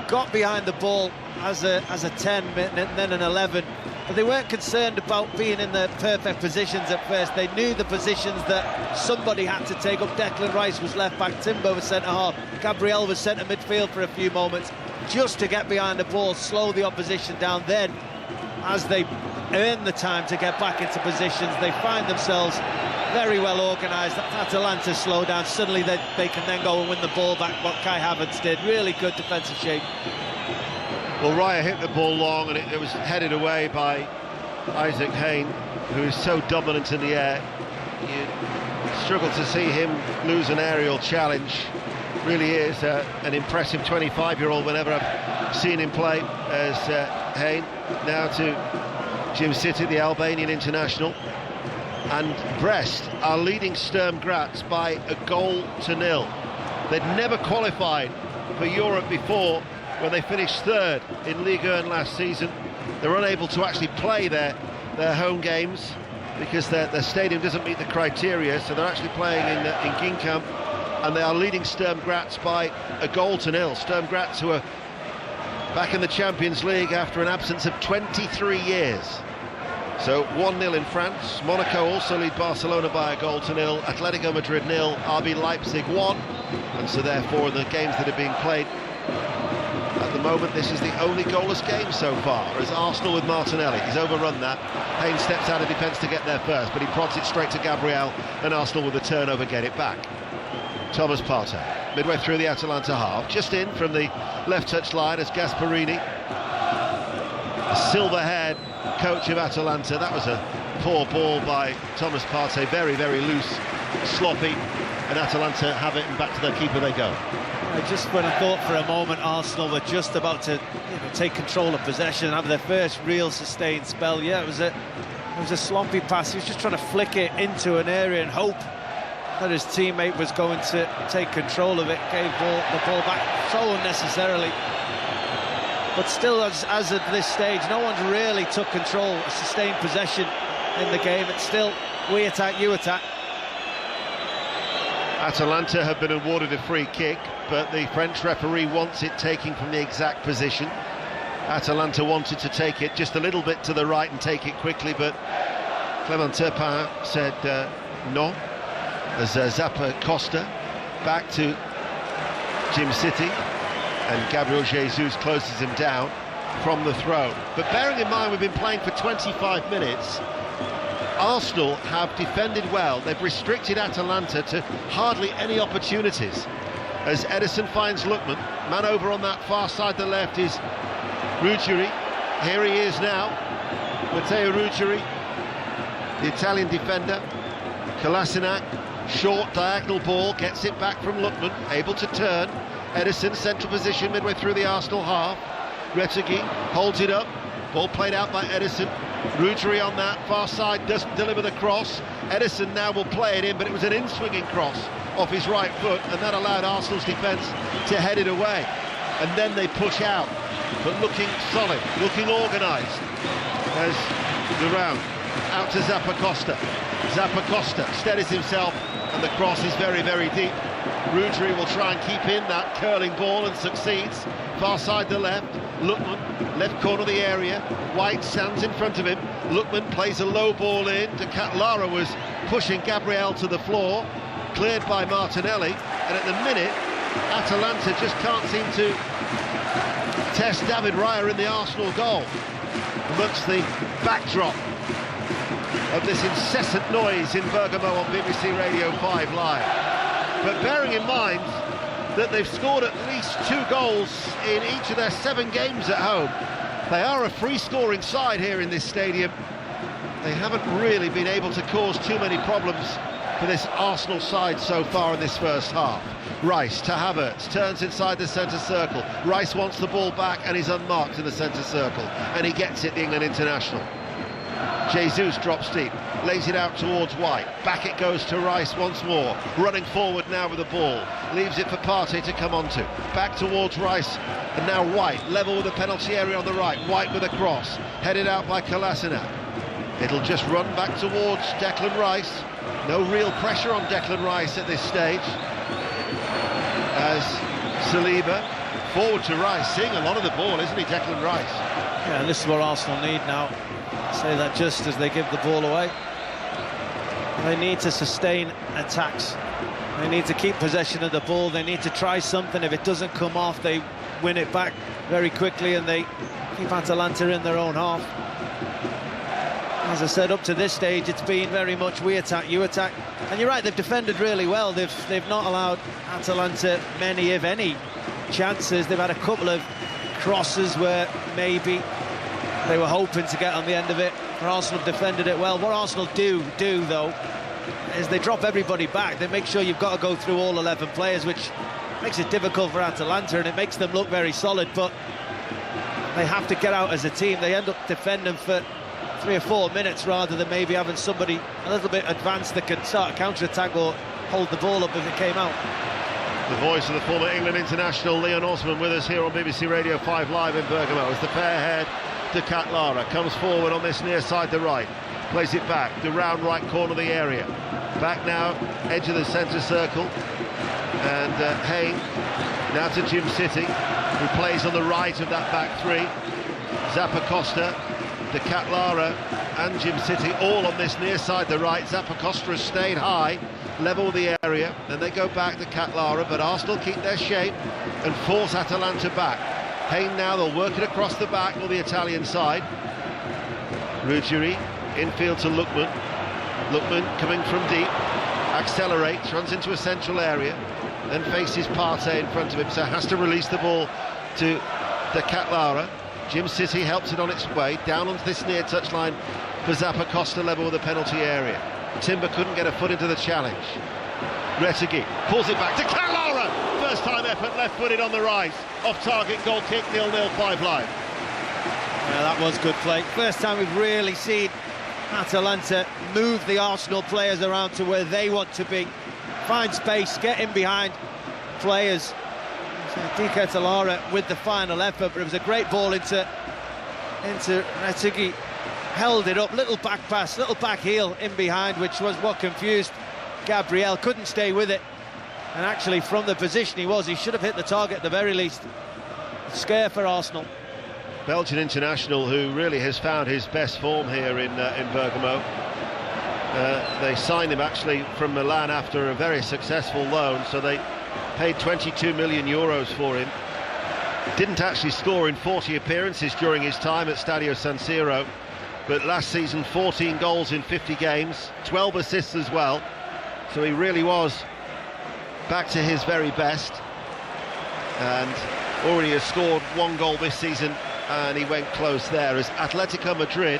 got behind the ball as a 10 and then an 11, but they weren't concerned about being in the perfect positions at first. They knew the positions that somebody had to take up. Declan Rice was left back, Timber was centre half, Gabriel was centre midfield for a few moments, just to get behind the ball, slow the opposition down. Then, as they earn the time to get back into positions, they find themselves very well organised. Atalanta slow down, suddenly they can then go and win the ball back, what Kai Havertz did. Really good defensive shape. Well, Raya hit the ball long and it was headed away by Isaac Hayne, who is so dominant in the air. You struggle to see him lose an aerial challenge. Really is an impressive 25-year-old whenever I've seen him play as Hayne. Now to Jim City, the Albanian international. And Brest are leading Sturm Graz by 1-0. They'd never qualified for Europe before when they finished third in Ligue 1 last season. They're unable to actually play their home games because their stadium doesn't meet the criteria, so they're actually playing in Ginkamp, and they are leading Sturm Graz by 1-0. Sturm Graz, who are back in the Champions League after an absence of 23 years. So 1-0 in France. Monaco also lead Barcelona by 1-0. Atletico Madrid 0, RB Leipzig 1. And so therefore the games that are being played at the moment, this is the only goalless game so far, as Arsenal with Martinelli. He's overrun that. Hayne steps out of defence to get there first, but he prods it straight to Gabriel, and Arsenal with the turnover get it back. Thomas Partey, midway through the Atalanta half, just in from the left touch line as Gasperini, the silver-haired coach of Atalanta. That was a poor ball by Thomas Partey, very, very loose, sloppy, and Atalanta have it, and back to their keeper they go. Just when I thought for a moment Arsenal were just about to take control of possession, have their first real sustained spell, yeah, it was a sloppy pass. He was just trying to flick it into an area and hope that his teammate was going to take control of it, gave the ball back so unnecessarily. But still, as at this stage, no one's really took control, sustained possession in the game. It's still, we attack, you attack. Atalanta have been awarded a free kick, but the French referee wants it taking from the exact position. Atalanta wanted to take it just a little bit to the right and take it quickly, but Clement Turpin said no. As Zappa Costa back to Jim City, and Gabriel Jesus closes him down. from the throw. But bearing in mind we've been playing for 25 minutes, Arsenal have defended well. They've restricted Atalanta to hardly any opportunities. As Ederson finds Lookman, man over on that far side, the left is Ruggeri. Here he is now, Matteo Ruggeri, the Italian defender. Kolasinac, short diagonal ball, gets it back from Lookman, able to turn. Ederson, central position midway through the Arsenal half. Retegui holds it up, ball played out by Ederson. Ruggeri on that far side doesn't deliver the cross. Ederson now will play it in, but it was an in-swinging cross off his right foot, and that allowed Arsenal's defence to head it away. And then they push out, but looking solid, looking organised. As the round out to Zappacosta. Zappacosta steadies himself, and the cross is very, very deep. Ruggeri will try and keep in that curling ball and succeeds. Far side the left, Lookman, left corner of the area. White stands in front of him. Lookman plays a low ball in. De Ketelaere was pushing Gabriel to the floor, cleared by Martinelli, and at the minute Atalanta just can't seem to test David Raya in the Arsenal goal amongst the backdrop of this incessant noise in Bergamo on BBC Radio 5 Live. But bearing in mind that they've scored at least 2 goals in each of their 7 games at home, they are a free-scoring side here in this stadium. They haven't really been able to cause too many problems for this Arsenal side so far in this first half. Rice to Havertz, turns inside the centre circle. Rice wants the ball back and he's unmarked in the centre circle, and he gets it, the England international. Jesus drops deep, lays it out towards White. Back it goes to Rice once more, running forward now with the ball. Leaves it for Partey to come onto. Back towards Rice, and now White, level with the penalty area on the right. White with a cross, headed out by Kolasinac. It'll just run back towards Declan Rice. No real pressure on Declan Rice at this stage. As Saliba, forward to Rice, seeing a lot of the ball, isn't he, Declan Rice? Yeah, and this is what Arsenal need now. Say that just as they give the ball away. They need to sustain attacks. They need to keep possession of the ball. They need to try something. If it doesn't come off, they win it back very quickly and they keep Atalanta in their own half. As I said, up to this stage, it's been very much we attack, you attack. And you're right, they've defended really well. They've not allowed Atalanta many, if any, chances. They've had a couple of crosses where maybe they were hoping to get on the end of it. Arsenal have defended it well. What Arsenal do though, is they drop everybody back. They make sure you've got to go through all 11 players, which makes it difficult for Atalanta, and it makes them look very solid, but they have to get out as a team. They end up defending for 3 or 4 minutes rather than maybe having somebody a little bit advanced that can start a counter-attack or hold the ball up if it came out. The voice of the former England international Leon Osman with us here on BBC Radio 5 Live in Bergamo as the fair-haired De Ketelaere comes forward on this near side the right, plays it back, the round right corner of the area. Back now, edge of the centre circle, and Hayne now to Jim City, who plays on the right of that back three. Zappacosta, De Ketelaere and Jim City all on this near side the right. Zappacosta has stayed high, level with the area, then they go back to Ketelaere, but Arsenal keep their shape and force Atalanta back. Hayne now, they'll work it across the back or the Italian side. Ruggeri, infield to Lookman. Lookman coming from deep, accelerates, runs into a central area, then faces Partey in front of him, so has to release the ball to De Ketelaere. Jim City helps it on its way, down onto this near touchline for Zappacosta, level with the penalty area. Timber couldn't get a foot into the challenge. Retegui pulls it back to Ketelaere! First time effort, left-footed on the right. Off-target goal kick, 0-0, 5 Live. Yeah, that was good play. First time we've really seen Atalanta move the Arsenal players around to where they want to be. Find space, get in behind players. De Ketelaere with the final effort, but it was a great ball into Retegui. Held it up, little back pass, little back heel in behind, which was what confused Gabriel. Couldn't stay with it, and actually from the position he should have hit the target at the very least. Scare for Arsenal. Belgian international who really has found his best form here in Bergamo. They signed him actually from Milan after a very successful loan, so they paid 22 million euros for him. Didn't actually score in 40 appearances during his time at Stadio San Siro, but last season 14 goals in 50 games, 12 assists as well, so he really was back to his very best, and already has scored 1 goal this season, and he went close there as Atletico Madrid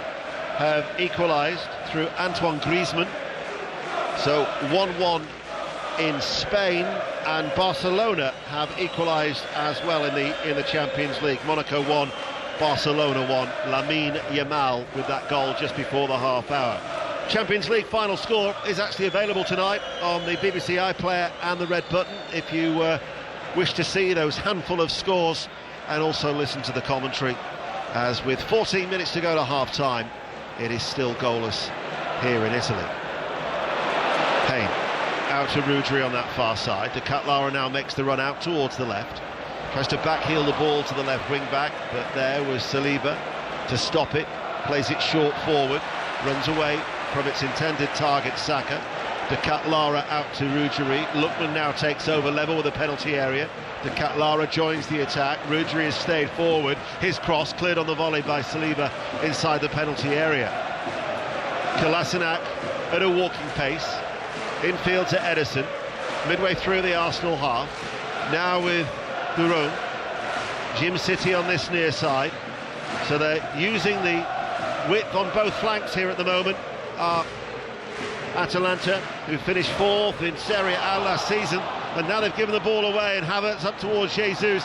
have equalised through Antoine Griezmann. So 1-1 in Spain, and Barcelona have equalised as well in the Champions League. Monaco 1, Barcelona 1. Lamine Yamal with that goal just before the half hour. Champions League final score is actually available tonight on the BBC iPlayer and the red button if you wish to see those handful of scores and also listen to the commentary, as with 14 minutes to go to half time it is still goalless here in Italy. Payne out to Rudry on that far side. De Ketelaere now makes the run out towards the left, tries to backheel the ball to the left wing back, but there was Saliba to stop it, plays it short forward, runs away from its intended target, Saka. De Ketelaere out to Rudry. Lookman now takes over level with the penalty area. De Ketelaere joins the attack. Rudry has stayed forward. His cross cleared on the volley by Saliba inside the penalty area. Kolasinac at a walking pace. Infield to Ederson. Midway through the Arsenal half. Now with Buron. Jim City on this near side. So they're using the width on both flanks here at the moment. Atalanta, who finished 4th in Serie A last season, and now they've given the ball away, and Havertz up towards Jesus.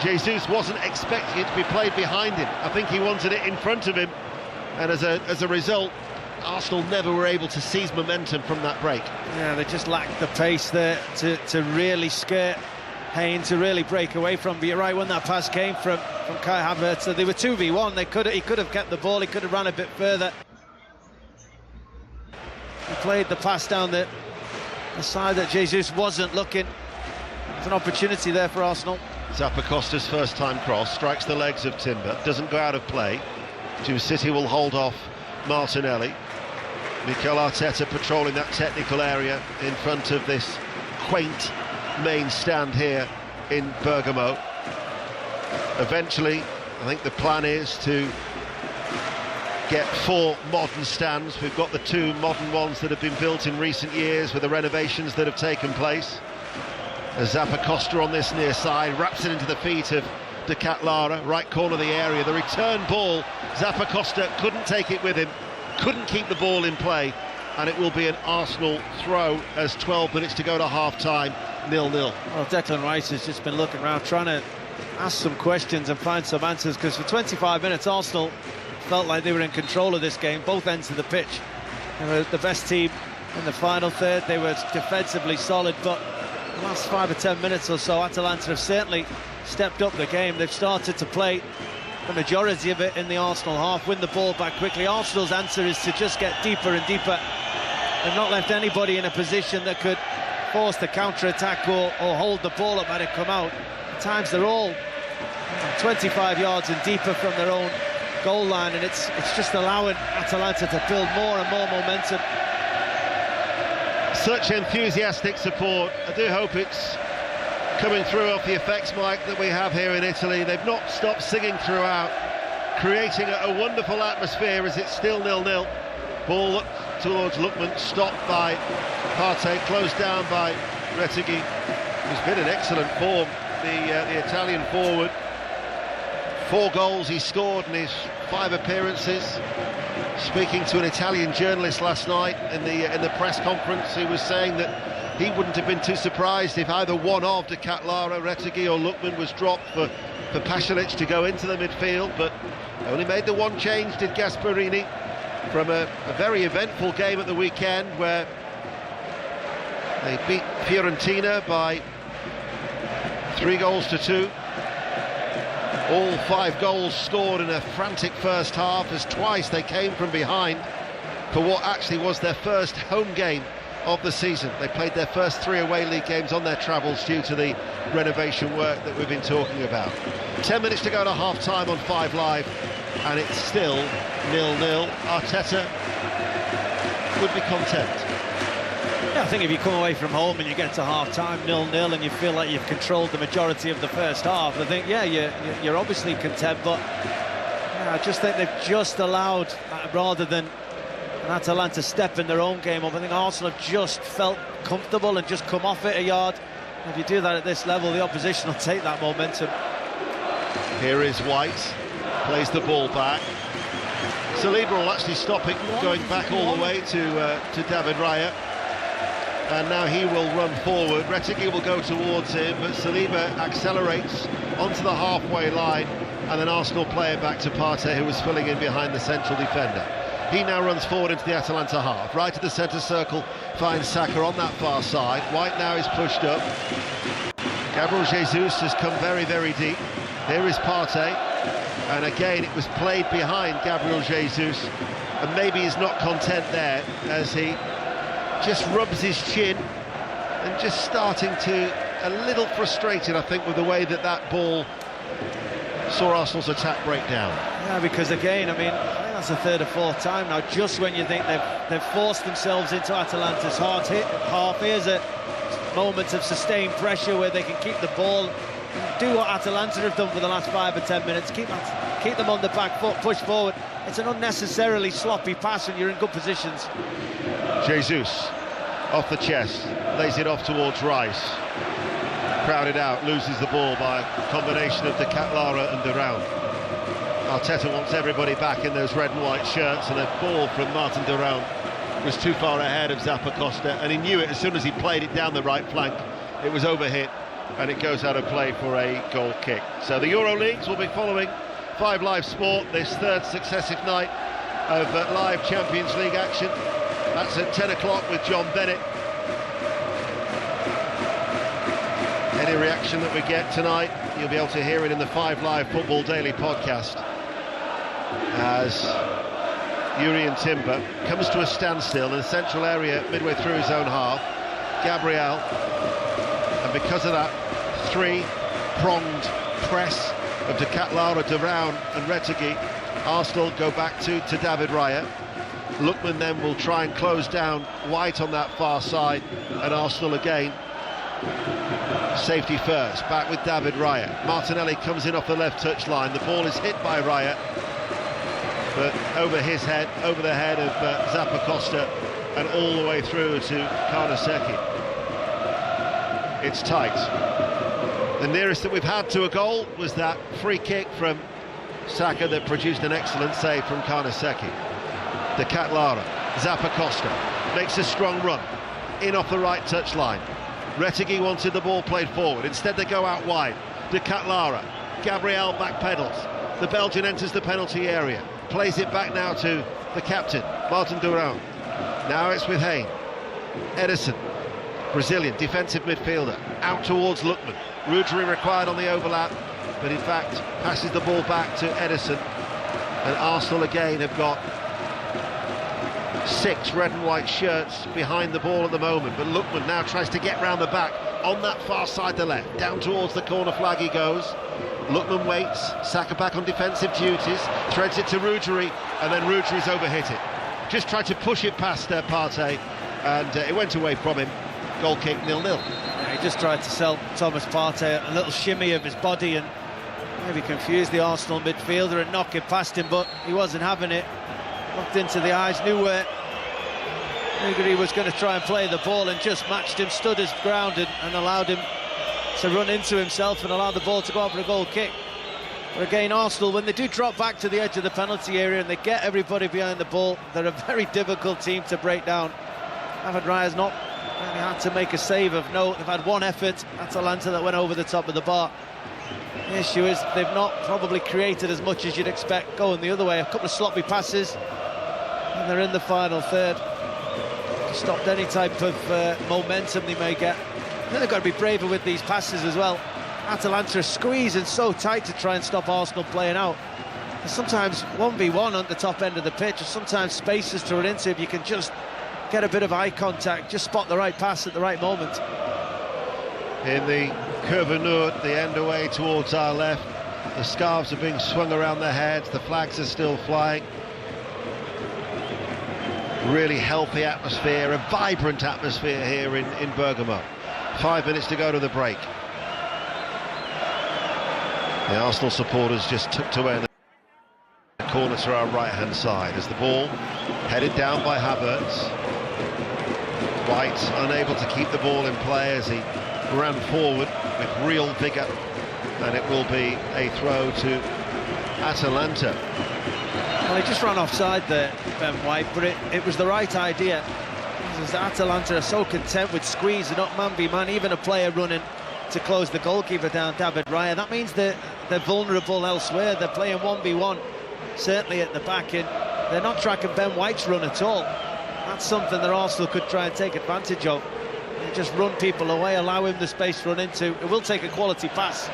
Jesus wasn't expecting it to be played behind him. I think he wanted it in front of him, and as a result, Arsenal never were able to seize momentum from that break. Yeah, they just lacked the pace there to really scare Hayne, to really break away from. But you're right, when that pass came from Kai Havertz, so they were 2v1. He could have kept the ball, he could have run a bit further. He played the pass down the side that Jesus wasn't looking. It's an opportunity there for Arsenal. Zappacosta's first time cross strikes the legs of Timber, doesn't go out of play. Jim City will hold off Martinelli. Mikel Arteta patrolling that technical area in front of this quaint main stand here in Bergamo. Eventually, I think the plan is to get 4 modern stands. We've got the 2 modern ones that have been built in recent years with the renovations that have taken place. Zappacosta on this near side wraps it into the feet of De Ketelaere, right corner of the area. The return ball, Zappacosta couldn't take it with him, couldn't keep the ball in play, and it will be an Arsenal throw as 12 minutes to go to half-time, 0-0. Well, Declan Rice has just been looking around trying to ask some questions and find some answers, because for 25 minutes Arsenal felt like they were in control of this game, both ends of the pitch. They were the best team in the final third. They were defensively solid, but the last 5 or 10 minutes or so, Atalanta have certainly stepped up the game. They've started to play the majority of it in the Arsenal half, win the ball back quickly. Arsenal's answer is to just get deeper and deeper. They've not left anybody in a position that could force the counter-attack or hold the ball up had it come out. At times they're all 25 yards and deeper from their own goal line, and it's just allowing Atalanta to build more and more momentum. Such enthusiastic support. I do hope it's coming through off the effects mic that we have here in Italy. They've not stopped singing throughout, creating a wonderful atmosphere as it's still 0-0. Ball towards Lookman, stopped by Partey, closed down by Retegui, who's been in excellent form, the Italian forward. 4 goals he scored in his 5 appearances. Speaking to an Italian journalist last night in the press conference, he was saying that he wouldn't have been too surprised if either one of De Ketelaere, Retegui or Lookman was dropped for Pasalic to go into the midfield, but only made the one change, did Gasperini, from a very eventful game at the weekend where they beat Fiorentina by 3-2. All 5 goals scored in a frantic first half, as twice they came from behind for what actually was their first home game of the season. They played their first 3 away league games on their travels due to the renovation work that we've been talking about. 10 minutes to go to half-time on 5 Live, and it's still 0-0. Arteta would be content. Yeah, I think if you come away from home and you get to half-time 0-0 and you feel like you've controlled the majority of the first half, I think, yeah, you're obviously content, but I just think they've just allowed, rather than an Atalanta step in their own game up, I think Arsenal have just felt comfortable and just come off it a yard. If you do that at this level, the opposition will take that momentum. Here is White, plays the ball back. Saliba will actually stop it going back all the way to David Raya. And now he will run forward. Retegui will go towards him, but Saliba accelerates onto the halfway line, and then Arsenal play it back to Partey, who was filling in behind the central defender. He now runs forward into the Atalanta half, right to the centre circle, finds Saka on that far side. White now is pushed up. Gabriel Jesus has come very, very deep. Here is Partey, and again it was played behind Gabriel Jesus, and maybe he's not content there as he just rubs his chin and just starting to a little frustrated, I think, with the way that ball saw Arsenal's attack break down. Yeah, because again, I mean, I think that's the third or fourth time now, just when you think they've forced themselves into Atalanta's hard hit half. Here's a moment of sustained pressure where they can keep the ball, do what Atalanta have done for the last 5 or 10 minutes, keep them on the back foot, push forward. It's an unnecessarily sloppy pass when you're in good positions. Jesus off the chest, lays it off towards Rice. Crowded out, loses the ball by a combination of De Ketelaere and Durão. Arteta wants everybody back in those red and white shirts, and a ball from Martin Durão was too far ahead of Zappacosta, and he knew it as soon as he played it down the right flank. It was overhit, and it goes out of play for a goal kick. So the Euro Leagues will be following 5 Live Sport this third successive night of live Champions League action. That's at 10 o'clock with John Bennett. Any reaction that we get tonight, you'll be able to hear it in the 5 Live Football Daily podcast, as Jurrien Timber comes to a standstill in the central area midway through his own half. Gabriel, and because of that 3-pronged press of De Ketelaere, Durão and Retegui, Arsenal go back to David Raya. Lookman then will try and close down White on that far side, and Arsenal again safety first, back with David Raya. Martinelli comes in off the left touch line. The ball is hit by Raya, but over his head, over the head of Zappacosta, and all the way through to Karnaseki. It's tight. The nearest that we've had to a goal was that free kick from Saka that produced an excellent save from Karnaseki. De Ketelaere, Zappacosta makes a strong run in off the right touch line. Retegui wanted the ball played forward. Instead they go out wide. De Ketelaere, Gabriel backpedals. The Belgian enters the penalty area. Plays it back now to the captain, Martin Durão. Now it's with Hayne. Ederson, Brazilian defensive midfielder, out towards Lookman. Rudry required on the overlap, but in fact passes the ball back to Ederson. And Arsenal again have got 6 red and white shirts behind the ball at the moment, but Lookman now tries to get round the back on that far side, the left, down towards the corner flag he goes. Lookman waits, Saka back on defensive duties, threads it to Rudry, and then Rudry's overhit it. Just tried to push it past Partey, and it went away from him. Goal kick, 0-0. Yeah, he just tried to sell Thomas Partey a little shimmy of his body and maybe confuse the Arsenal midfielder and knock it past him, but he wasn't having it. Looked into the eyes, knew where Rudry was going to try and play the ball, and just matched him, stood his ground and allowed him to run into himself and allow the ball to go out for a goal kick. But again, Arsenal, when they do drop back to the edge of the penalty area and they get everybody behind the ball, they're a very difficult team to break down. David Raya's not really had to make a save of note. They've had one effort, Atalanta, that went over the top of the bar. The issue is they've not probably created as much as you'd expect going the other way. A couple of sloppy passes, and they're in the final third. Stopped any type of momentum they may get. I think they've got to be braver with these passes as well. Atalanta are squeezing so tight to try and stop Arsenal playing out. There's sometimes 1v1 on the top end of the pitch, or sometimes spaces to run into if you can just get a bit of eye contact, just spot the right pass at the right moment. In the Crvena, the end away towards our left, the scarves are being swung around their heads, the flags are still flying. really healthy atmosphere, a vibrant atmosphere here in Bergamo. 5 minutes to go to the break. The Arsenal supporters just tucked away in the corner to our right-hand side as the ball headed down by Havertz. White unable to keep the ball in play as he ran forward with real vigour, and it will be a throw to Atalanta. Well, he just ran offside there, Ben White, but it was the right idea. Because Atalanta are so content with squeezing up man v man, even a player running to close the goalkeeper down, David Raya. That means they're vulnerable elsewhere. They're playing 1v1, certainly at the back, and they're not tracking Ben White's run at all. That's something that Arsenal could try and take advantage of. They just run people away, allow him the space to run into. It will take a quality pass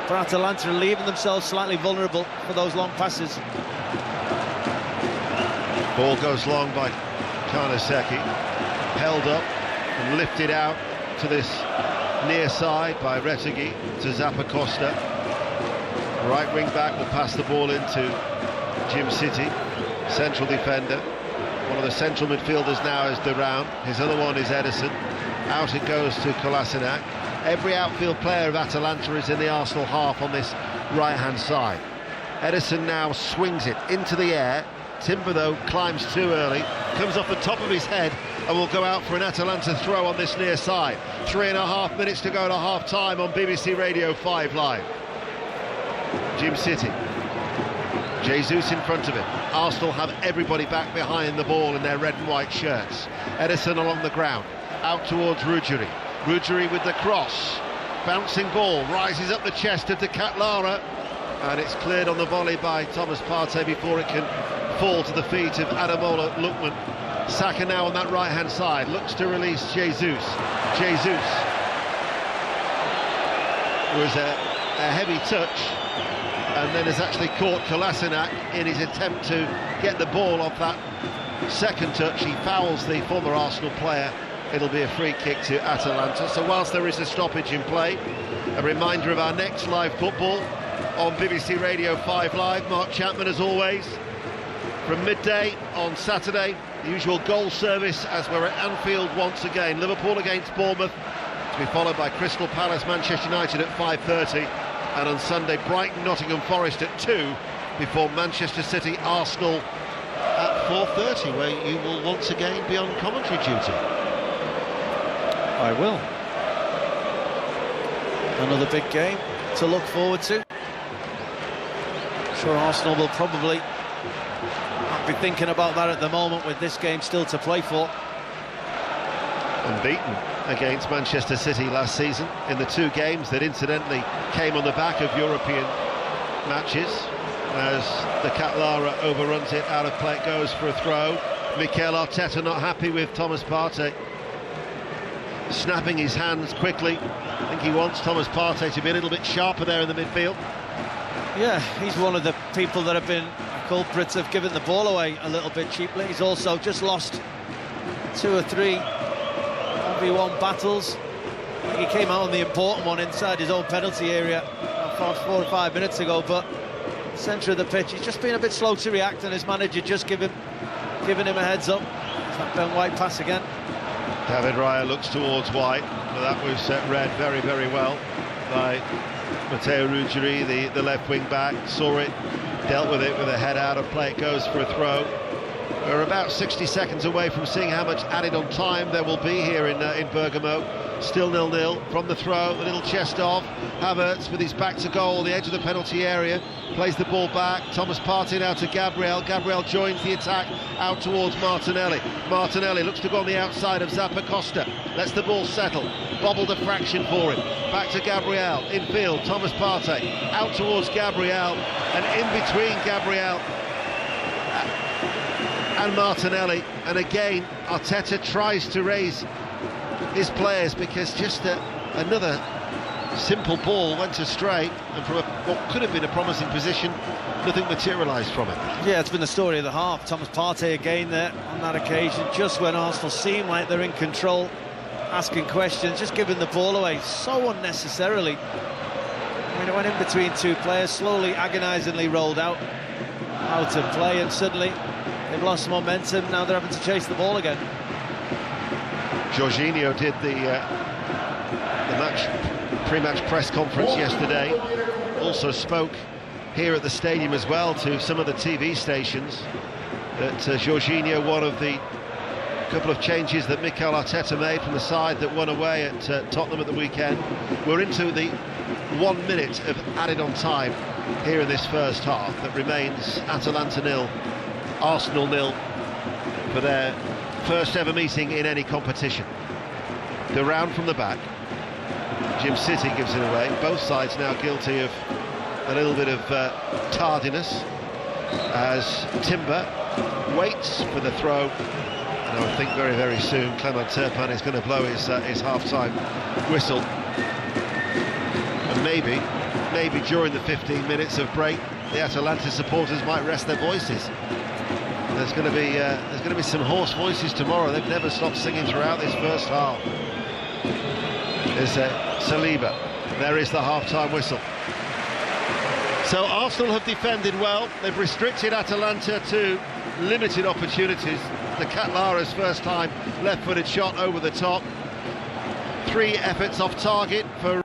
for Atalanta, leaving themselves slightly vulnerable for those long passes. Ball goes long by Karnaseki, held up and lifted out to this near side by Retegui to Zappacosta. Right wing back will pass the ball into Jim City, central defender. One of the central midfielders now is Duran. His other one is Ederson. Out it goes to Kolasinac. Every outfield player of Atalanta is in the Arsenal half on this right-hand side. Ederson now swings it into the air. Timber, though, climbs too early, comes off the top of his head and will go out for an Atalanta throw on this near side. 3.5 minutes to go to half-time on BBC Radio 5 Live. Jim City. Jesus in front of him. Arsenal have everybody back behind the ball in their red and white shirts. Ederson along the ground, out towards Ruggieri. Ruggieri with the cross. Bouncing ball, rises up the chest of De Ketelaere, and it's cleared on the volley by Thomas Partey before it can fall to the feet of Ademola Lookman. Saka now on that right-hand side, looks to release Jesus. Jesus was a heavy touch, and then has actually caught Kolasinac in his attempt to get the ball off that second touch. He fouls the former Arsenal player. It'll be a free kick to Atalanta. So whilst there is a stoppage in play, a reminder of our next live football on BBC Radio 5 Live. Mark Chapman as always. From midday on Saturday, the usual goal service as we're at Anfield once again. Liverpool against Bournemouth, to be followed by Crystal Palace, Manchester United at 5:30. And on Sunday, Brighton, Nottingham Forest at 2, before Manchester City, Arsenal at 4:30, where you will once again be on commentary duty. I will. Another big game to look forward to. I'm sure Arsenal will probably not be thinking about that at the moment, with this game still to play for. Unbeaten against Manchester City last season in the 2 games that incidentally came on the back of European matches, as De Ketelaere overruns it, out of play it goes for a throw. Mikel Arteta not happy with Thomas Partey, snapping his hands quickly. I think he wants Thomas Partey to be a little bit sharper there in the midfield. Yeah, he's one of the people that have been culprits of giving the ball away a little bit cheaply. He's also just lost 2 or 3 1v1 battles. He came out on the important one inside his own penalty area 4 or 5 minutes ago, but centre of the pitch, he's just been a bit slow to react, and his manager just giving him a heads up. It's that Ben White pass again. David Raya looks towards White, but that was read very, very well by Matteo Ruggieri, the left wing back. Saw it, dealt with it with a head out of play. It goes for a throw. We're about 60 seconds away from seeing how much added on time there will be here in Bergamo. Still 0-0 from the throw, the little chest off. Havertz with his back to goal, the edge of the penalty area, plays the ball back. Thomas Partey now to Gabriel. Gabriel joins the attack out towards Martinelli. Martinelli looks to go on the outside of Zappacosta. Lets the ball settle. Bobbled a fraction for him. Back to Gabriel. Infield, Thomas Partey. Out towards Gabriel. And in between Gabriel and Martinelli. And again, Arteta tries to raise his players, because just another simple ball went astray, and from what could have been a promising position, nothing materialised from it. Yeah, it's been the story of the half. Thomas Partey again there on that occasion, just when Arsenal seem like they're in control, asking questions, just giving the ball away so unnecessarily. I mean, it went in between 2 players, slowly, agonisingly rolled out of play, and suddenly They've lost momentum, now they're having to chase the ball again. Jorginho did the pre-match press conference yesterday. Also spoke here at the stadium as well to some of the TV stations. That Jorginho, one of the couple of changes that Mikel Arteta made from the side that won away at Tottenham at the weekend. We're into the 1 minute of added on time here in this first half. That remains Atalanta 0, Arsenal 0 for their first ever meeting in any competition. The round from the back. Jim City gives it away. Both sides now guilty of a little bit of tardiness as Timber waits for the throw. And I think very, very soon Clement Turpin is going to blow his half-time whistle. And maybe during the 15 minutes of break, the Atalanta supporters might rest their voices. There's going to be some hoarse voices tomorrow. They've never stopped singing throughout this first half. There's Saliba. There is the half-time whistle. So Arsenal have defended well. They've restricted Atalanta to limited opportunities. The Cat Lara's first time left-footed shot over the top. 3 efforts off target for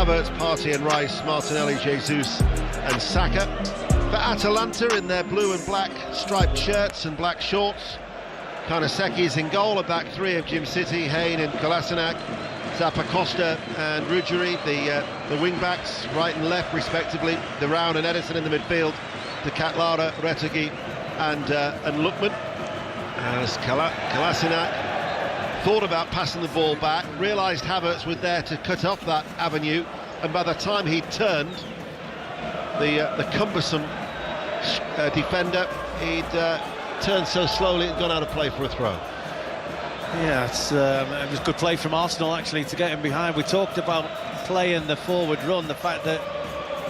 Havertz, Partey and Rice, Martinelli, Jesus and Saka. For Atalanta in their blue and black striped shirts and black shorts, Karnaseki's in goal, a back three of Jim City, Hayne and Kolasinac, Zappacosta and Ruggieri, the wing-backs, right and left respectively, De Round and Edison in the midfield, De Ketelaere, Retegui and Lookman. As Kolasinac thought about passing the ball back, realised Havertz was there to cut off that avenue, and by the time he turned, the cumbersome defender, he'd turned so slowly it had gone out of play for a throw. Yeah, it was good play from Arsenal actually to get him behind. We talked about playing the forward run, the fact that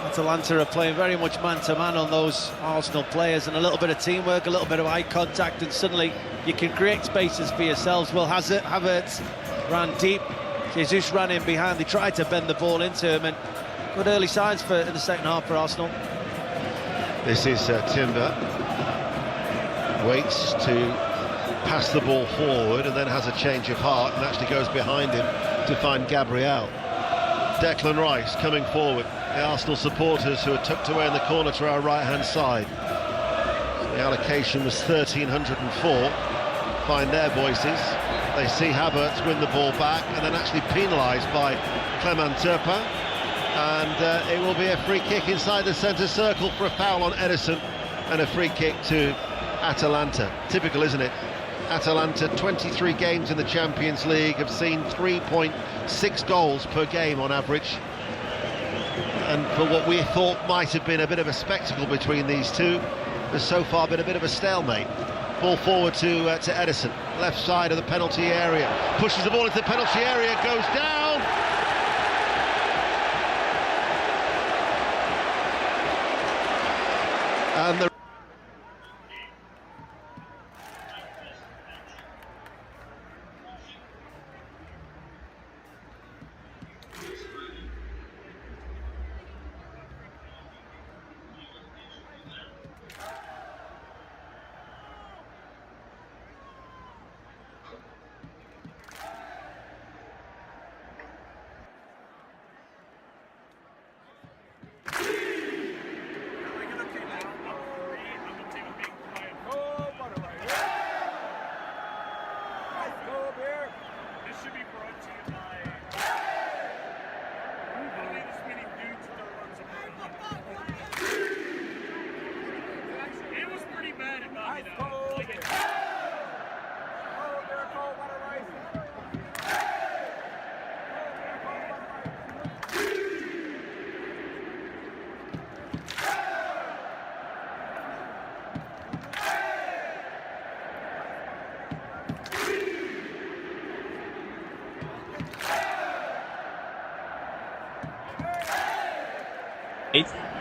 Atalanta are playing very much man-to-man on those Arsenal players, and a little bit of teamwork, a little bit of eye contact, and suddenly you can create spaces for yourselves. Well, Havertz ran deep, Jesus ran in behind, they tried to bend the ball into him, and good early signs in the second half for Arsenal. This is Timber, waits to pass the ball forward and then has a change of heart and actually goes behind him to find Gabriel. Declan Rice coming forward, the Arsenal supporters who are tucked away in the corner to our right hand side. So the allocation was 1304. Find their voices. They see Havertz win the ball back and then actually penalised by Clement Turpin, and it will be a free kick inside the centre circle for a foul on Edison and a free kick to Atalanta. Typical, isn't it? Atalanta, 23 games in the Champions League, have seen 3.6 goals per game on average. And for what we thought might have been a bit of a spectacle between these two, there's so far been a bit of a stalemate. Ball forward to Edison, left side of the penalty area. Pushes the ball into the penalty area, goes down. And the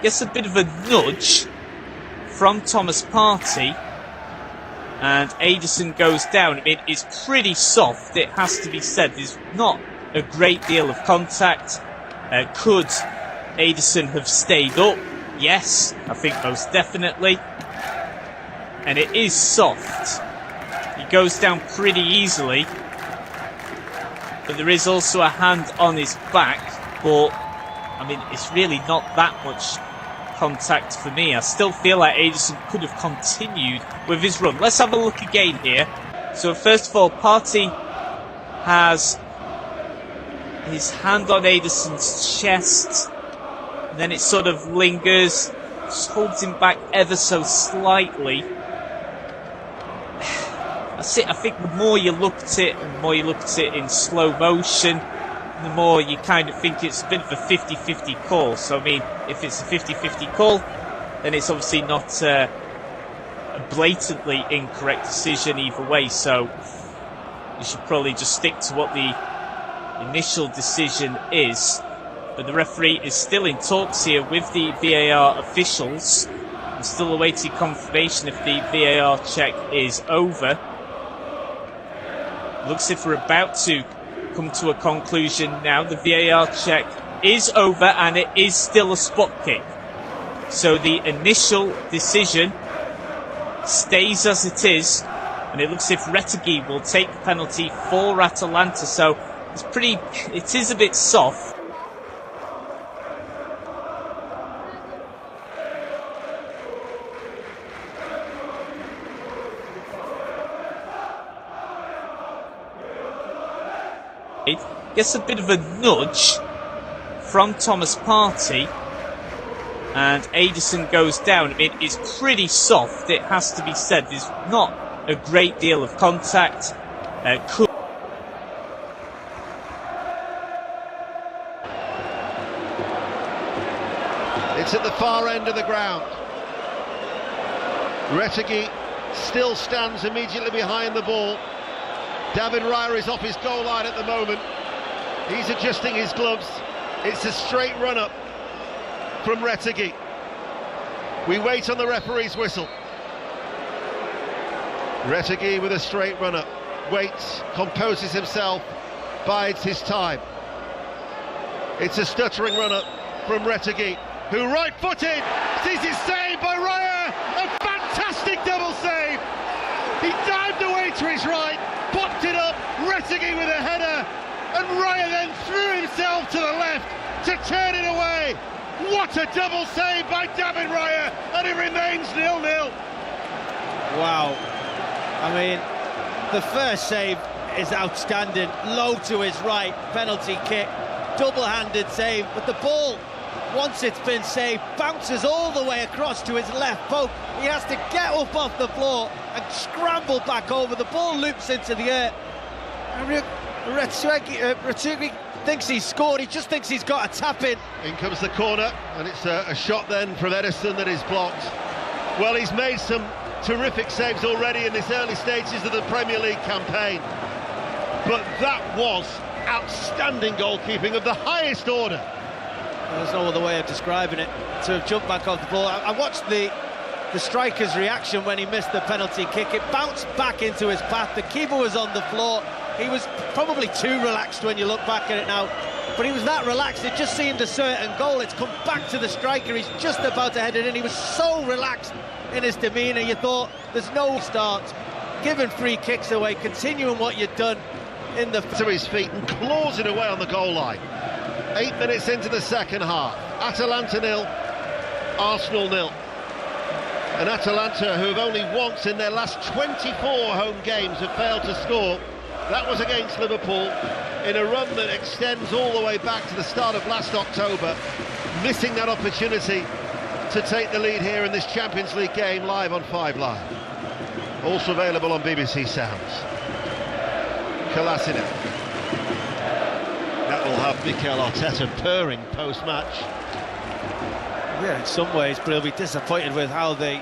gets a bit of a nudge from Thomas Partey, and Aderson goes down. I mean, it's pretty soft, it has to be said. There's not a great deal of contact. Could Aderson have stayed up? Yes, I think most definitely. And it is soft. He goes down pretty easily, but there is also a hand on his back, but I mean, it's really not that much contact for me. I still feel like Aderson could have continued with his run. Let's have a look again here. So first of all, Partey has his hand on Aderson's chest, and then it sort of lingers, just holds him back ever so slightly. That's it. I think the more you look at it, and the more you look at it in slow motion, the more you kind of think it's a bit of a 50-50 call. So I mean, if it's a 50-50 call, then it's obviously not a blatantly incorrect decision either way. So you should probably just stick to what the initial decision is. But the referee is still in talks here with the VAR officials. I'm still awaiting confirmation if the VAR check is over. Looks as if we're about to come to a conclusion now. The VAR check is over and it is still a spot kick. So the initial decision stays as it is, and it looks as if Retegui will take the penalty for Atalanta. So it is a bit soft. Gets a bit of a nudge from Thomas Partey, and Aderson goes down. I mean, it's pretty soft, it has to be said. There's not a great deal of contact. It's at the far end of the ground. Retegui still stands immediately behind the ball. David Raya is off his goal line at the moment. He's adjusting his gloves. It's a straight run-up from Retegui. We wait on the referee's whistle. Retegui with a straight run-up. Waits, composes himself, bides his time. It's a stuttering run-up from Retegui, who right-footed sees it saved by Raya. A fantastic double save. He dived away to his right, popped it up, Retegui with a header, and Raya then threw himself to the left to turn it away. What a double save by David Raya, and it remains 0-0. Wow. I mean, the first save is outstanding. Low to his right, penalty kick, double-handed save, but the ball, once it's been saved, bounces all the way across to his left post. He has to get up off the floor and scramble back over. The ball loops into the air. Retegui thinks he's scored, he just thinks he's got a tap in. In comes the corner, and it's a shot then from Ederson that is blocked. Well, he's made some terrific saves already in this early stages of the Premier League campaign. But that was outstanding goalkeeping of the highest order. There's no other way of describing it. To have jumped back off the ball. I watched the striker's reaction when he missed the penalty kick. It bounced back into his path. The keeper was on the floor. He was probably too relaxed when you look back at it now. But he was that relaxed, it just seemed a certain goal. It's come back to the striker. He's just about to head it in. He was so relaxed in his demeanour. You thought there's no start. Giving free kicks away, continuing what you'd done in the... To his feet and claws it away on the goal line. 8 minutes into the second half. Atalanta 0, Arsenal 0. And Atalanta, who have only once in their last 24 home games have failed to score. That was against Liverpool in a run that extends all the way back to the start of last October, missing that opportunity to take the lead here in this Champions League game live on 5 Live. Also available on BBC Sounds. Kolasinac. That will have Mikel Arteta purring post-match. Yeah, in some ways, but he'll be disappointed with how they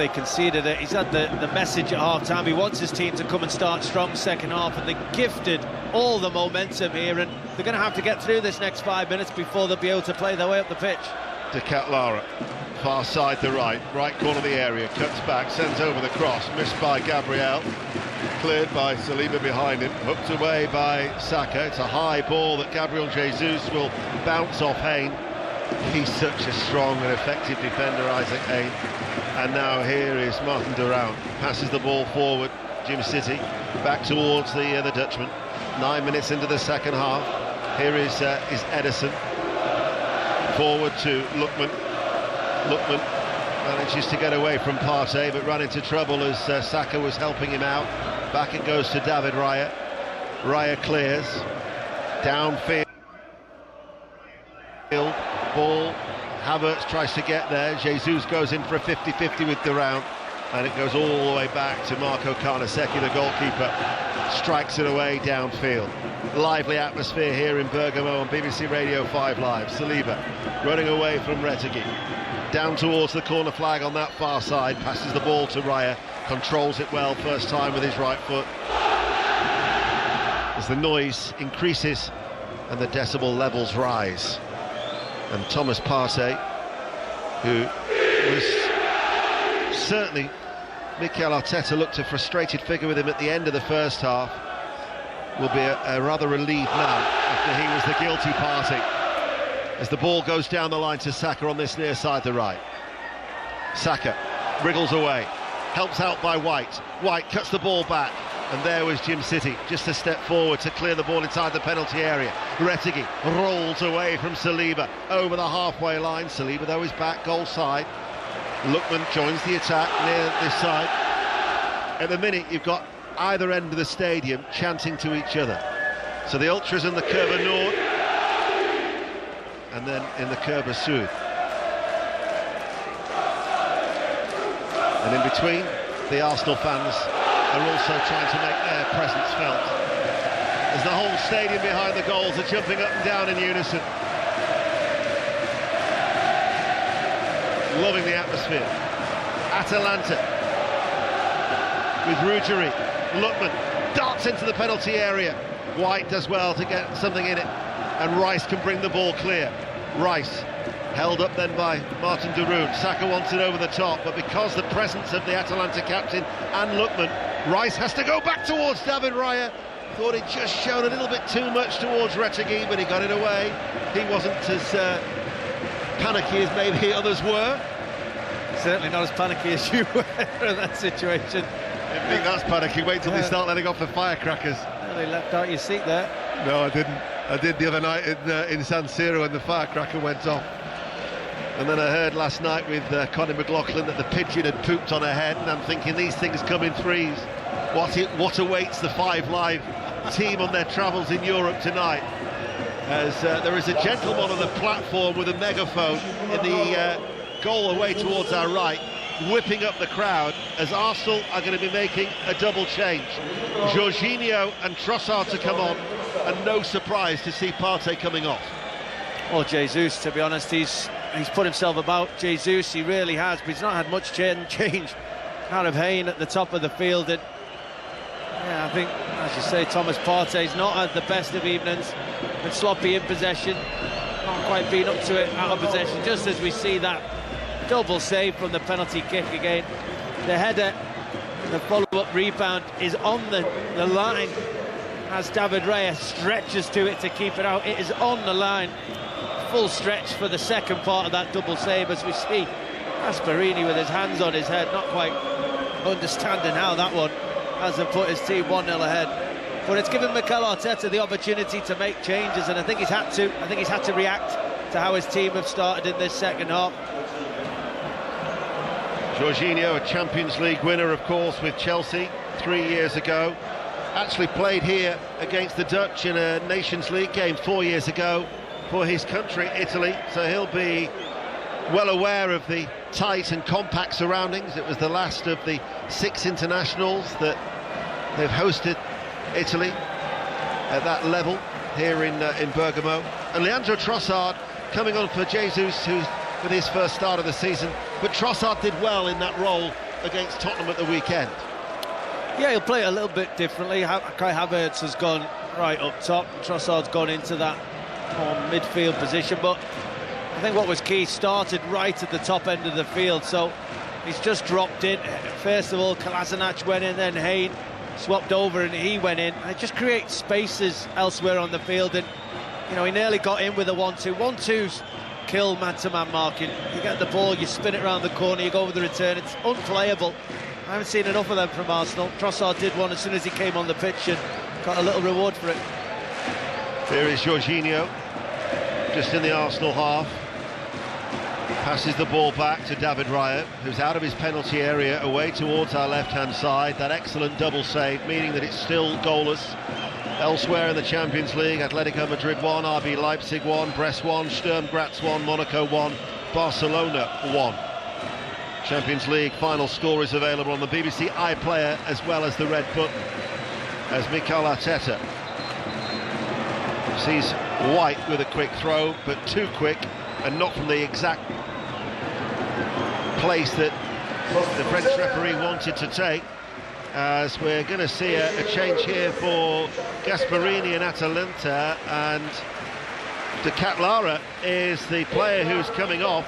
conceded it. He's had the message at half-time. He wants his team to come and start strong second half, and they gifted all the momentum here, and they're going to have to get through this next 5 minutes before they'll be able to play their way up the pitch. De Ketelaere, far side to right corner of the area, cuts back, sends over the cross, missed by Gabriel, cleared by Saliba behind him, hooked away by Saka. It's a high ball that Gabriel Jesus will bounce off Hayne. He's such a strong and effective defender, Isaac Hayne. And now here is Martin Durant, passes the ball forward, Jim City, back towards the Dutchman. 9 minutes into the second half. Here is Ederson, forward to Lookman. Lookman manages to get away from Partey, but ran into trouble as Saka was helping him out. Back it goes to David Raya. Raya clears, downfield, ball. Havertz tries to get there. Jesus goes in for a 50-50 with Durant, and it goes all the way back to Marco Carnesecchi, the goalkeeper. Strikes it away downfield. Lively atmosphere here in Bergamo on BBC Radio 5 Live. Saliba running away from Retegui. Down towards the corner flag on that far side. Passes the ball to Raya. Controls it well first time with his right foot. As the noise increases and the decibel levels rise. And Thomas Partey, who was certainly, Mikel Arteta looked a frustrated figure with him at the end of the first half, will be a rather relieved man after he was the guilty party. As the ball goes down the line to Saka on this near side to right. Saka wriggles away, helps out by White. White cuts the ball back, and there was Jim City, just a step forward to clear the ball inside the penalty area. Retegui rolls away from Saliba over the halfway line. Saliba though is back goal side. Lookman joins the attack near this side. At the minute you've got either end of the stadium chanting to each other. So the ultras in the Crvena Nord, and then in the Crvena Sud. And in between, the Arsenal fans are also trying to make their presence felt, as the whole stadium behind the goals are jumping up and down in unison. Loving the atmosphere. Atalanta with Ruggieri. Lookman darts into the penalty area. White does well to get something in it, and Rice can bring the ball clear. Rice held up then by Martin de Roon. Saka wants it over the top, but because the presence of the Atalanta captain and Lookman, Rice has to go back towards David Raya. Thought he'd just shown a little bit too much towards Retegui, but he got it away. He wasn't as panicky as maybe others were. Certainly not as panicky as you were in that situation. I think that's panicky. Wait till they start letting off the firecrackers. Well, they left out your seat there. No, I didn't. I did the other night in San Siro when the firecracker went off. And then I heard last night with Connie McLaughlin that the pigeon had pooped on her head, and I'm thinking these things come in threes. What awaits the Five Live team on their travels in Europe tonight? As there is a gentleman on the platform with a megaphone in the goal away towards our right, whipping up the crowd, as Arsenal are going to be making a double change. Jorginho and Trossard to come on, and no surprise to see Partey coming off. Well, Jesus, to be honest, he's put himself about. Jesus, he really has, but he's not had much change out of Hayne at the top of the field. And yeah, I think, as you say, Thomas Partey's not had the best of evenings. Been sloppy in possession, not quite been up to it out of possession, just as we see that double save from the penalty kick again. The header, the follow-up rebound is on the line as David Raya stretches to it to keep it out. It is on the line. Full stretch for the second part of that double save, as we see Gasperini with his hands on his head, not quite understanding how that one hasn't put his team 1-0 ahead. But it's given Mikel Arteta the opportunity to make changes, and I think he's had to. I think he's had to react to how his team have started in this second half. Jorginho, a Champions League winner, of course, with Chelsea 3 years ago. Actually played here against the Dutch in a Nations League game 4 years ago for his country, Italy. So he'll be well aware of the tight and compact surroundings. It was the last of the 6 internationals that they've hosted Italy at that level here in Bergamo. And Leandro Trossard coming on for Jesus, who's with his first start of the season, but Trossard did well in that role against Tottenham at the weekend. Yeah, he'll play it a little bit differently. Kai Havertz has gone right up top, Trossard's gone into that midfield position, but I think what was key, started right at the top end of the field, so he's just dropped in. First of all, Kolasinac went in, then Hayne swapped over and he went in. It just creates spaces elsewhere on the field, and you know, he nearly got in with a 1-2. 1-2's kill man-to-man marking. You get the ball, you spin it around the corner, you go with the return. It's unplayable. I haven't seen enough of them from Arsenal. Trossard did one as soon as he came on the pitch and got a little reward for it. Here is Jorginho, just in the Arsenal half. Passes the ball back to David Raya, who's out of his penalty area, away towards our left-hand side. That excellent double save, meaning that it's still goalless. Elsewhere in the Champions League, Atletico Madrid 1, RB Leipzig 1, Brest 1, Sturm Graz 1, Monaco 1, Barcelona 1. Champions League final score is available on the BBC iPlayer as well as the red button, as Mikel Arteta sees White with a quick throw, but too quick and not from the exact place that the French referee wanted to take, as we're going to see a change here for Gasperini and Atalanta, and De Ketelaere is the player who's coming off,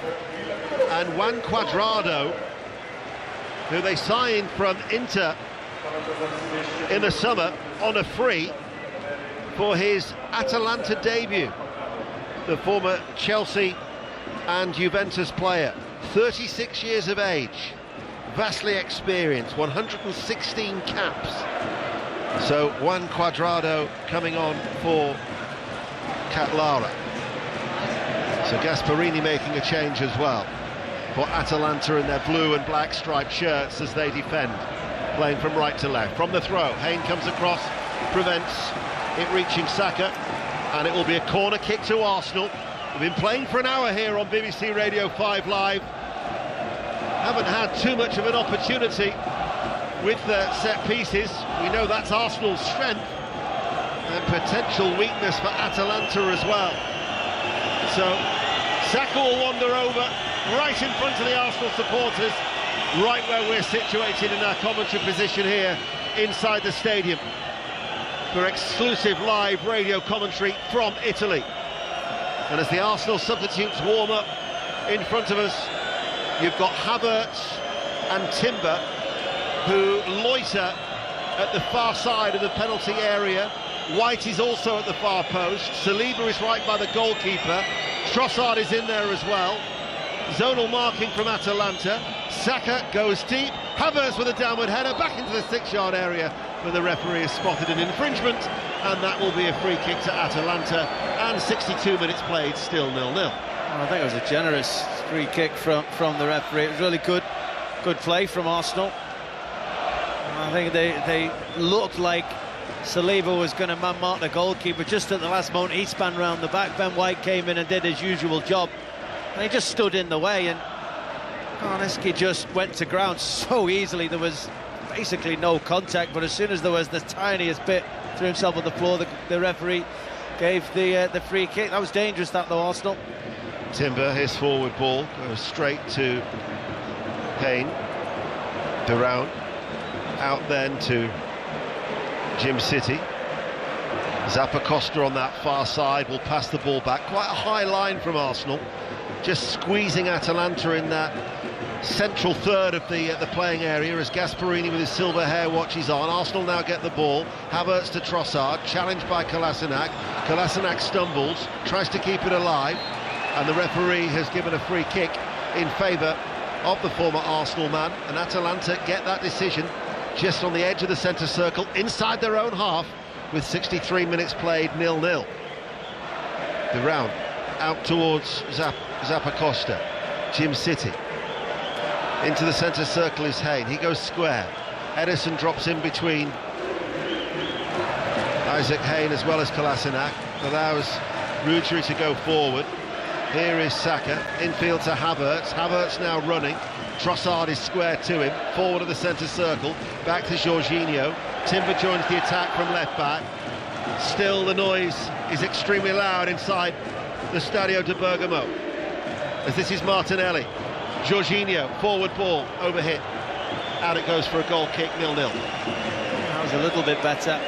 and Juan Cuadrado, who they signed from Inter in the summer on a free for his Atalanta debut, the former Chelsea and Juventus player, 36 years of age, vastly experienced, 116 caps. So Juan Cuadrado coming on for Ketelaere. So Gasperini making a change as well for Atalanta in their blue and black striped shirts as they defend, playing from right to left. From the throw, Hayne comes across, prevents, it reaching Saka, and it will be a corner kick to Arsenal. We've been playing for an hour here on BBC Radio 5 Live. Haven't had too much of an opportunity with set pieces. We know that's Arsenal's strength and potential weakness for Atalanta as well. So Saka will wander over right in front of the Arsenal supporters, right where we're situated in our commentary position here inside the stadium for exclusive live radio commentary from Italy. And as the Arsenal substitutes warm up in front of us, you've got Havertz and Timber, who loiter at the far side of the penalty area. White is also at the far post. Saliba is right by the goalkeeper. Trossard is in there as well. Zonal marking from Atalanta. Saka goes deep. Havertz with a downward header back into the 6-yard area, where the referee has spotted an infringement, and that will be a free kick to Atalanta. And 62 minutes played, still 0-0. Well, I think it was a generous free kick from the referee. It was really good play from Arsenal. I think they looked like Saliba was going to man-mark the goalkeeper. Just at the last moment, he span round the back. Ben White came in and did his usual job, and he just stood in the way, and LOSC just went to ground so easily. There was basically no contact, but as soon as there was the tiniest bit, threw himself on the floor, the referee gave the free kick. That was dangerous, that, though, Arsenal. Timber, his forward ball goes straight to Kane. Durant out then to Jim City. Zappacosta on that far side will pass the ball back. Quite a high line from Arsenal, just squeezing Atalanta in that central third of the playing area as Gasperini with his silver hair watches on. Arsenal now get the ball. Havertz to Trossard, challenged by Kolasinac. Kolasinac stumbles, tries to keep it alive, and the referee has given a free kick in favour of the former Arsenal man, and Atalanta get that decision just on the edge of the centre circle, inside their own half, with 63 minutes played, 0-0. The round out towards Zappacosta. Jim City. Into the centre circle is Hayne. He goes square. Ederson drops in between Isaac Hayne as well as Kolasinac. Allows Ruggieri to go forward. Here is Saka, infield to Havertz. Havertz now running. Trossard is square to him, forward of the centre circle, back to Jorginho. Timber joins the attack from left back. Still the noise is extremely loud inside the Stadio de Bergamo, as this is Martinelli. Jorginho, forward ball, overhit. Out it goes for a goal kick, 0-0. That was a little bit better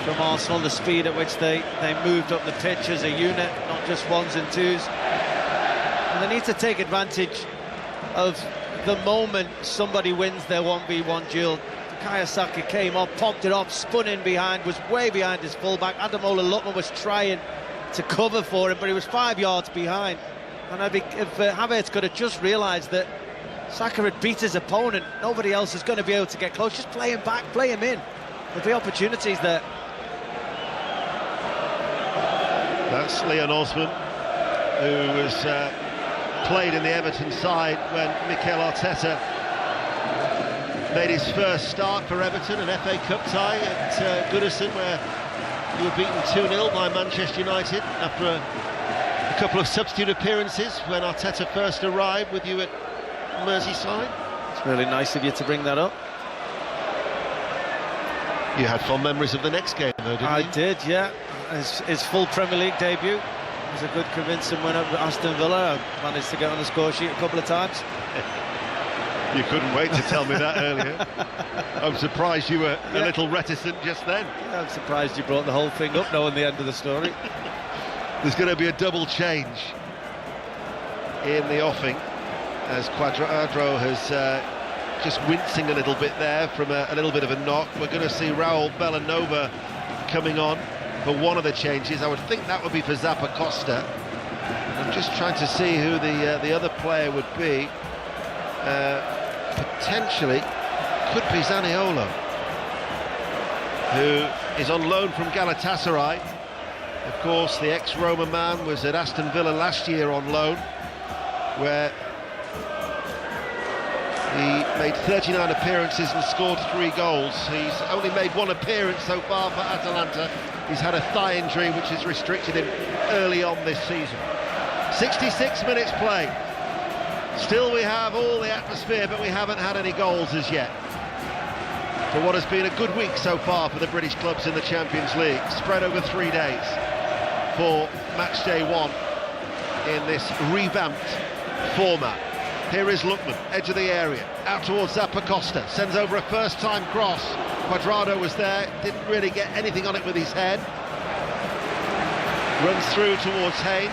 from Arsenal, the speed at which they moved up the pitch as a unit, not just ones and twos. And they need to take advantage of the moment somebody wins their 1v1 duel. Bukayo Saka came up, popped it up, spun in behind, was way behind his fullback. Ademola Lookman was trying to cover for him, but he was 5 yards behind. And if Havertz could have just realised that Saka had beat his opponent, nobody else is going to be able to get close. Just play him back, play him in. There'll be opportunities there. That's Leon Osman, who was played in the Everton side when Mikel Arteta made his first start for Everton, an FA Cup tie at Goodison, where you were beaten 2-0 by Manchester United after a couple of substitute appearances when Arteta first arrived with you at Merseyside. It's really nice of you to bring that up. You had fond memories of the next game, though, didn't you? I did, yeah. His full Premier League debut was a good convincing win over Aston Villa. I managed to get on the score sheet a couple of times. You couldn't wait to tell me that earlier. I'm surprised you were a little reticent just then. Yeah, I'm surprised you brought the whole thing up knowing the end of the story. There's going to be a double change in the offing as Cuadrado has just wincing a little bit there from a little bit of a knock. We're going to see Raul Bellanova coming on for one of the changes. I would think that would be for Zappacosta. I'm just trying to see who the other player would be. Potentially could be Zaniolo, who is on loan from Galatasaray. Of course, the ex-Roma man was at Aston Villa last year on loan, where He made 39 appearances and scored 3 goals. He's only made 1 appearance so far for Atalanta. He's had a thigh injury which has restricted him early on this season. 66 minutes play. Still we have all the atmosphere, but we haven't had any goals as yet. For what has been a good week so far for the British clubs in the Champions League, spread over 3 days for match day 1 in this revamped format. Here is Lookman, edge of the area, out towards Zappacosta, sends over a first-time cross. Cuadrado was there, didn't really get anything on it with his head. Runs through towards Hayne,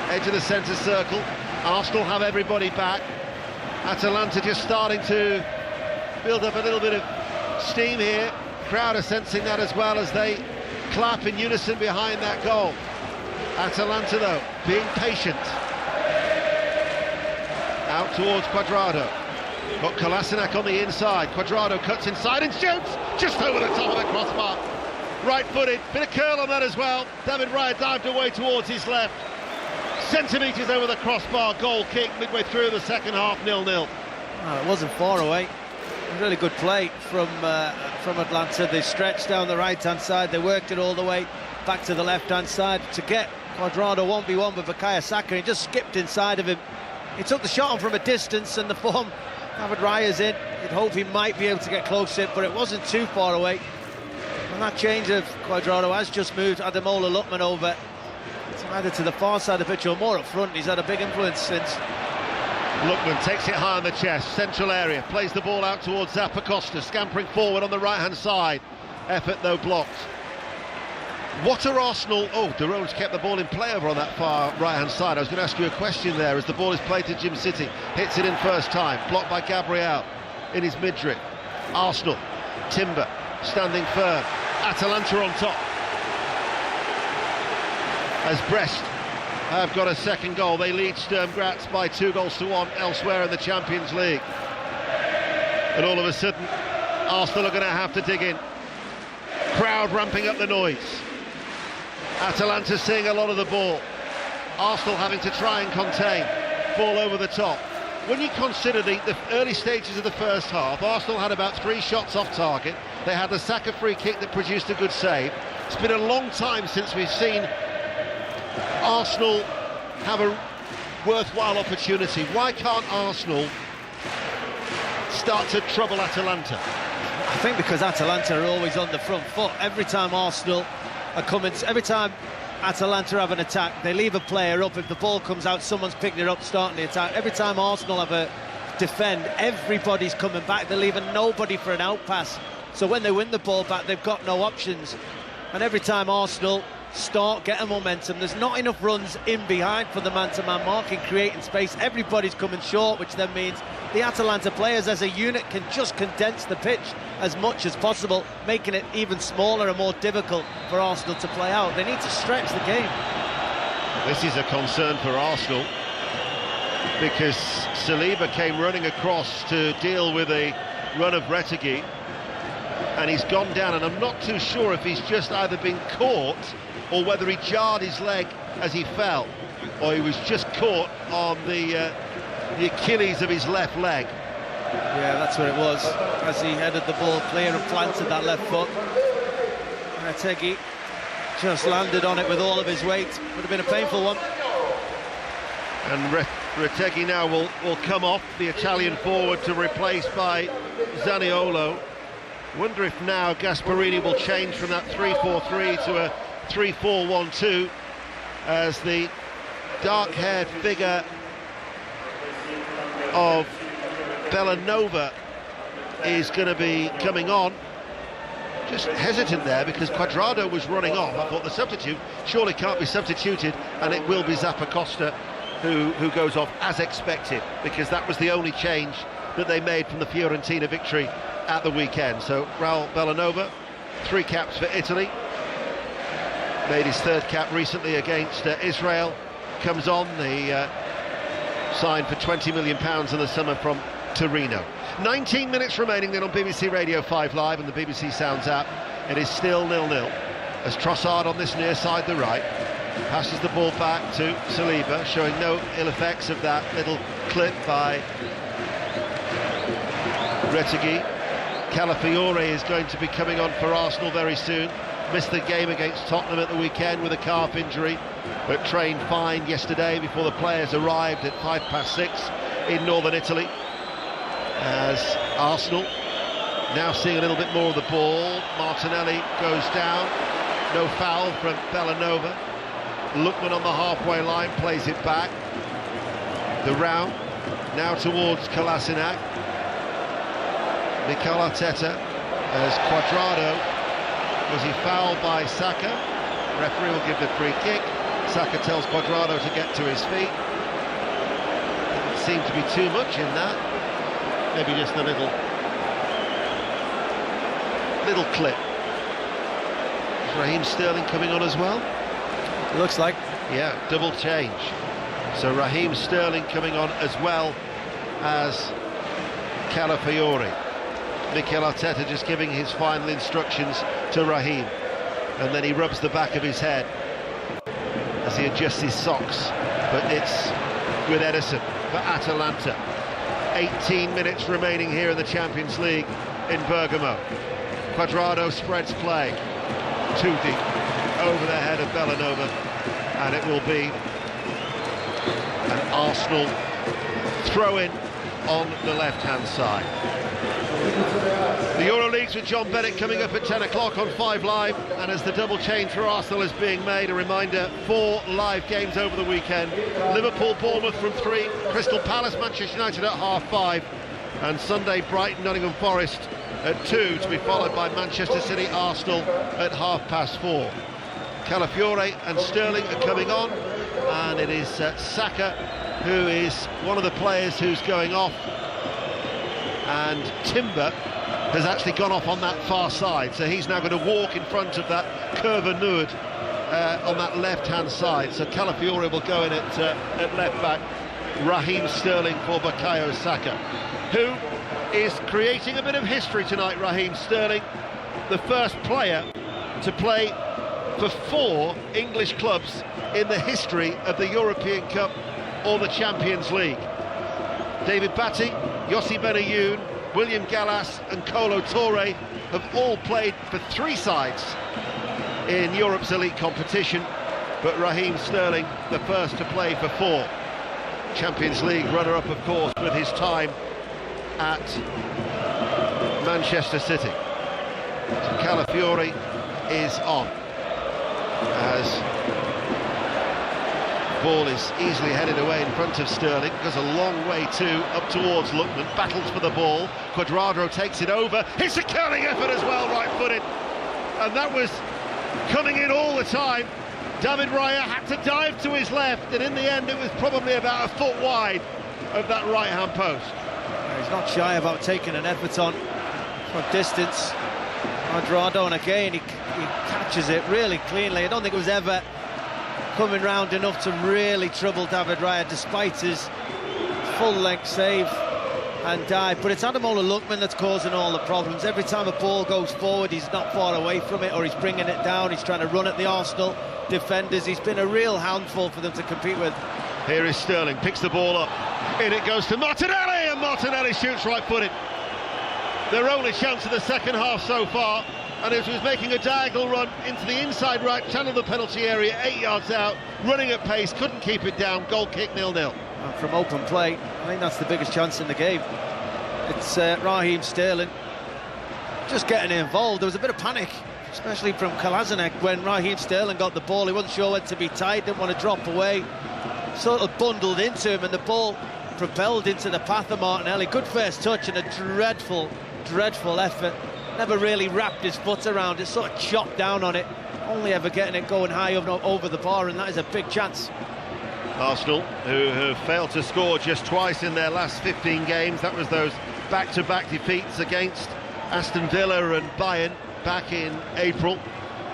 edge of the centre circle. Arsenal have everybody back. Atalanta just starting to build up a little bit of steam here. Crowd are sensing that as well as they clap in unison behind that goal. Atalanta, though, being patient. Out towards Cuadrado. Got Kolasinac on the inside. Cuadrado cuts inside and shoots! Just over the top of the crossbar. Right-footed, bit of curl on that as well. David Raya dived away towards his left. Centimetres over the crossbar, goal kick midway through the second half, 0-0. Well, it wasn't far away. Really good play from Atlanta. They stretched down the right-hand side. They worked it all the way back to the left-hand side to get Cuadrado 1v1 with Bukayo Saka. He just skipped inside of him. He took the shot on from a distance, and the form David Raya's in. You'd hope he might be able to get close to it, but it wasn't too far away. And that change of Cuadrado has just moved Ademola Lookman over to either to the far side of the pitch or more up front. He's had a big influence since. Lookman takes it high on the chest, central area, plays the ball out towards Zappacosta, scampering forward on the right-hand side. Effort, though, blocked. What are Arsenal... Oh, De Roon's kept the ball in play over on that far right-hand side. I was going to ask you a question there as the ball is played to Jim City. Hits it in first time, blocked by Gabriel in his mid-drip. Arsenal, Timber, standing firm. Atalanta on top. As Brest have got a second goal, they lead Sturm Graz by 2-1 elsewhere in the Champions League. And all of a sudden, Arsenal are going to have to dig in. Crowd ramping up the noise. Atalanta seeing a lot of the ball. Arsenal having to try and contain. Ball over the top. When you consider the early stages of the first half, Arsenal had about 3 shots off target. They had the Saka free kick that produced a good save. It's been a long time since we've seen Arsenal have a worthwhile opportunity. Why can't Arsenal start to trouble Atalanta? I think because Atalanta are always on the front foot. Every time Arsenal are coming, every time Atalanta have an attack, they leave a player up. If the ball comes out, someone's picking it up, starting the attack. Every time Arsenal have a defend, everybody's coming back. They're leaving nobody for an out pass. So when they win the ball back, they've got no options. And every time Arsenal start getting momentum, there's not enough runs in behind for the man-to-man marking, creating space. Everybody's coming short, which then means the Atalanta players as a unit can just condense the pitch as much as possible, making it even smaller and more difficult for Arsenal to play out. They need to stretch the game. This is a concern for Arsenal because Saliba came running across to deal with a run of Retegui and he's gone down, and I'm not too sure if he's just either been caught or whether he jarred his leg as he fell, or he was just caught on the Achilles of his left leg. Yeah, that's what it was, as he headed the ball clear and planted that left foot. Retegui just landed on it with all of his weight. Would have been a painful one. And Retegui now will come off, the Italian forward, to replace by Zaniolo. Wonder if now Gasperini will change from that 3-4-3 to a 3-4-1-2 as the dark-haired figure of Bellanova is going to be coming on. Just hesitant there because Cuadrado was running off. I thought the substitute surely can't be substituted, and it will be Zappacosta who goes off as expected, because that was the only change that they made from the Fiorentina victory at the weekend. So Raul Bellanova, 3 caps for Italy, made his 3rd cap recently against Israel, comes on, the signed for £20 million in the summer from Torino. 19 minutes remaining then on BBC Radio 5 Live and the BBC Sounds app. It is still 0-0 as Trossard on this near side, the right, passes the ball back to Saliba, showing no ill effects of that little clip by Retegui. Calafiore is going to be coming on for Arsenal very soon. Missed the game against Tottenham at the weekend with a calf injury, but trained fine yesterday before the players arrived at 6:05 in northern Italy. As Arsenal now seeing a little bit more of the ball. Martinelli goes down. No foul from Bellanova. Lookman on the halfway line plays it back. The round now towards Kolasinac. Mikel Arteta as Cuadrado. Was he fouled by Saka? Referee will give the free kick. Saka tells Cuadrado to get to his feet. Didn't seem to be too much in that. Maybe just a little clip. Is Raheem Sterling coming on as well? Looks like. Yeah, double change. So Raheem Sterling coming on as well as Calafiore. Mikel Arteta just giving his final instructions to Raheem, and then he rubs the back of his head as he adjusts his socks. But it's with Ederson for Atalanta. 18 minutes remaining here in the Champions League in Bergamo. Cuadrado spreads play, too deep, over the head of Bellanova, and it will be an Arsenal throw-in on the left-hand side. The Euroleagues with John Bennett coming up at 10 o'clock on 5 Live, and as the double change for Arsenal is being made, a reminder, 4 live games over the weekend. Liverpool, Bournemouth from 3, Crystal Palace, Manchester United at 5:30, and Sunday Brighton, Nottingham Forest at 2, to be followed by Manchester City, Arsenal at 4:30. Calafiore and Sterling are coming on, and it is Saka who is one of the players who's going off, and Timber has actually gone off on that far side, so he's now going to walk in front of that Curva-Nud on that left-hand side. So Calafiore will go in at left-back, Raheem Sterling for Bukayo Saka, who is creating a bit of history tonight. Raheem Sterling, the first player to play for 4 English clubs in the history of the European Cup or the Champions League. David Batty, Yossi Benayoun, William Gallas and Kolo Touré have all played for 3 sides in Europe's elite competition, but Raheem Sterling the first to play for 4. Champions League runner-up, of course, with his time at Manchester City. So Calafiore is on as ball is easily headed away in front of Sterling, goes a long way up towards Lookman, battles for the ball. Cuadrado takes it over, it's a curling effort as well, right-footed, and that was coming in all the time. David Raya had to dive to his left, and in the end it was probably about a foot wide of that right-hand post. He's not shy about taking an effort on from distance. Cuadrado, and again he catches it really cleanly. I don't think it was ever coming round enough to really trouble David Raya, despite his full-length save and dive. But it's Ademola Lookman that's causing all the problems. Every time a ball goes forward, he's not far away from it, or he's bringing it down. He's trying to run at the Arsenal defenders. He's been a real handful for them to compete with. Here is Sterling, picks the ball up. In it goes to Martinelli, and Martinelli shoots right-footed. Their only chance of the second half so far, and as he was making a diagonal run into the inside right channel of the penalty area, 8 yards out, running at pace, couldn't keep it down, goal kick 0-0. And from open play, I think that's the biggest chance in the game. It's Raheem Sterling just getting involved. There was a bit of panic, especially from Kolasinac, when Raheem Sterling got the ball. He wasn't sure when to be tied, didn't want to drop away, sort of bundled into him, and the ball propelled into the path of Martinelli. Good first touch and a dreadful effort. Never really wrapped his foot around it, sort of chopped down on it, only ever getting it going high over the bar, and that is a big chance. Arsenal, who have failed to score just twice in their last 15 games. That was those back-to-back defeats against Aston Villa and Bayern back in April,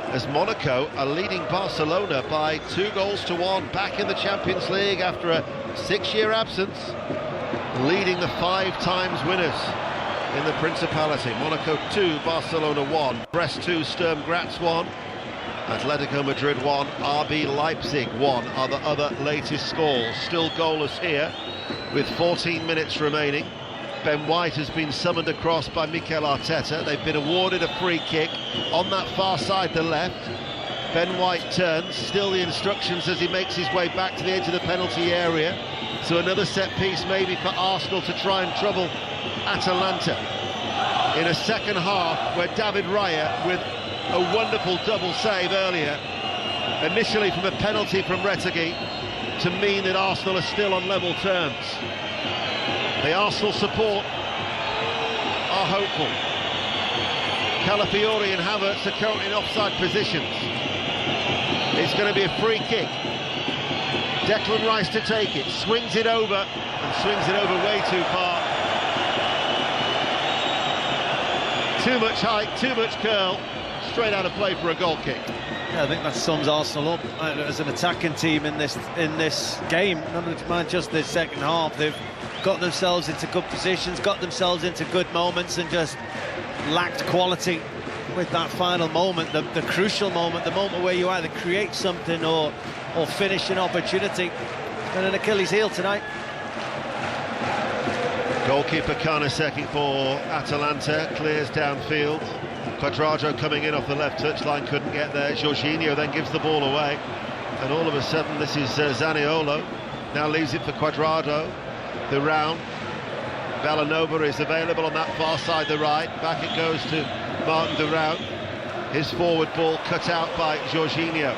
as Monaco are leading Barcelona by 2-1, back in the Champions League after a 6-year absence, leading the 5 times winners in the Principality. Monaco 2, Barcelona 1, Brest 2, Sturm Graz 1, Atletico Madrid 1, RB Leipzig 1 are the other latest scores. Still goalless here with 14 minutes remaining. Ben White has been summoned across by Mikel Arteta. They've been awarded a free kick on that far side, the left. Ben White turns, still the instructions as he makes his way back to the edge of the penalty area. So another set piece maybe for Arsenal to try and trouble Atalanta. In a second half where David Raya, with a wonderful double save earlier, initially from a penalty from Retegui, to mean that Arsenal are still on level terms. The Arsenal support are hopeful. Calafiori and Havertz are currently in offside positions. It's going to be a free kick. Declan Rice to take it, swings it over, and swings it over way too far. Too much height, too much curl, straight out of play for a goal kick. Yeah, I think that sums Arsenal up as an attacking team in this game. Not mind just the second half. They've got themselves into good positions, got themselves into good moments, and just lacked quality with that final moment, the crucial moment, the moment where you either create something or finish an opportunity. And an Achilles heel tonight. Goalkeeper Carnesecchi for Atalanta clears downfield. Cuadrado coming in off the left touchline, couldn't get there. Jorginho then gives the ball away, and all of a sudden this is Zaniolo. Now leaves it for Cuadrado. The round. Villanova is available on that far side, the right. Back it goes to Martin Durant. His forward ball cut out by Jorginho.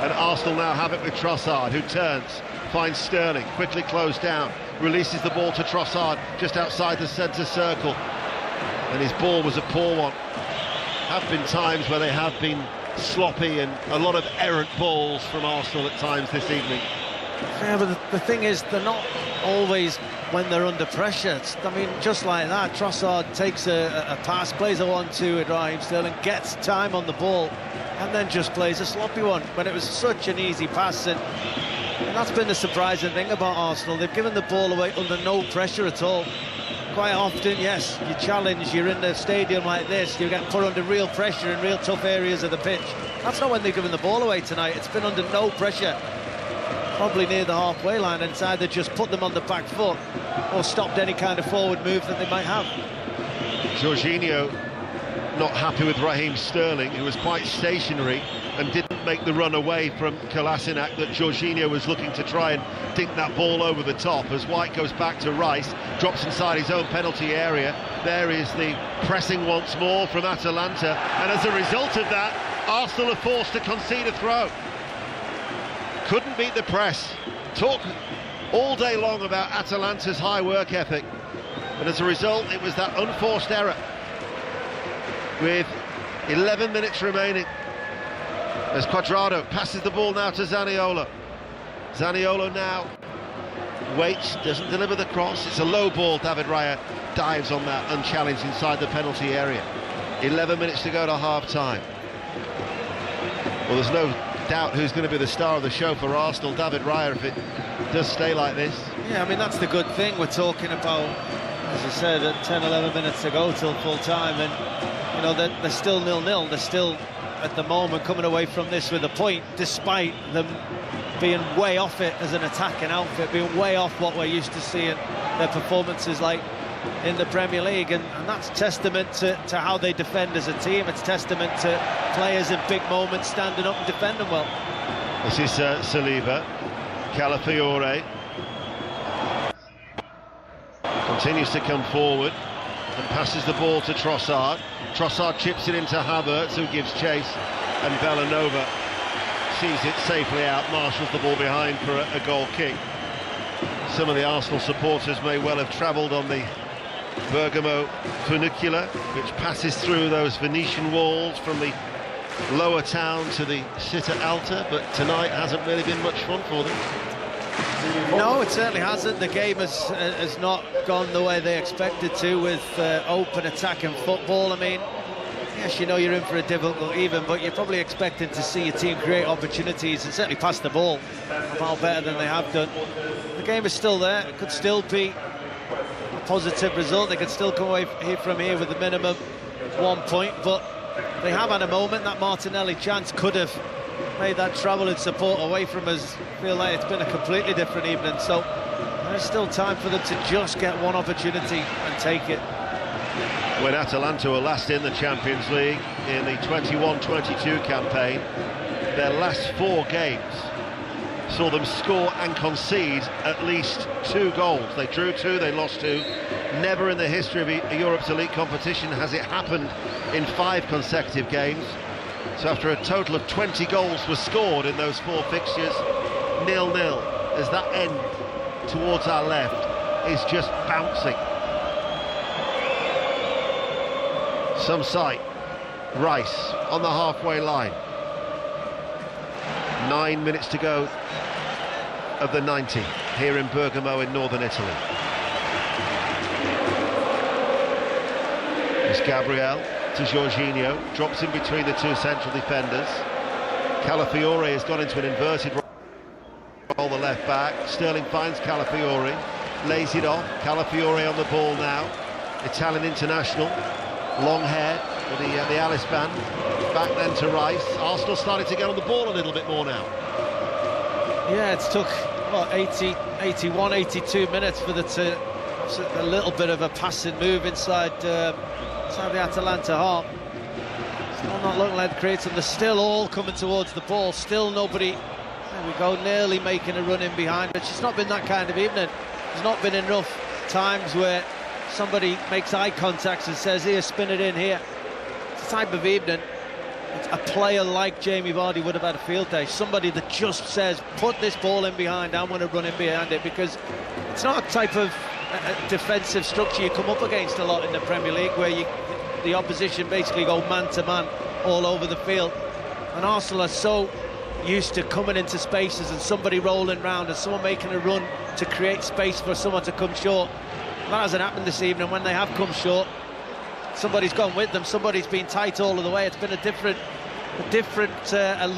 And Arsenal now have it with Trossard, who turns, finds Sterling, quickly closed down, releases the ball to Trossard just outside the centre circle. And his ball was a poor one. Have been times where they have been sloppy and a lot of errant balls from Arsenal at times this evening. Yeah, but the thing is, they're not always when they're under pressure. I mean, just like that, Trossard takes a pass, plays a 1-2 with Raheem Sterling, gets time on the ball, and then just plays a sloppy one when it was such an easy pass. And that's been the surprising thing about Arsenal. They've given the ball away under no pressure at all. Quite often, yes, you challenge, you're in the stadium like this, you get put under real pressure in real tough areas of the pitch. That's not when they've given the ball away tonight. It's been under no pressure, probably near the halfway line, and it's either just put them on the back foot or stopped any kind of forward move that they might have. Jorginho not happy with Raheem Sterling, who was quite stationary and didn't make the run away from Kolasinac that Jorginho was looking to try and dink that ball over the top. As White goes back to Rice, drops inside his own penalty area. There is the pressing once more from Atalanta, and as a result of that, Arsenal are forced to concede a throw. Couldn't beat the press. Talk all day long about Atalanta's high work ethic, but as a result it was that unforced error with 11 minutes remaining as Cuadrado passes the ball now to Zaniolo. Zaniolo now waits, doesn't deliver the cross. It's a low ball. David Raya dives on that unchallenged inside the penalty area. 11 minutes to go to half-time. Well, there's no doubt who's going to be the star of the show for Arsenal, David Raya, if it does stay like this. Yeah, I mean, that's the good thing. We're talking about, as I said, at 10-11 minutes to go till full-time, and you know, they're still 0-0. They're still, at the moment, coming away from this with a point, despite them being way off it as an attacking outfit, being way off what we're used to seeing their performances like in the Premier League, and that's testament to how they defend as a team. It's testament to players in big moments standing up and defending well. This is Saliba. Calafiore continues to come forward and passes the ball to Trossard. Trossard chips it into Havertz, who gives chase, and Villanova sees it safely out, marshals the ball behind for a goal kick. Some of the Arsenal supporters may well have travelled on the Bergamo funicular, which passes through those Venetian walls from the lower town to the Città Alta, but tonight hasn't really been much fun for them. No, it certainly hasn't. The game has not gone the way they expected to, with open attacking football. I mean, yes, you know you're in for a difficult even, but you're probably expecting to see your team create opportunities and certainly pass the ball far better than they have done. The game is still there. It could still be a positive result. They could still come away from here with a minimum 1 point, but they have had a moment. That Martinelli chance could have made that travel and support away from us feel like it's been a completely different evening. So is still time for them to just get one opportunity and take it. When Atalanta were last in the Champions League in the 21-22 campaign, their last 4 games saw them score and concede at least 2 goals. They drew 2, they lost 2. Never in the history of Europe's elite competition has it happened in 5 consecutive games. So after a total of 20 goals were scored in those 4 fixtures, 0-0, as that end towards our left is just bouncing. Some sight. Rice on the halfway line. 9 minutes to go of the 90 here in Bergamo in northern Italy. It's Gabriel to Jorginho, drops in between the 2 central defenders. Calafiore has gone into an inverted role, the left back. Sterling finds Calafiore, lays it off. Calafiore on the ball now. Italian international, long hair with the Alice band. Back then to Rice. Arsenal started to get on the ball a little bit more now. Yeah, it's took, what, 81, 82 minutes for a little bit of a passing move inside the Atalanta half. Still not looking like creating. They're still all coming towards the ball. Still nobody, there we go, nearly making a run in behind. But it's not been that kind of evening. There's not been enough times where somebody makes eye contact and says, here, spin it in here. It's the type of evening a player like Jamie Vardy would have had a field day. Somebody that just says, put this ball in behind, I'm going to run in behind it, because it's not a type of defensive structure you come up against a lot in the Premier League, where the opposition basically go man-to-man all over the field. And Arsenal are so used to coming into spaces and somebody rolling round and someone making a run to create space for someone to come short. That hasn't happened this evening. When they have come short, somebody's gone with them, somebody's been tight all of the way. It's been a different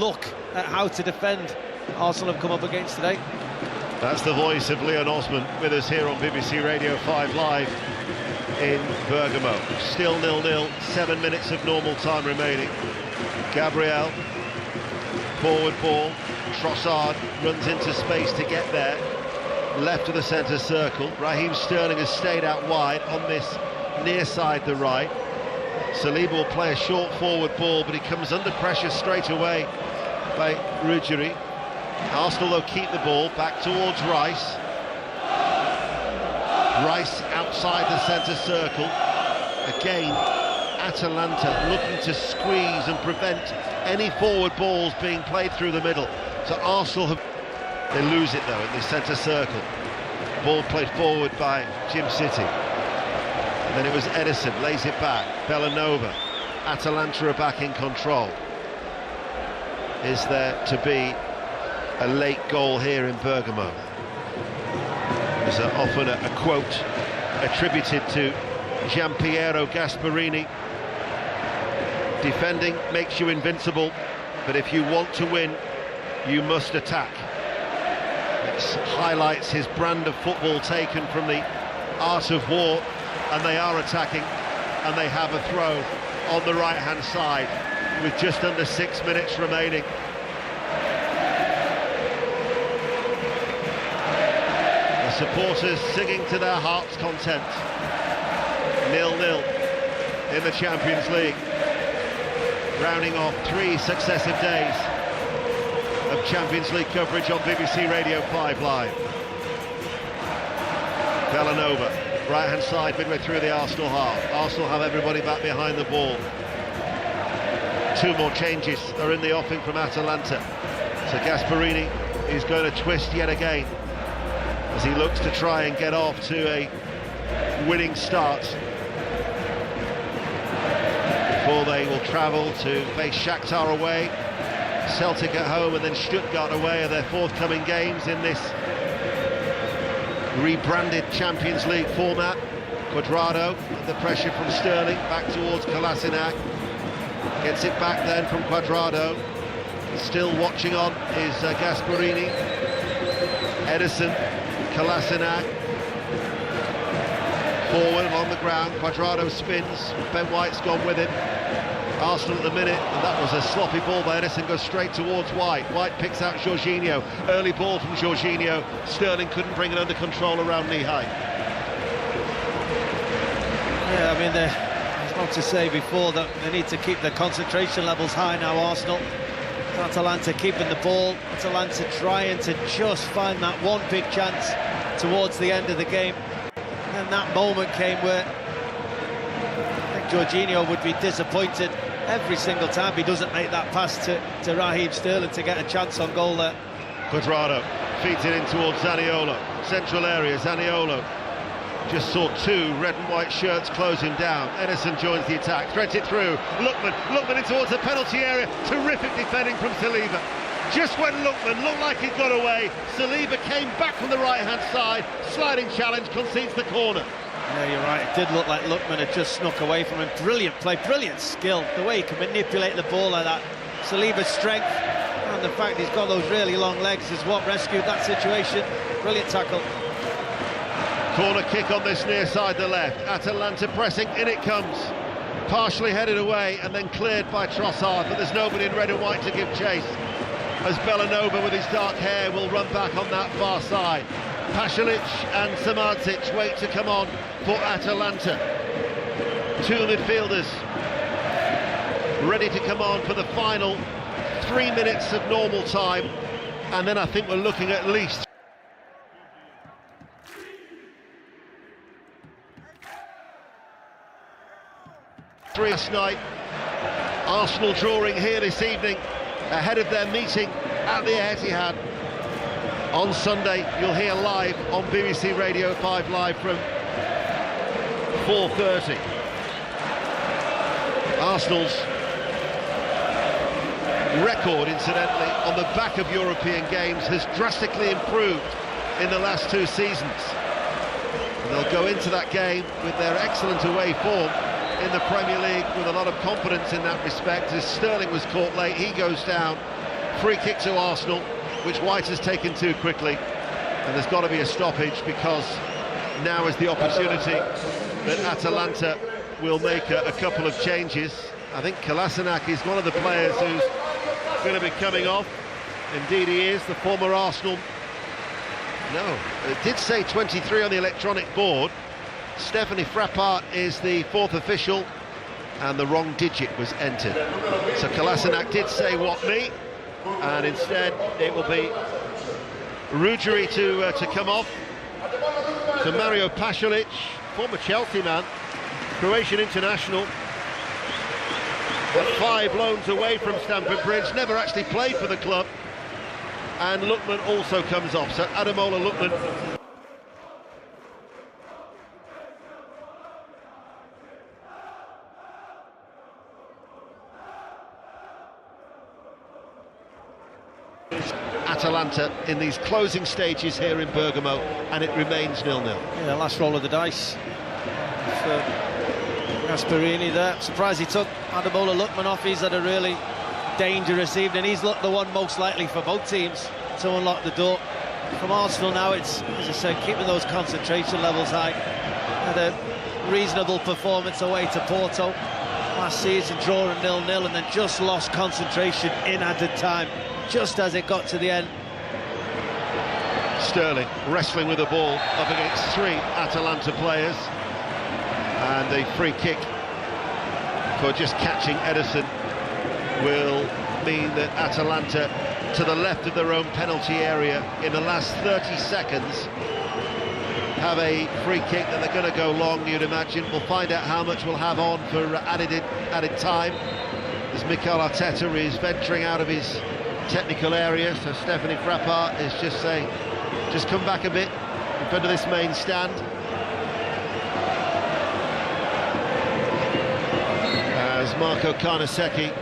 look at how to defend Arsenal have come up against today. That's the voice of Leon Osman with us here on BBC Radio 5 Live in Bergamo. Still 0-0, 7 minutes of normal time remaining. Gabriel, forward ball. Trossard runs into space to get there. Left of the centre circle. Raheem Sterling has stayed out wide on this near side, the right. Saliba will play a short forward ball, but he comes under pressure straight away by Ruggieri. Arsenal, though, keep the ball back towards Rice. Rice outside the centre circle. Again, Atalanta looking to squeeze and prevent any forward balls being played through the middle. So Arsenal they lose it though in the centre circle. Ball played forward by Jim City. And then it was Edison, lays it back. Bellanova. Atalanta are back in control. Is there to be a late goal here in Bergamo? There's often a quote attributed to Giampiero Gasparini. Defending makes you invincible, but if you want to win, you must attack. It highlights his brand of football taken from the art of war, and they are attacking, and they have a throw on the right-hand side with just under 6 minutes remaining. The supporters singing to their heart's content. 0-0 in the Champions League, rounding off 3 successive days of Champions League coverage on BBC Radio 5 Live. Bellanova, right-hand side, midway through the Arsenal half. Arsenal have everybody back behind the ball. 2 more changes are in the offing from Atalanta. So Gasparini is going to twist yet again as he looks to try and get off to a winning start before they will travel to face Shakhtar away, Celtic at home, and then Stuttgart away are their forthcoming games in this rebranded Champions League format. Cuadrado, the pressure from Sterling, back towards Kolasinac. Gets it back then from Cuadrado. Still watching on is Gasparini. Edison, Kolasinac. Forward along the ground, Cuadrado spins, Ben White's gone with him. Arsenal at the minute, and that was a sloppy ball by Edison, goes straight towards White. White picks out Jorginho. Early ball from Jorginho. Sterling couldn't bring it under control around knee height. Yeah, I mean, there's not to say before that they need to keep their concentration levels high now, Arsenal. Atalanta keeping the ball. Atalanta trying to just find that one big chance towards the end of the game. And that moment came where I think Jorginho would be disappointed every single time he doesn't make that pass to Raheem Sterling to get a chance on goal there. Cuadrado feeds it in towards Zaniolo. Central area, Zaniolo just saw two red and white shirts close him down. Edison joins the attack, threads it through. Lookman in towards the penalty area. Terrific defending from Saliba. Just when Lookman looked like he'd got away, Saliba came back from the right-hand side. Sliding challenge, concedes the corner. Yeah, you're right. It did look like Lookman had just snuck away from him. Brilliant play, brilliant skill. The way he can manipulate the ball like that. Saliba's strength and the fact he's got those really long legs is what rescued that situation. Brilliant tackle. Corner kick on this near side, the left. Atalanta pressing, in it comes. Partially headed away and then cleared by Trossard, but there's nobody in red and white to give chase, as Belanova with his dark hair will run back on that far side. Pasalic and Samardzic wait to come on for Atalanta. Two midfielders ready to come on for the final 3 minutes of normal time, and then I think we're looking at least last night. Arsenal drawing here this evening ahead of their meeting at the Etihad. On Sunday, you'll hear live on BBC Radio 5 Live from 4:30. Arsenal's record, incidentally, on the back of European games has drastically improved in the last two seasons. And they'll go into that game with their excellent away form in the Premier League with a lot of confidence in that respect. As Sterling was caught late, he goes down. Free kick to Arsenal, which White has taken too quickly, and there's got to be a stoppage, because now is the opportunity that Atalanta will make a couple of changes. I think Kolasinac is one of the players who's going to be coming off. Indeed he is, the former Arsenal. No, it did say 23 on the electronic board. Stephanie Frappart is the fourth official, and the wrong digit was entered. So Kolasinac did say what me, and instead it will be Ruggieri to come off. So Mario Pasalic, former Chelsea man, Croatian international, got 5 loans away from Stamford Bridge, never actually played for the club, and Lookman also comes off. So Ademola Lookman Atalanta in these closing stages here in Bergamo, and it remains 0-0. Yeah, last roll of the dice for Gasperini there. Surprised he took Ademola Lookman off. He's had a really dangerous evening. He's looked the one most likely for both teams to unlock the door. From Arsenal now, it's, as I said, keeping those concentration levels high. Had a reasonable performance away to Porto last season, drawing 0-0, and then just lost concentration in added time, just as it got to the end. Sterling wrestling with the ball up against 3 Atalanta players, and a free kick for just catching Edison will mean that Atalanta, to the left of their own penalty area in the last 30 seconds, have a free kick that they're going to go long, you'd imagine. We'll find out how much we'll have on for added time, as Mikel Arteta is venturing out of his technical area. So Stephanie Frappart is just saying, just come back a bit in front of this main stand. As Marco Carnesecchi,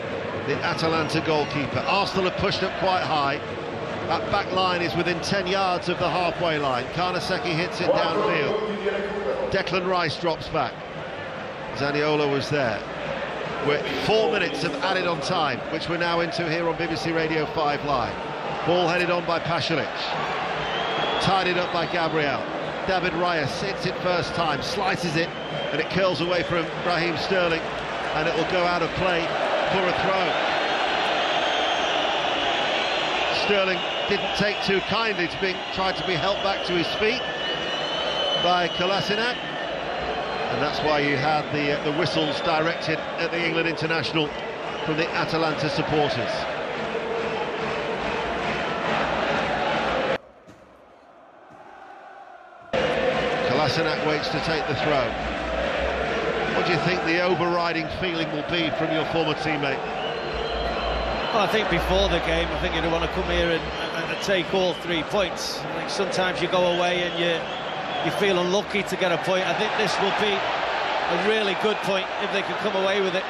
the Atalanta goalkeeper. Arsenal have pushed up quite high. That back line is within 10 yards of the halfway line. Carnesecchi hits it downfield. Declan Rice drops back. Zaniolo was there. We're 4 minutes of added on time, which we're now into here on BBC Radio 5 Live. Ball headed on by Pasalic. Tidied up by Gabriel. David Raya hits it first time, slices it, and it curls away from Raheem Sterling, and it will go out of play for a throw. Sterling didn't take too kindly to being tried to be helped back to his feet by Kolasinac, and that's why you had the whistles directed at the England international from the Atalanta supporters. Kolasinac waits to take the throw. What do you think the overriding feeling will be from your former teammate? Well, I think before the game, I think you'd want to come here and take all 3 points. I think sometimes you go away and you feel unlucky to get a point. I think this will be a really good point if they can come away with it.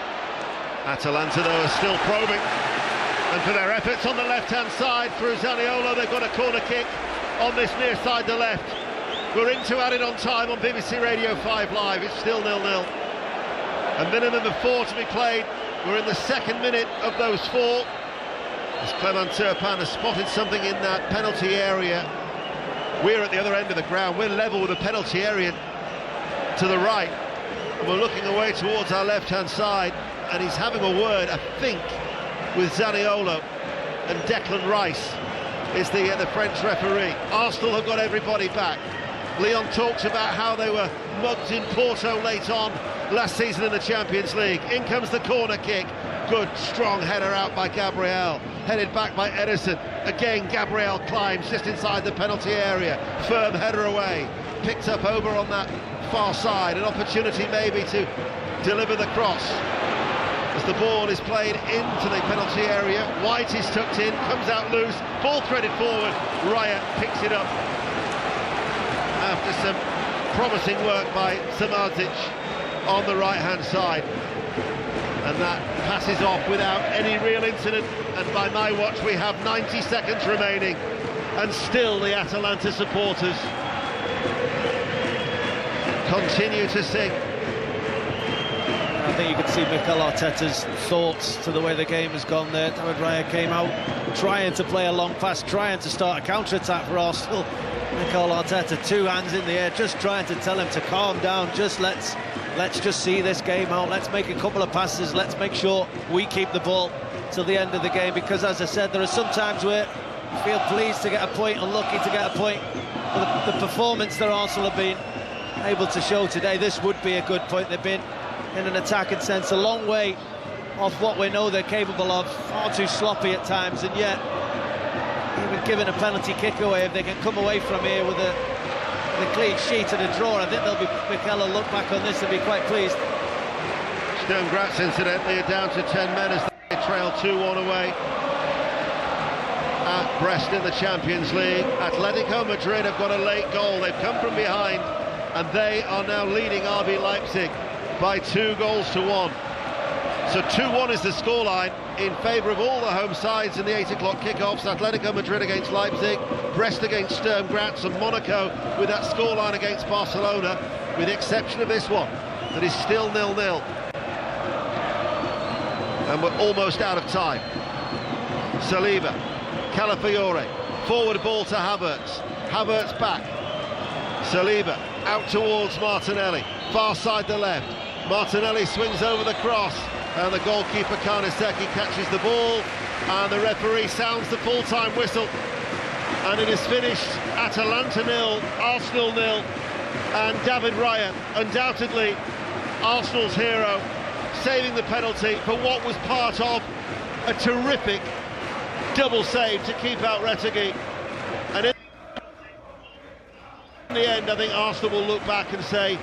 Atalanta, though, are still probing. And for their efforts on the left-hand side, through Zaniolo, they've got a corner kick on this near side to left. We're into added on time on BBC Radio 5 Live. It's still 0-0. A minimum of 4 to be played. We're in the second minute of those 4. As Clement Turpin has spotted something in that penalty area. We're at the other end of the ground. We're level with the penalty area to the right. And we're looking away towards our left-hand side. And he's having a word, I think, with Zaniolo. And Declan Rice is the French referee. Arsenal have got everybody back. Leon talks about how they were mugged in Porto late on last season in the Champions League. In comes the corner kick. Good, strong header out by Gabriel. Headed back by Edison. Again, Gabriel climbs just inside the penalty area. Firm header away. Picked up over on that far side. An opportunity maybe to deliver the cross. As the ball is played into the penalty area. White is tucked in, comes out loose. Ball threaded forward. Raya picks it up. After some promising work by Samardzic on the right-hand side. And that passes off without any real incident. And by my watch, we have 90 seconds remaining. And still the Atalanta supporters continue to sing. I think you can see Mikel Arteta's thoughts to the way the game has gone there. David Raya came out trying to play a long pass, trying to start a counter-attack for Arsenal. Mikel Arteta, 2 hands in the air, just trying to tell him to calm down. Just let's just see this game out. Let's make a couple of passes. Let's make sure we keep the ball till the end of the game. Because, as I said, there are some times where you feel pleased to get a point, unlucky to get a point. But the performance that Arsenal have been able to show today, this would be a good point. They've been, in an attacking sense, a long way off what we know they're capable of. Far too sloppy at times, and yet even given a penalty kick away, if they can come away from here with a clean sheet and a draw, I think Mikel will look back on this and be quite pleased. Sturm Graz, incidentally, are down to 10 men as they trail 2-1 away at Brest in the Champions League. Atletico Madrid have got a late goal. They've come from behind and they are now leading RB Leipzig by 2-1. So 2-1 is the scoreline in favour of all the home sides in the 8 o'clock kickoffs. Atletico Madrid against Leipzig, Brest against Sturm Graz, and Monaco with that scoreline against Barcelona, with the exception of this one that is still 0-0. And we're almost out of time. Saliba, Calafiore, forward ball to Havertz. Havertz back. Saliba out towards Martinelli, far side to left. Martinelli swings over the cross, and the goalkeeper Karnaseki catches the ball, and the referee sounds the full-time whistle, and it is finished. Atalanta 0, Arsenal 0, and David Raya, undoubtedly Arsenal's hero, saving the penalty for what was part of a terrific double save to keep out Retegui. And in the end, I think Arsenal will look back and say,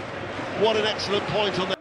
what an excellent point on the